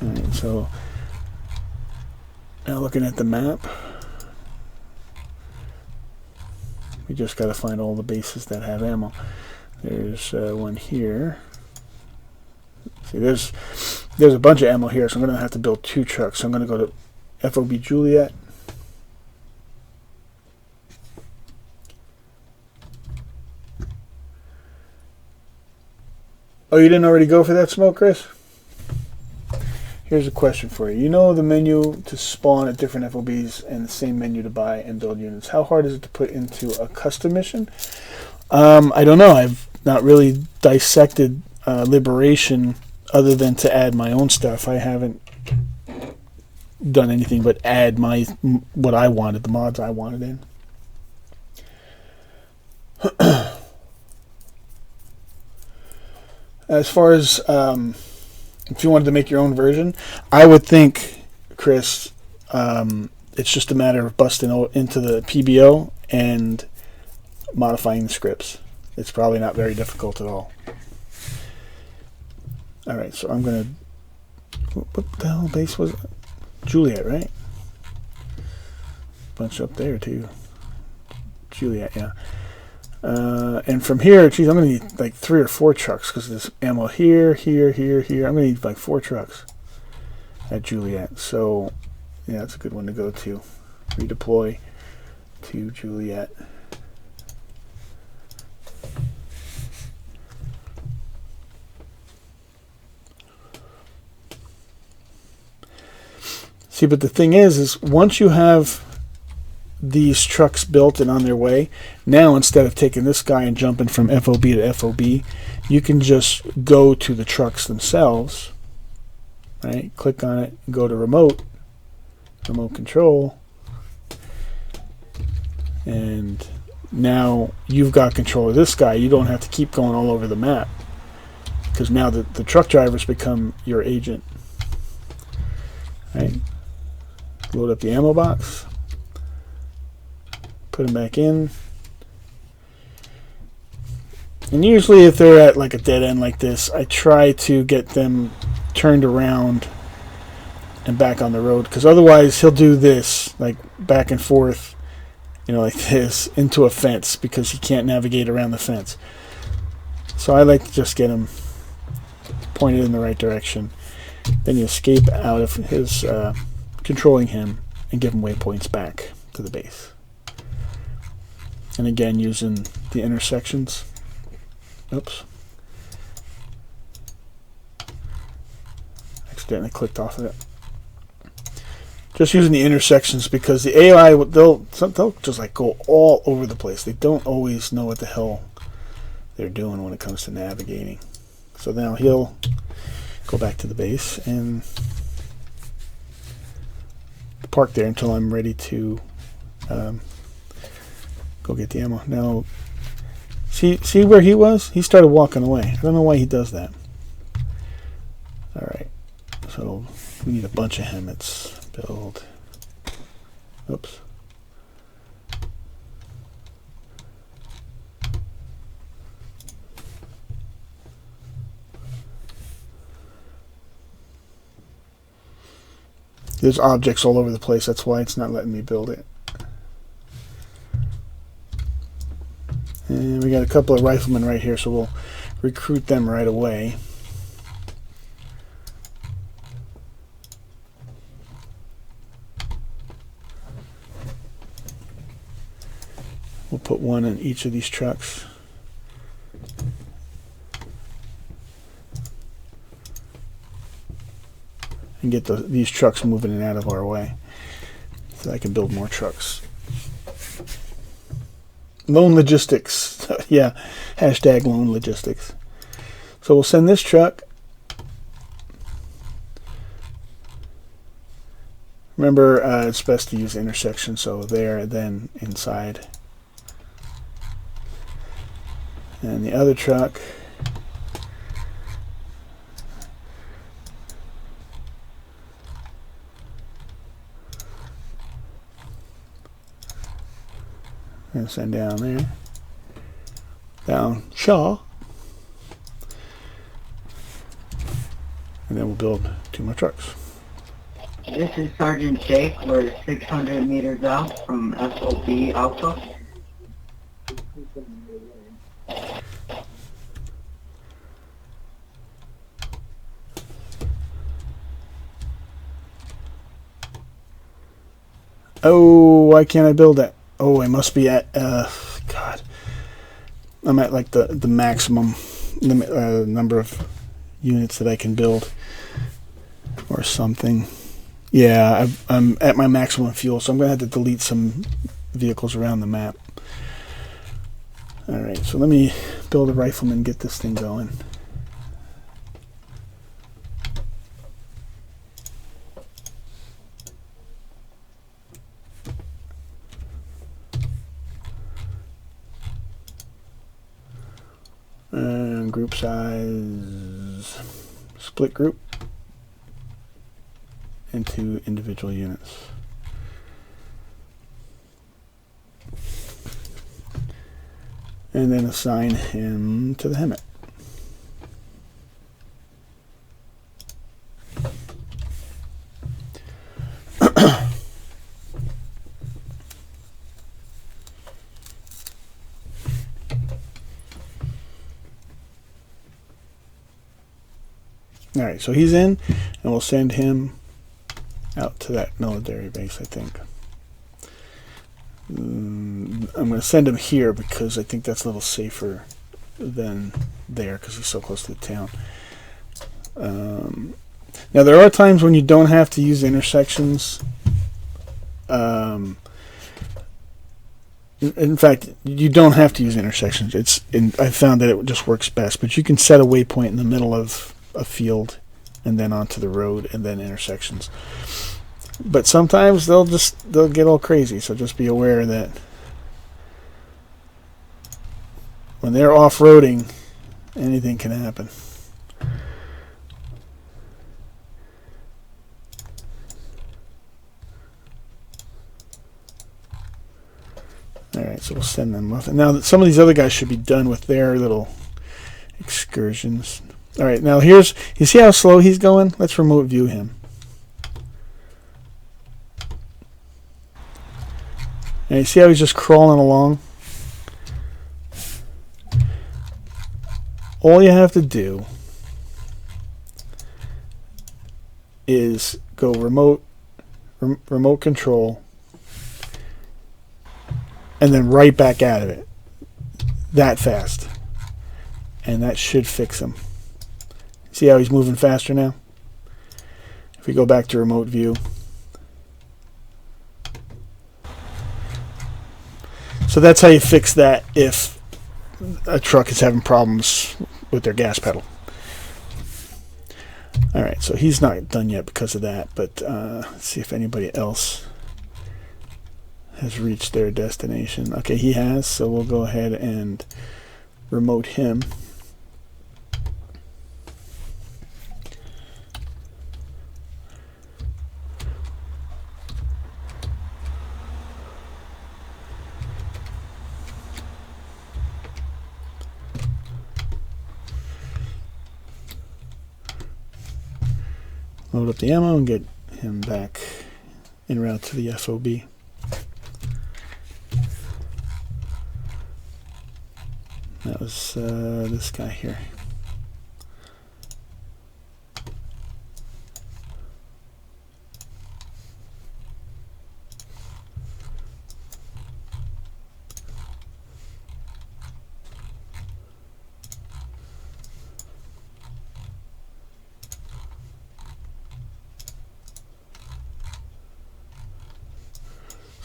Alright, so now looking at the map, we just got to find all the bases that have ammo. There's one here. See, there's a bunch of ammo here, so I'm going to have to build 2 trucks. So I'm going to go to FOB Juliet. Oh, you didn't already go for that smoke, Chris? Here's a question for you. You know the menu to spawn at different FOBs and the same menu to buy and build units. How hard is it to put into a custom mission? I don't know. I've not really dissected Liberation other than to add my own stuff. I haven't done anything but add what I wanted, the mods I wanted in. As far as if you wanted to make your own version, I would think, Chris, it's just a matter of busting into the PBO and modifying the scripts. It's probably not very difficult at all. Alright, so I'm going to... What the hell base was it? Juliet, right? Bunch up there, too. Juliet, yeah. And from here, geez, I'm going to need like 3 or 4 trucks because there's ammo here, here, here, here. I'm going to need like 4 trucks at Juliet. So, yeah, that's a good one to go to. Redeploy to Juliet. See, but the thing is once you have these trucks built and on their way, now instead of taking this guy and jumping from FOB to FOB, you can just go to the trucks themselves, right? Click on it and go to remote control, and now you've got control of this guy. You don't have to keep going all over the map because now the truck drivers become your agent, right? Load up the ammo box, put them back in, and usually if they're at like a dead end like this, I try to get them turned around and back on the road, because otherwise he'll do this like back and forth, you know, like this into a fence because he can't navigate around the fence. So I like to just get him pointed in the right direction, then you escape out of his controlling him and give him waypoints back to the base. And again, using the intersections. Oops. Accidentally clicked off of it. Just using the intersections because the AI, they'll just like go all over the place. They don't always know what the hell they're doing when it comes to navigating. So now he'll go back to the base and park there until I'm ready to go get the ammo. Now, see where he was? He started walking away. I don't know why he does that. Alright, so we need a bunch of him. Let's build. Oops. There's objects all over the place. That's why it's not letting me build it. And we got a couple of riflemen right here, so we'll recruit them right away. put one in each of these trucks. And get these trucks moving and out of our way so I can build more trucks. Loan logistics. Yeah, hashtag loan logistics. So we'll send this truck. Remember, it's best to use intersection, so there, then inside. And the other truck, I'm going to send down there. Down Shaw. And then we'll build 2 more trucks. This is Sergeant Jake. We're 600 meters out from FOB Alpha. Oh, why can't I build that? Oh, I must be at, God. I'm at like the maximum limit, number of units that I can build. Or something. Yeah, I'm at my maximum fuel, so I'm going to have to delete some vehicles around the map. Alright, so let me build a rifleman and get this thing going. And group size, split group into individual units. And then assign him to the Hemet. Alright, so he's in, and we'll send him out to that military base, I think. I'm going to send him here because I think that's a little safer than there because he's so close to the town. Now, there are times when you don't have to use intersections. In fact, you don't have to use intersections. I found that it just works best, but you can set a waypoint in the middle of a field and then onto the road and then intersections. But sometimes they'll get all crazy, so just be aware that when they're off-roading, anything can happen. Alright, so we'll send them off. And now some of these other guys should be done with their little excursions. Alright, now you see how slow he's going? Let's remote view him. And you see how he's just crawling along? All you have to do is go remote control and then right back out of it. That fast. And that should fix him. See how he's moving faster now? If we go back to remote view. So that's how you fix that if a truck is having problems with their gas pedal. Alright, so he's not done yet because of that, but let's see if anybody else has reached their destination. Okay, he has, so we'll go ahead and remote him. Load up the ammo and get him back en route to the FOB. That was this guy here.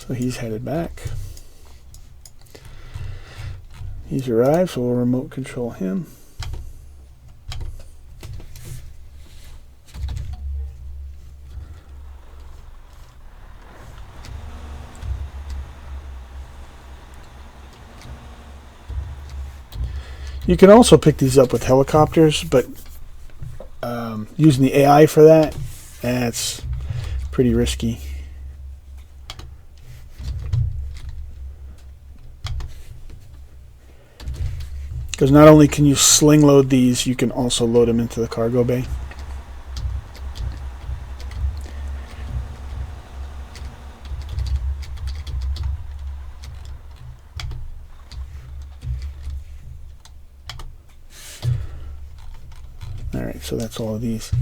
So he's headed back. He's arrived, so we'll remote control him. You can also pick these up with helicopters, but using the AI for that, that's pretty risky. Because not only can you sling load these, you can also load them into the cargo bay. Alright, so that's all of these.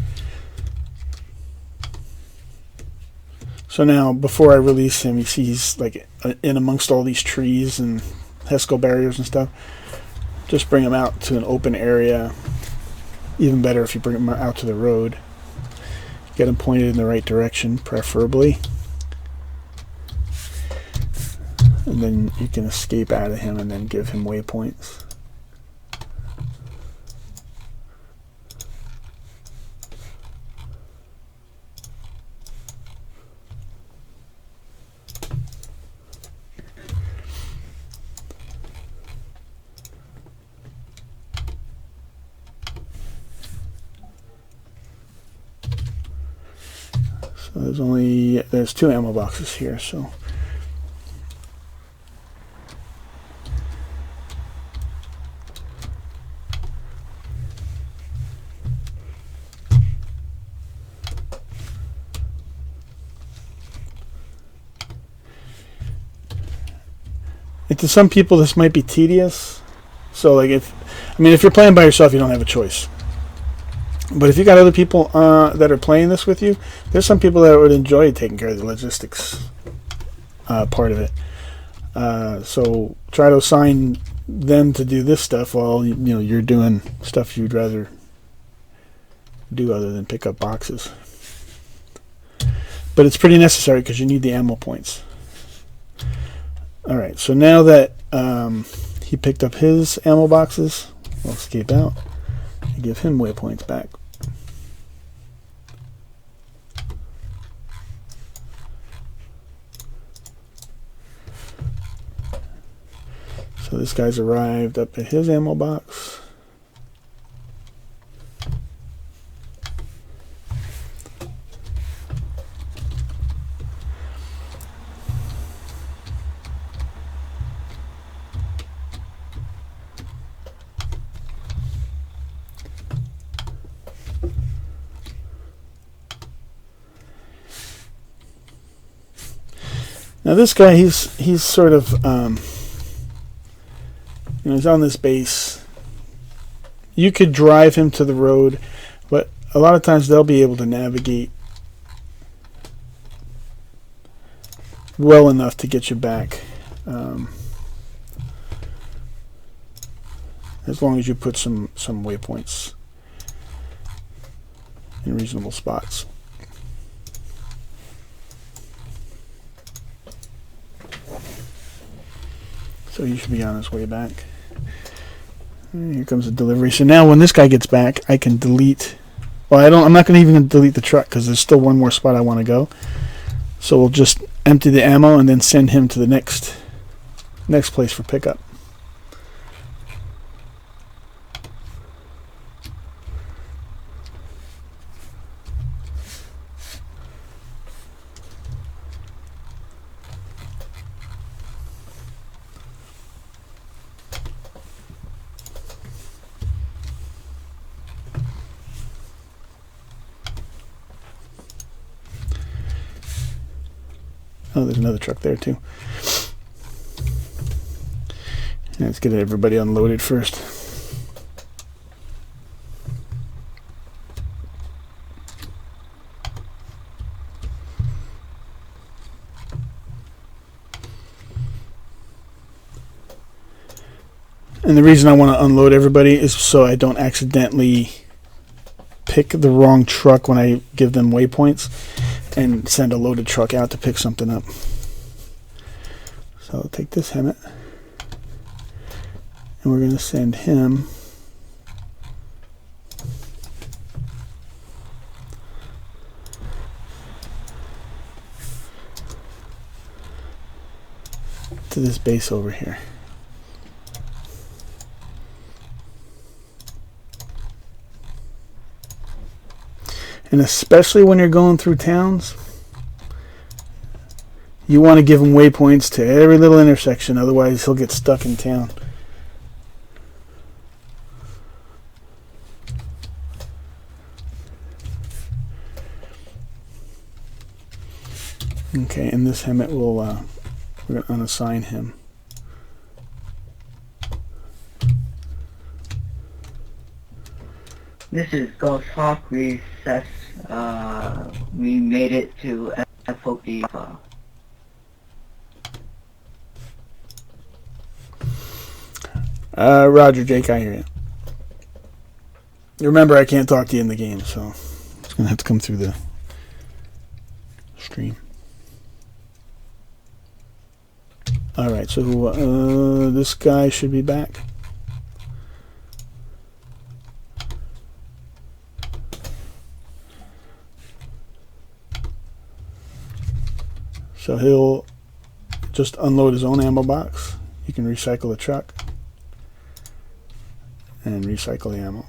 So now, before I release him, you see he's like in amongst all these trees and Hesco barriers and stuff. Just bring him out to an open area. Even better if you bring him out to the road. Get him pointed in the right direction, preferably. And then you can escape out of him and then give him waypoints. So there's 2 ammo boxes here, so and to some people this might be tedious. So like if you're playing by yourself, you don't have a choice. But if you got other people that are playing this with you, there's some people that would enjoy taking care of the logistics part of it. So try to assign them to do this stuff while you're doing stuff you'd rather do other than pick up boxes. But it's pretty necessary because you need the ammo points. All right, so now that he picked up his ammo boxes, we'll escape out and give him waypoints back. So this guy's arrived up at his ammo box. Now this guy, he's sort of he's on this base. You could drive him to the road, but a lot of times they'll be able to navigate well enough to get you back, as long as you put some waypoints in reasonable spots. So he should be on his way back. And here comes the delivery. So now when this guy gets back, I can delete. Well, I'm not going to even delete the truck because there's still one more spot I want to go. So we'll just empty the ammo and then send him to the next place for pickup. Oh, there's another truck there too. Let's get everybody unloaded first. And the reason I want to unload everybody is so I don't accidentally pick the wrong truck when I give them waypoints and send a loaded truck out to pick something up. So I'll take this Hemet, and we're going to send him to this base over here. And especially when you're going through towns, you want to give him waypoints to every little intersection, otherwise he'll get stuck in town. Okay, and this Hemet will, we're going to unassign him. This is Ghost Hawk. We made it to FOB. Roger, Jake, I hear you. Remember, I can't talk to you in the game, so it's going to have to come through the stream. Alright, so this guy should be back. So he'll just unload his own ammo box. You can recycle the truck and recycle the ammo.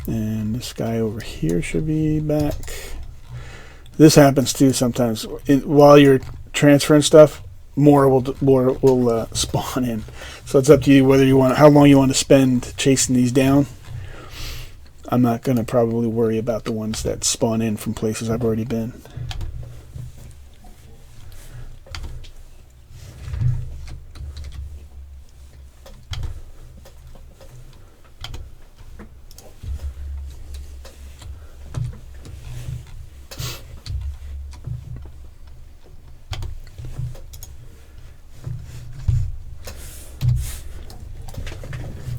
And this guy over here should be back. This happens too sometimes. While you're transferring stuff, more will spawn in. So it's up to you whether you want, how long you want to spend chasing these down. I'm not going to probably worry about the ones that spawn in from places I've already been.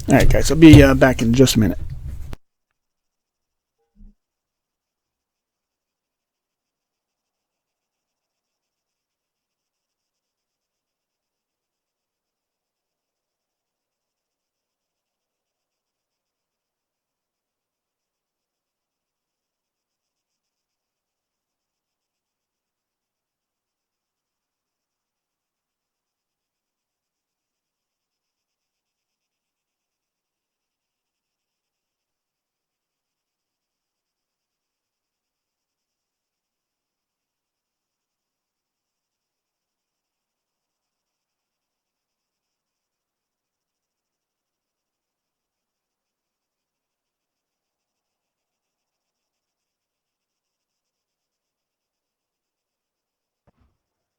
Alright guys, I'll be back in just a minute.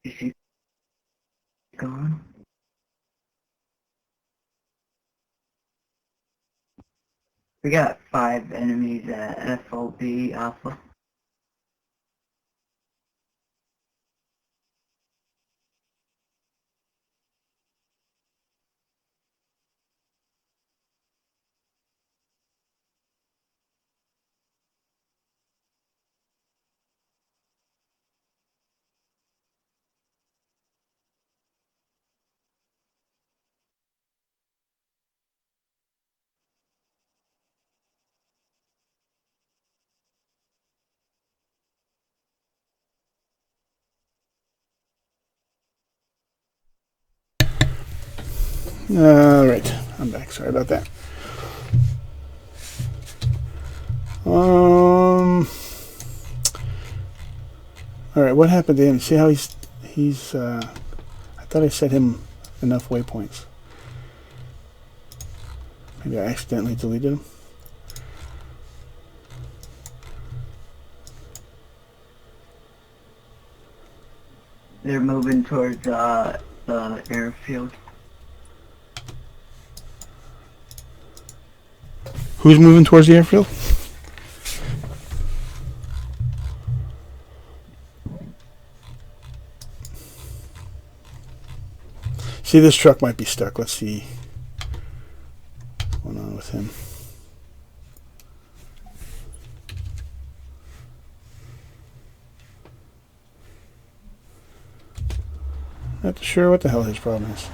Is he gone? We got 5 enemies at FOB Alpha. Alright, I'm back. Sorry about that. Alright, what happened to him? See how he's I thought I set him enough waypoints. Maybe I accidentally deleted him. They're moving towards the airfield. Who's moving towards the airfield? See, this truck might be stuck. Let's see what's going on with him. Not sure what the hell his problem is.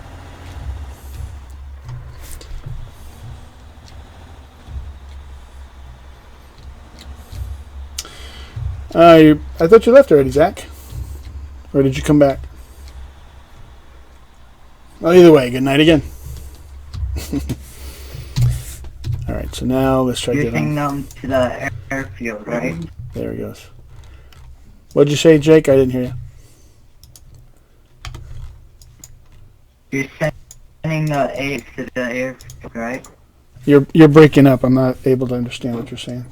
I thought you left already, Zach. Or did you come back? Well, either way, good night again. Alright, so now let's try to You're get on. sending them to the airfield, right? There he goes. What'd you say, Jake? I didn't hear you. You're sending the aides to the airfield, right? You're breaking up. I'm not able to understand what you're saying.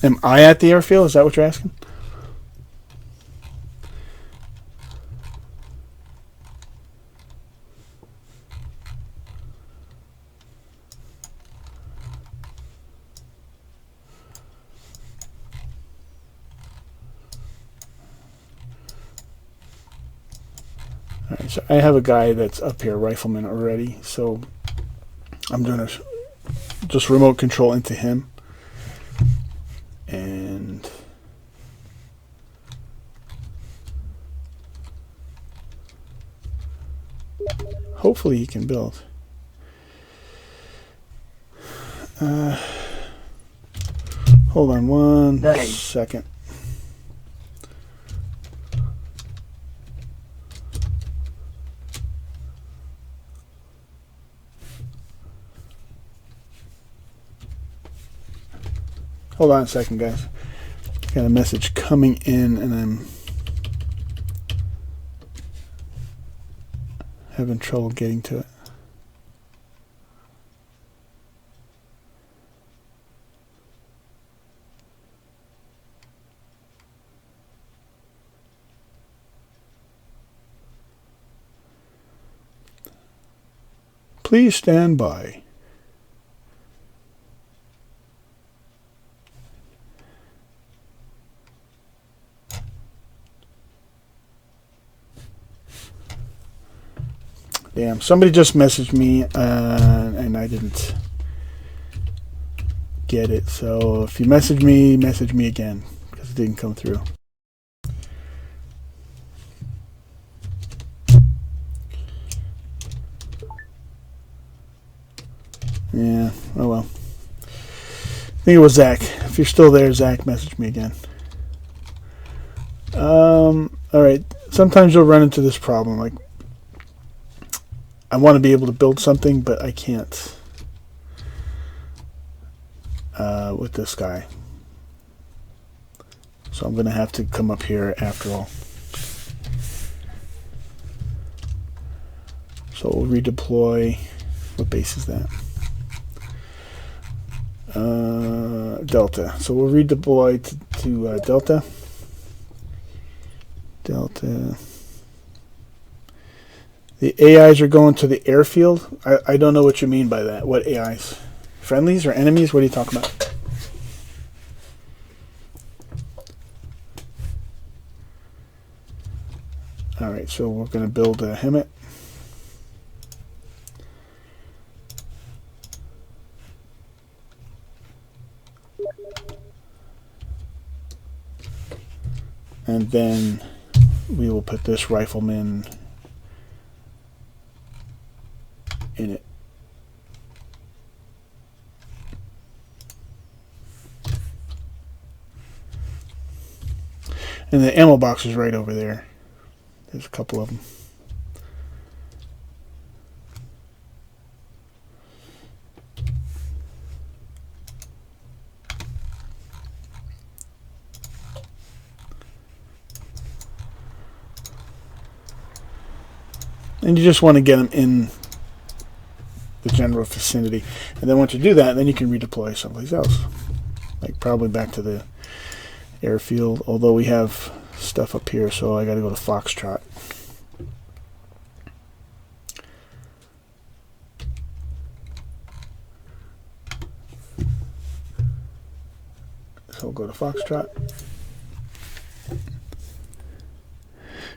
Am I at the airfield? Is that what you're asking? Alright, so I have a guy that's up here, rifleman already, so I'm going to just remote control into him. And hopefully he can build. Hold on one second. Hold on a second, guys. Got a message coming in, and I'm having trouble getting to it. Please stand by. Damn, somebody just messaged me and I didn't get it. So if you message me again because it didn't come through. Yeah, oh well. I think it was Zach. If you're still there, Zach, message me again. Alright, sometimes you'll run into this problem. Like, I want to be able to build something, but I can't with this guy. So I'm going to have to come up here after all. So we'll redeploy. What base is that? Delta. So we'll redeploy to Delta. Delta. The AIs are going to the airfield. I don't know what you mean by that. What AIs? Friendlies or enemies? What are you talking about? Alright, so we're going to build a HEMET. And then we will put this rifleman in it. And the ammo box is right over there. There's a couple of them. And you just want to get them in the general vicinity. And then once you do that, then you can redeploy someplace else. Like probably back to the airfield. Although we have stuff up here, so I got to go to Foxtrot. So we'll go to Foxtrot.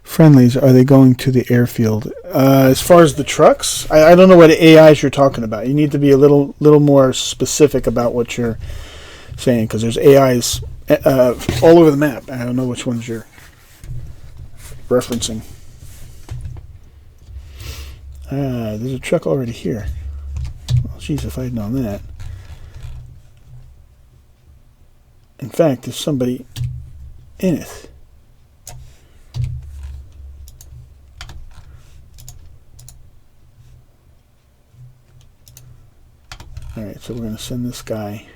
Friendlies, are they going to the airfield? As far as the trucks, I don't know what AIs you're talking about. You need to be a little more specific about what you're saying, because there's AIs all over the map. I don't know which ones you're referencing. There's a truck already here. Well, geez, if I'd known that. In fact, there's somebody in it. Alright, so we're going to send this guy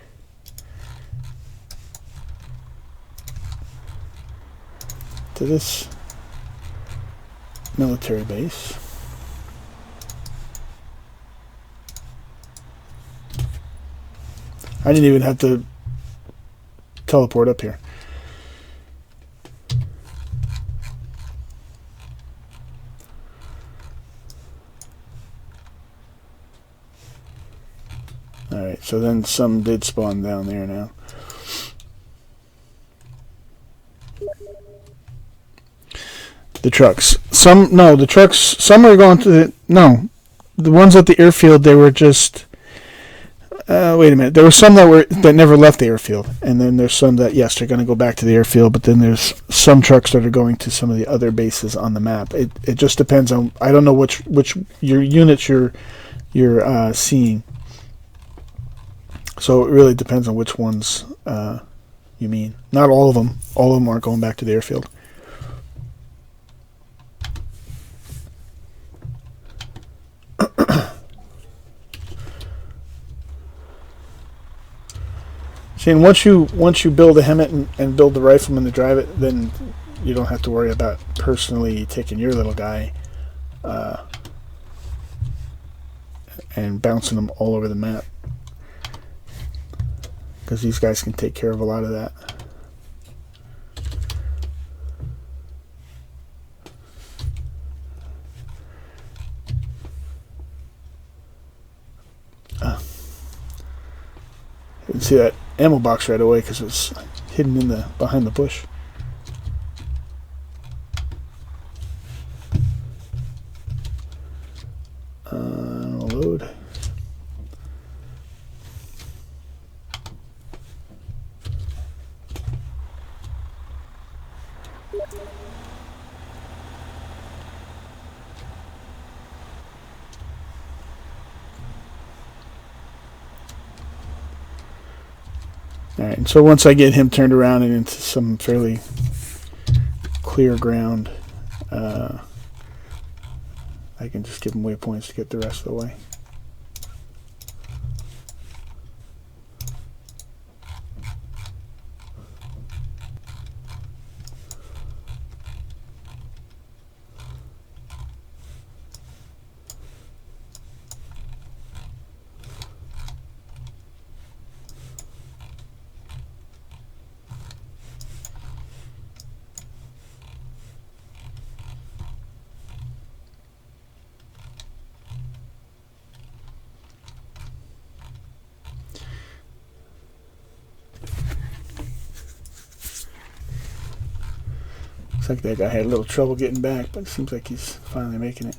to this military base. I didn't even have to teleport up here. Alright, so then some did spawn down there now. The trucks. Some are going to the... No. The ones at the airfield, they were just... wait a minute. There were some that never left the airfield. And then there's some that, yes, they're going to go back to the airfield, but then there's some trucks that are going to some of the other bases on the map. It just depends on... I don't know which your units you're seeing. So it really depends on which ones you mean. Not all of them. All of them aren't going back to the airfield. See, and once you build a Hemet and build the rifleman to drive it, then you don't have to worry about personally taking your little guy and bouncing them all over the map. Because these guys can take care of a lot of that. Didn't see that ammo box right away because it was hidden in behind the bush. Load. Alright, and so once I get him turned around and into some fairly clear ground, I can just give him waypoints to get the rest of the way. Looks like that guy had a little trouble getting back, but it seems like he's finally making it.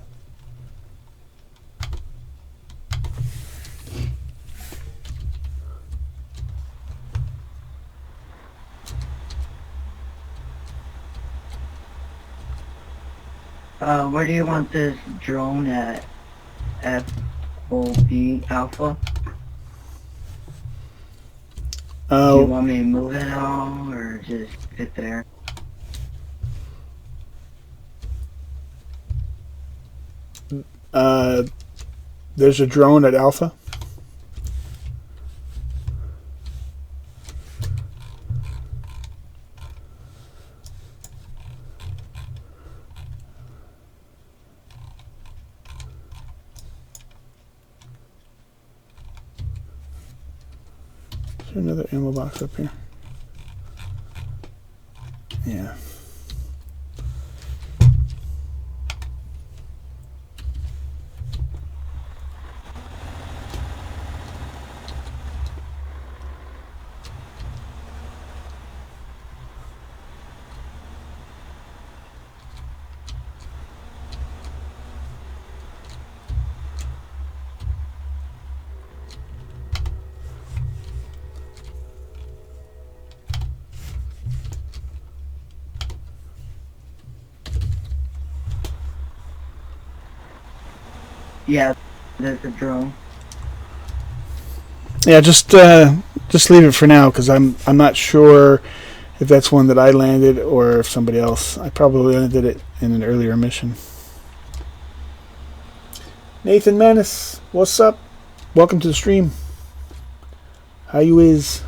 Where do you want this drone at FOB Alpha? Do you want me to move it all, or just sit there? There's a drone at Alpha. Is there another ammo box up here? Yeah. Yeah, there's a drone. Yeah, just leave it for now because I'm not sure if that's one that I landed or if somebody else. I probably landed it in an earlier mission. Nathan Manis, what's up? Welcome to the stream. How you is?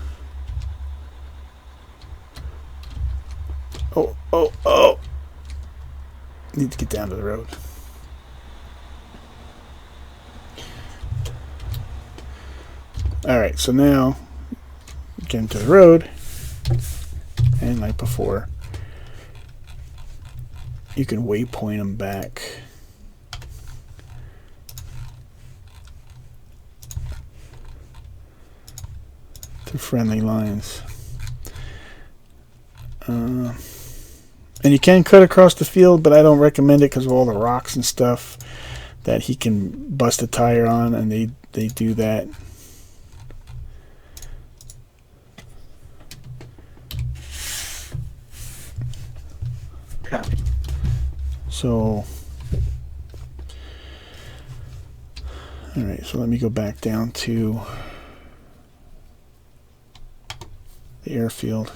Oh. Need to get down to the road. Alright, so now get into the road, and like before, you can waypoint them back. To friendly lines. And you can cut across the field, but I don't recommend it because of all the rocks and stuff that he can bust a tire on, and they do that. So, alright, so let me go back down to the airfield.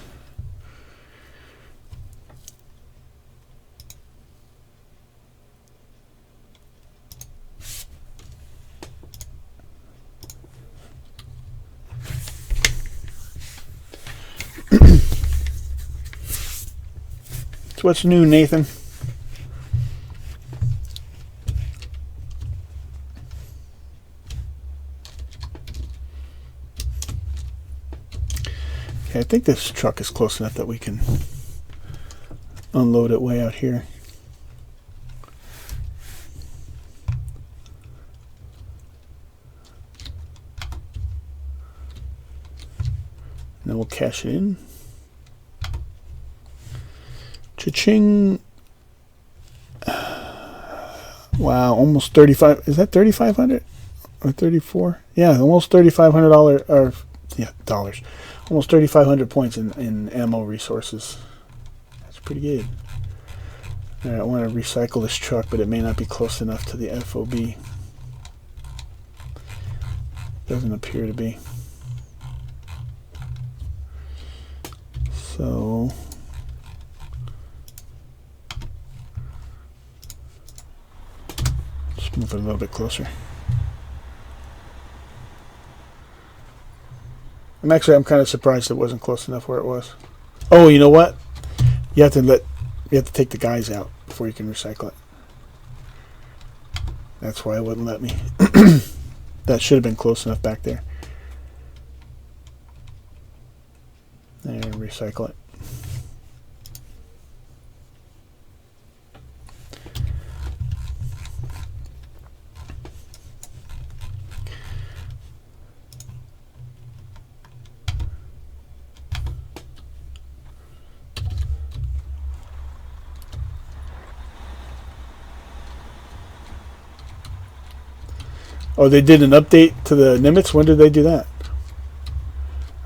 So what's new, Nathan? Okay, I think this truck is close enough that we can unload it way out here. And then we'll cash it in. Cha-ching. Wow, almost 35. Is that 3,500 or 34? Yeah, almost $3,500 or yeah, dollars. Almost 3,500 points in ammo resources. That's pretty good. All right, I want to recycle this truck, but it may not be close enough to the FOB. Doesn't appear to be. So just move it a little bit closer. I'm kind of surprised it wasn't close enough where it was. Oh, you know what? You have to take the guys out before you can recycle it. That's why it wouldn't let me. That should have been close enough back there. There, recycle it. Oh, they did an update to the Nimitz? When did they do that?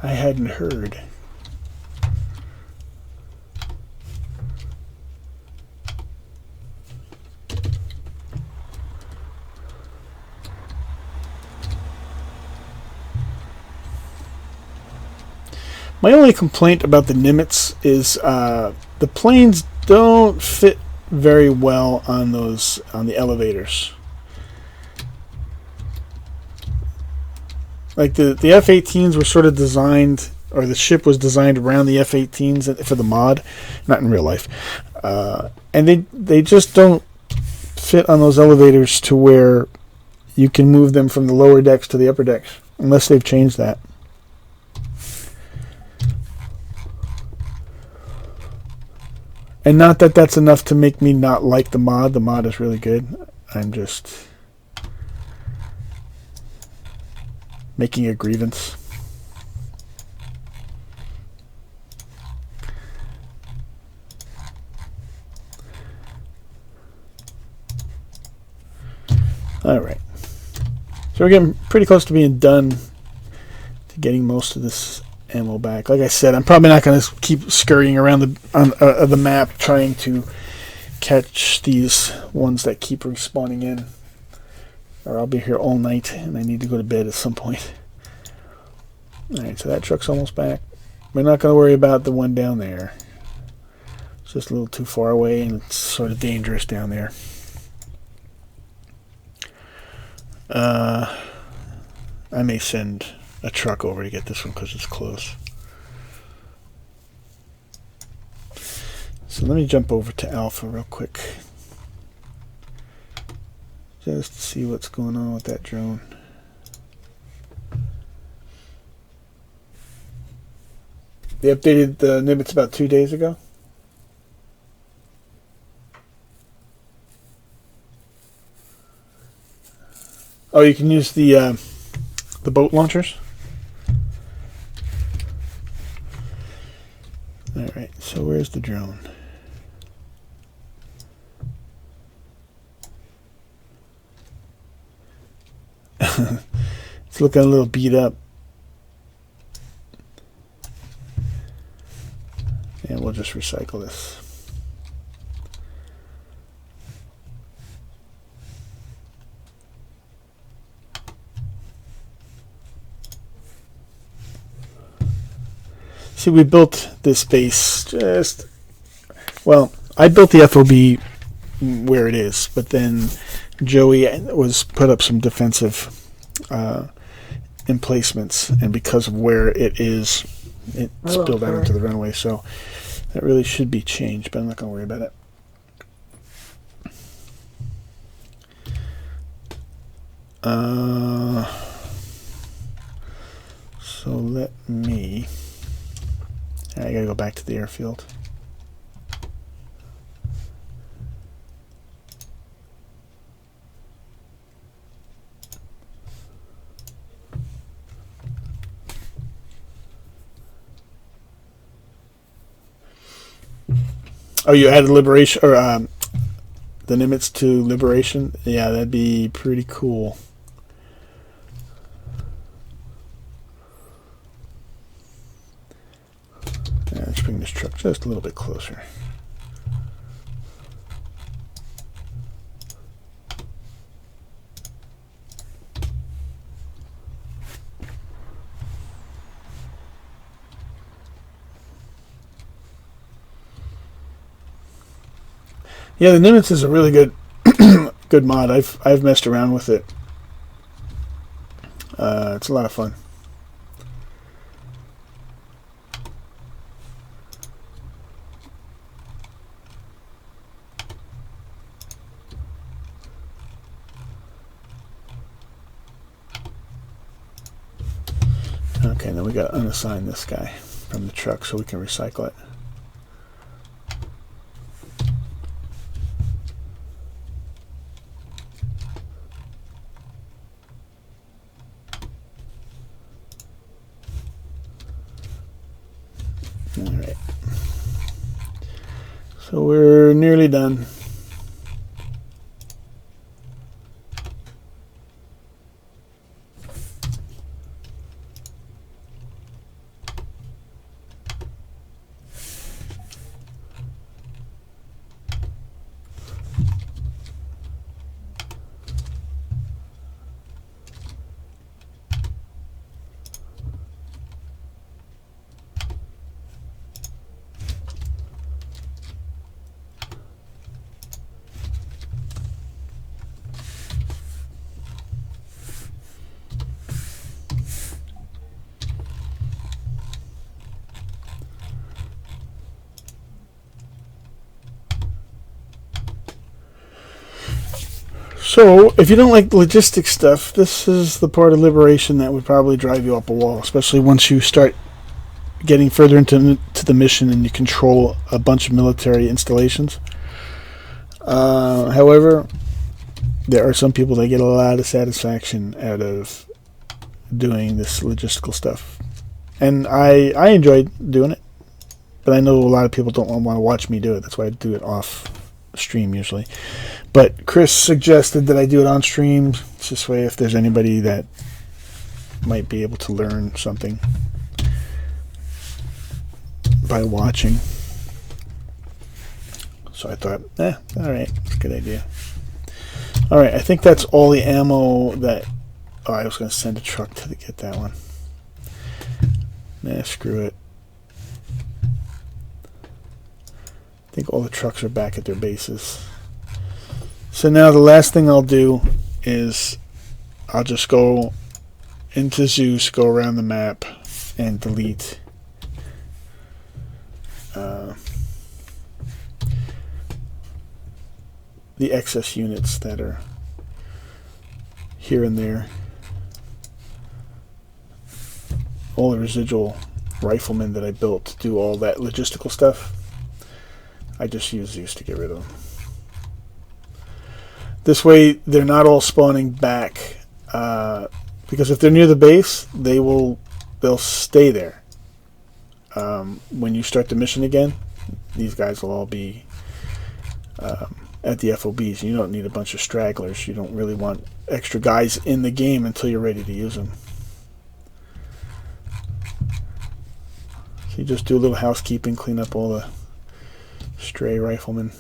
I hadn't heard. My only complaint about the Nimitz is the planes don't fit very well on the elevators. Like the F-18s were sort of designed, or the ship was designed around the F-18s for the mod, not in real life, and they just don't fit on those elevators to where you can move them from the lower decks to the upper decks, unless they've changed that. And not that that's enough to make me not like the mod. The mod is really good. I'm just making a grievance. Alright. So we're getting pretty close to being done, to getting most of this ammo back. Like I said, I'm probably not going to keep scurrying around the map trying to catch these ones that keep respawning in. or I'll be here all night, and I need to go to bed at some point. Alright, so that truck's almost back. We're not going to worry about the one down there. It's just a little too far away, and it's sort of dangerous down there. I may send a truck over to get this one because it's close. So let me jump over to Alpha real quick. Just to see what's going on with that drone. They updated the Nimitz about 2 days ago. Oh, you can use the boat launchers. All right, so where's the drone? It's looking a little beat up. And we'll just recycle this. See, we built this base just... Well, I built the FOB where it is, but then Joey was put up some defensive emplacements, and because of where it is, it spilled out into the runway, so that really should be changed, but I'm not going to worry about it. So let me... I gotta go back to the airfield. Oh, you added Liberation, or the Nimitz to Liberation? Yeah, that'd be pretty cool. Let's bring this truck just a little bit closer. Yeah, the Nimitz is a really good good mod. I've messed around with it. It's a lot of fun. Okay, then we got to unassign this guy from the truck so we can recycle it. Alright. So we're nearly done. So, if you don't like logistics stuff, this is the part of Liberation that would probably drive you up a wall, especially once you start getting further into the mission and you control a bunch of military installations. However, there are some people that get a lot of satisfaction out of doing this logistical stuff. And I enjoyed doing it, but I know a lot of people don't want to watch me do it. That's why I do it off stream usually. But Chris suggested that I do it on stream. It's this way if there's anybody that might be able to learn something by watching. So I thought, alright, good idea. Alright, I think that's all the ammo that... Oh, I was going to send a truck to get that one. Nah, screw it. I think all the trucks are back at their bases. So now the last thing I'll do is I'll just go into Zeus, go around the map, and delete the excess units that are here and there. All the residual riflemen that I built to do all that logistical stuff, I just use Zeus to get rid of them. This way they're not all spawning back, because if they're near the base, they'll stay there. When you start the mission again, these guys will all be at the FOBs. You don't need a bunch of stragglers. You don't really want extra guys in the game until you're ready to use them. So you just do a little housekeeping, clean up all the stray riflemen.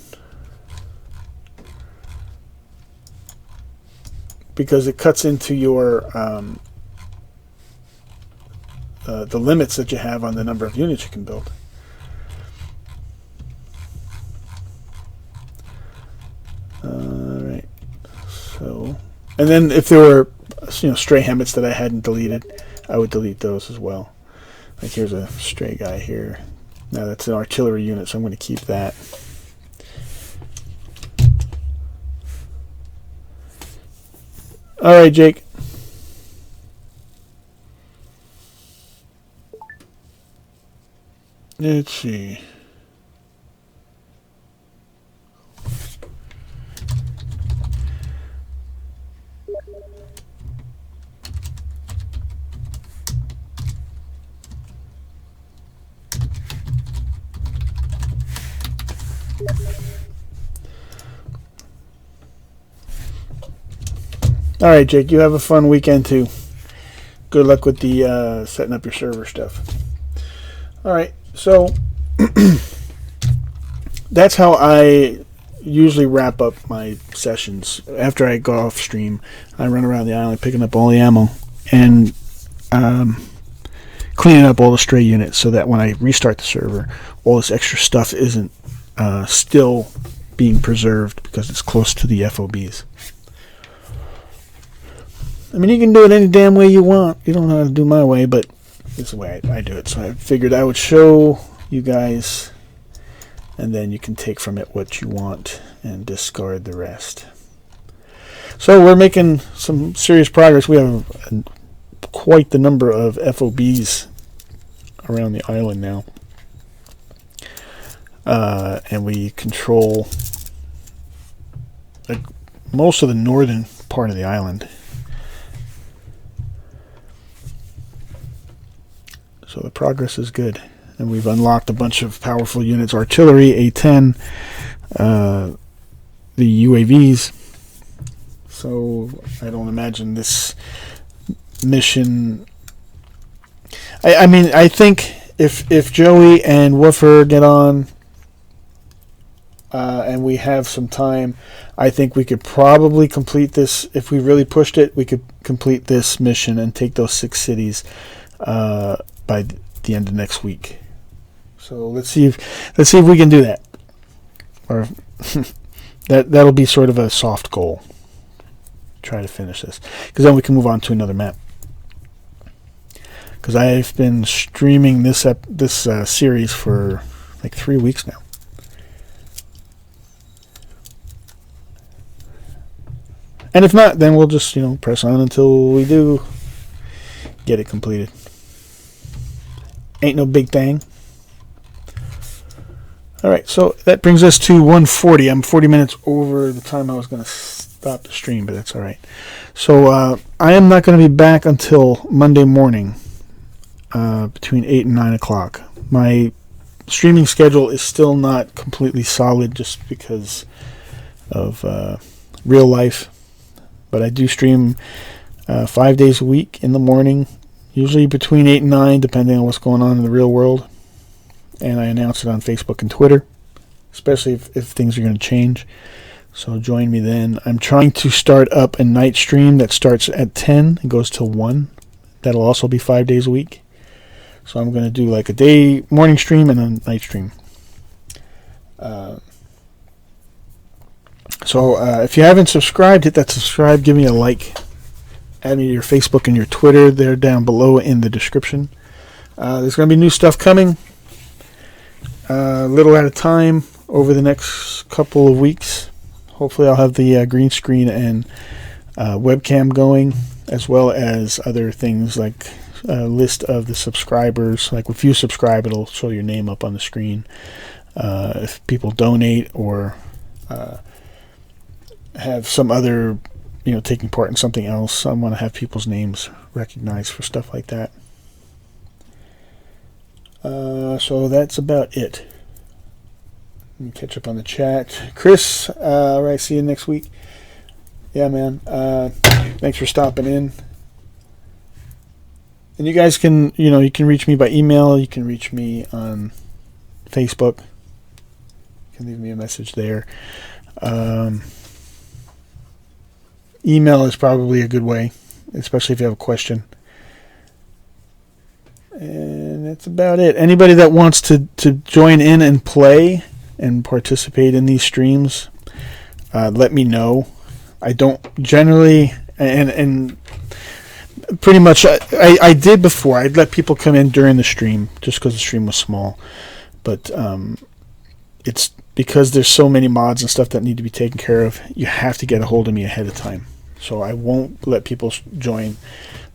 Because it cuts into your the limits that you have on the number of units you can build. Alright, so, and then if there were stray helmets that I hadn't deleted, I would delete those as well. Like here's a stray guy here. Now that's an artillery unit, so I'm going to keep that. Alright, Jake. Let's see. Alright, Jake, you have a fun weekend too. Good luck with the setting up your server stuff. Alright, so that's how I usually wrap up my sessions. After I go off stream, I run around the island picking up all the ammo and cleaning up all the stray units so that when I restart the server, all this extra stuff isn't still being preserved because it's close to the FOBs. I mean, you can do it any damn way you want. You don't know how to do my way, but this is the way I do it. So I figured I would show you guys, and then you can take from it what you want and discard the rest. So we're making some serious progress. We have quite the number of FOBs around the island now. And we control most of the northern part of the island. So the progress is good. And we've unlocked a bunch of powerful units. Artillery, A-10, the UAVs. So I don't imagine this mission... I mean, I think if Joey and Woofer get on and we have some time, I think we could probably complete this. If we really pushed it, we could complete this mission and take those 6 cities by the end of next week. So let's see if we can do that. Or that'll be sort of a soft goal. Try to finish this, because then we can move on to another map. Because I've been streaming this series for like 3 weeks now. And if not, then we'll just press on until we do get it completed. Ain't no big thing. Alright, so that brings us to 1:40. I'm 40 minutes over the time I was going to stop the stream, but that's alright. So I am not going to be back until Monday morning between 8 and 9 o'clock. My streaming schedule is still not completely solid just because of real life. But I do stream 5 days a week in the morning, usually between 8 and 9, depending on what's going on in the real world. And I announce it on Facebook and Twitter, especially if things are going to change. So join me then. I'm trying to start up a night stream that starts at 10 and goes till 1. That'll also be 5 days a week. So I'm going to do like a morning stream and a night stream. So if you haven't subscribed, hit that subscribe. Give me a like. Add me to your Facebook and your Twitter. They're down below in the description. There's going to be new stuff coming. A little at a time over the next couple of weeks. Hopefully I'll have the green screen and webcam going, as well as other things like a list of the subscribers. Like if you subscribe, it'll show your name up on the screen. If people donate or have some other, taking part in something else, I want to have people's names recognized for stuff like that. So that's about it. Let me catch up on the chat. Chris, all right, see you next week. Yeah, man. Thanks for stopping in. And you guys can, you can reach me by email. You can reach me on Facebook. You can leave me a message there. Email is probably a good way, especially if you have a question. And that's about it. Anybody that wants to join in and play and participate in these streams, let me know. I don't generally, and pretty much I did before. I'd let people come in during the stream just because the stream was small. But it's because there's so many mods and stuff that need to be taken care of, you have to get a hold of me ahead of time. So I won't let people join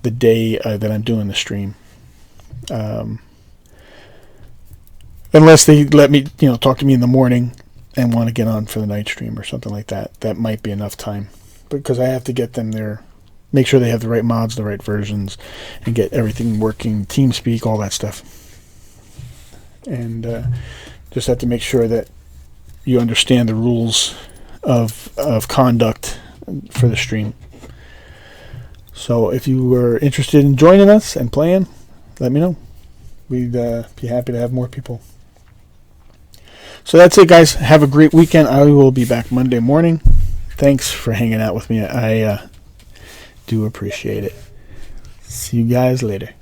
the day that I'm doing the stream. Unless they let me, talk to me in the morning and want to get on for the night stream or something like that. That might be enough time. Because I have to get them there, make sure they have the right mods, the right versions, and get everything working, TeamSpeak, all that stuff. And just have to make sure that you understand the rules of conduct for the stream. So if you were interested in joining us and playing, let me know. We'd be happy to have more people. So that's it, guys. Have a great weekend. I will be back Monday morning. Thanks for hanging out with me. I do appreciate it. See you guys later.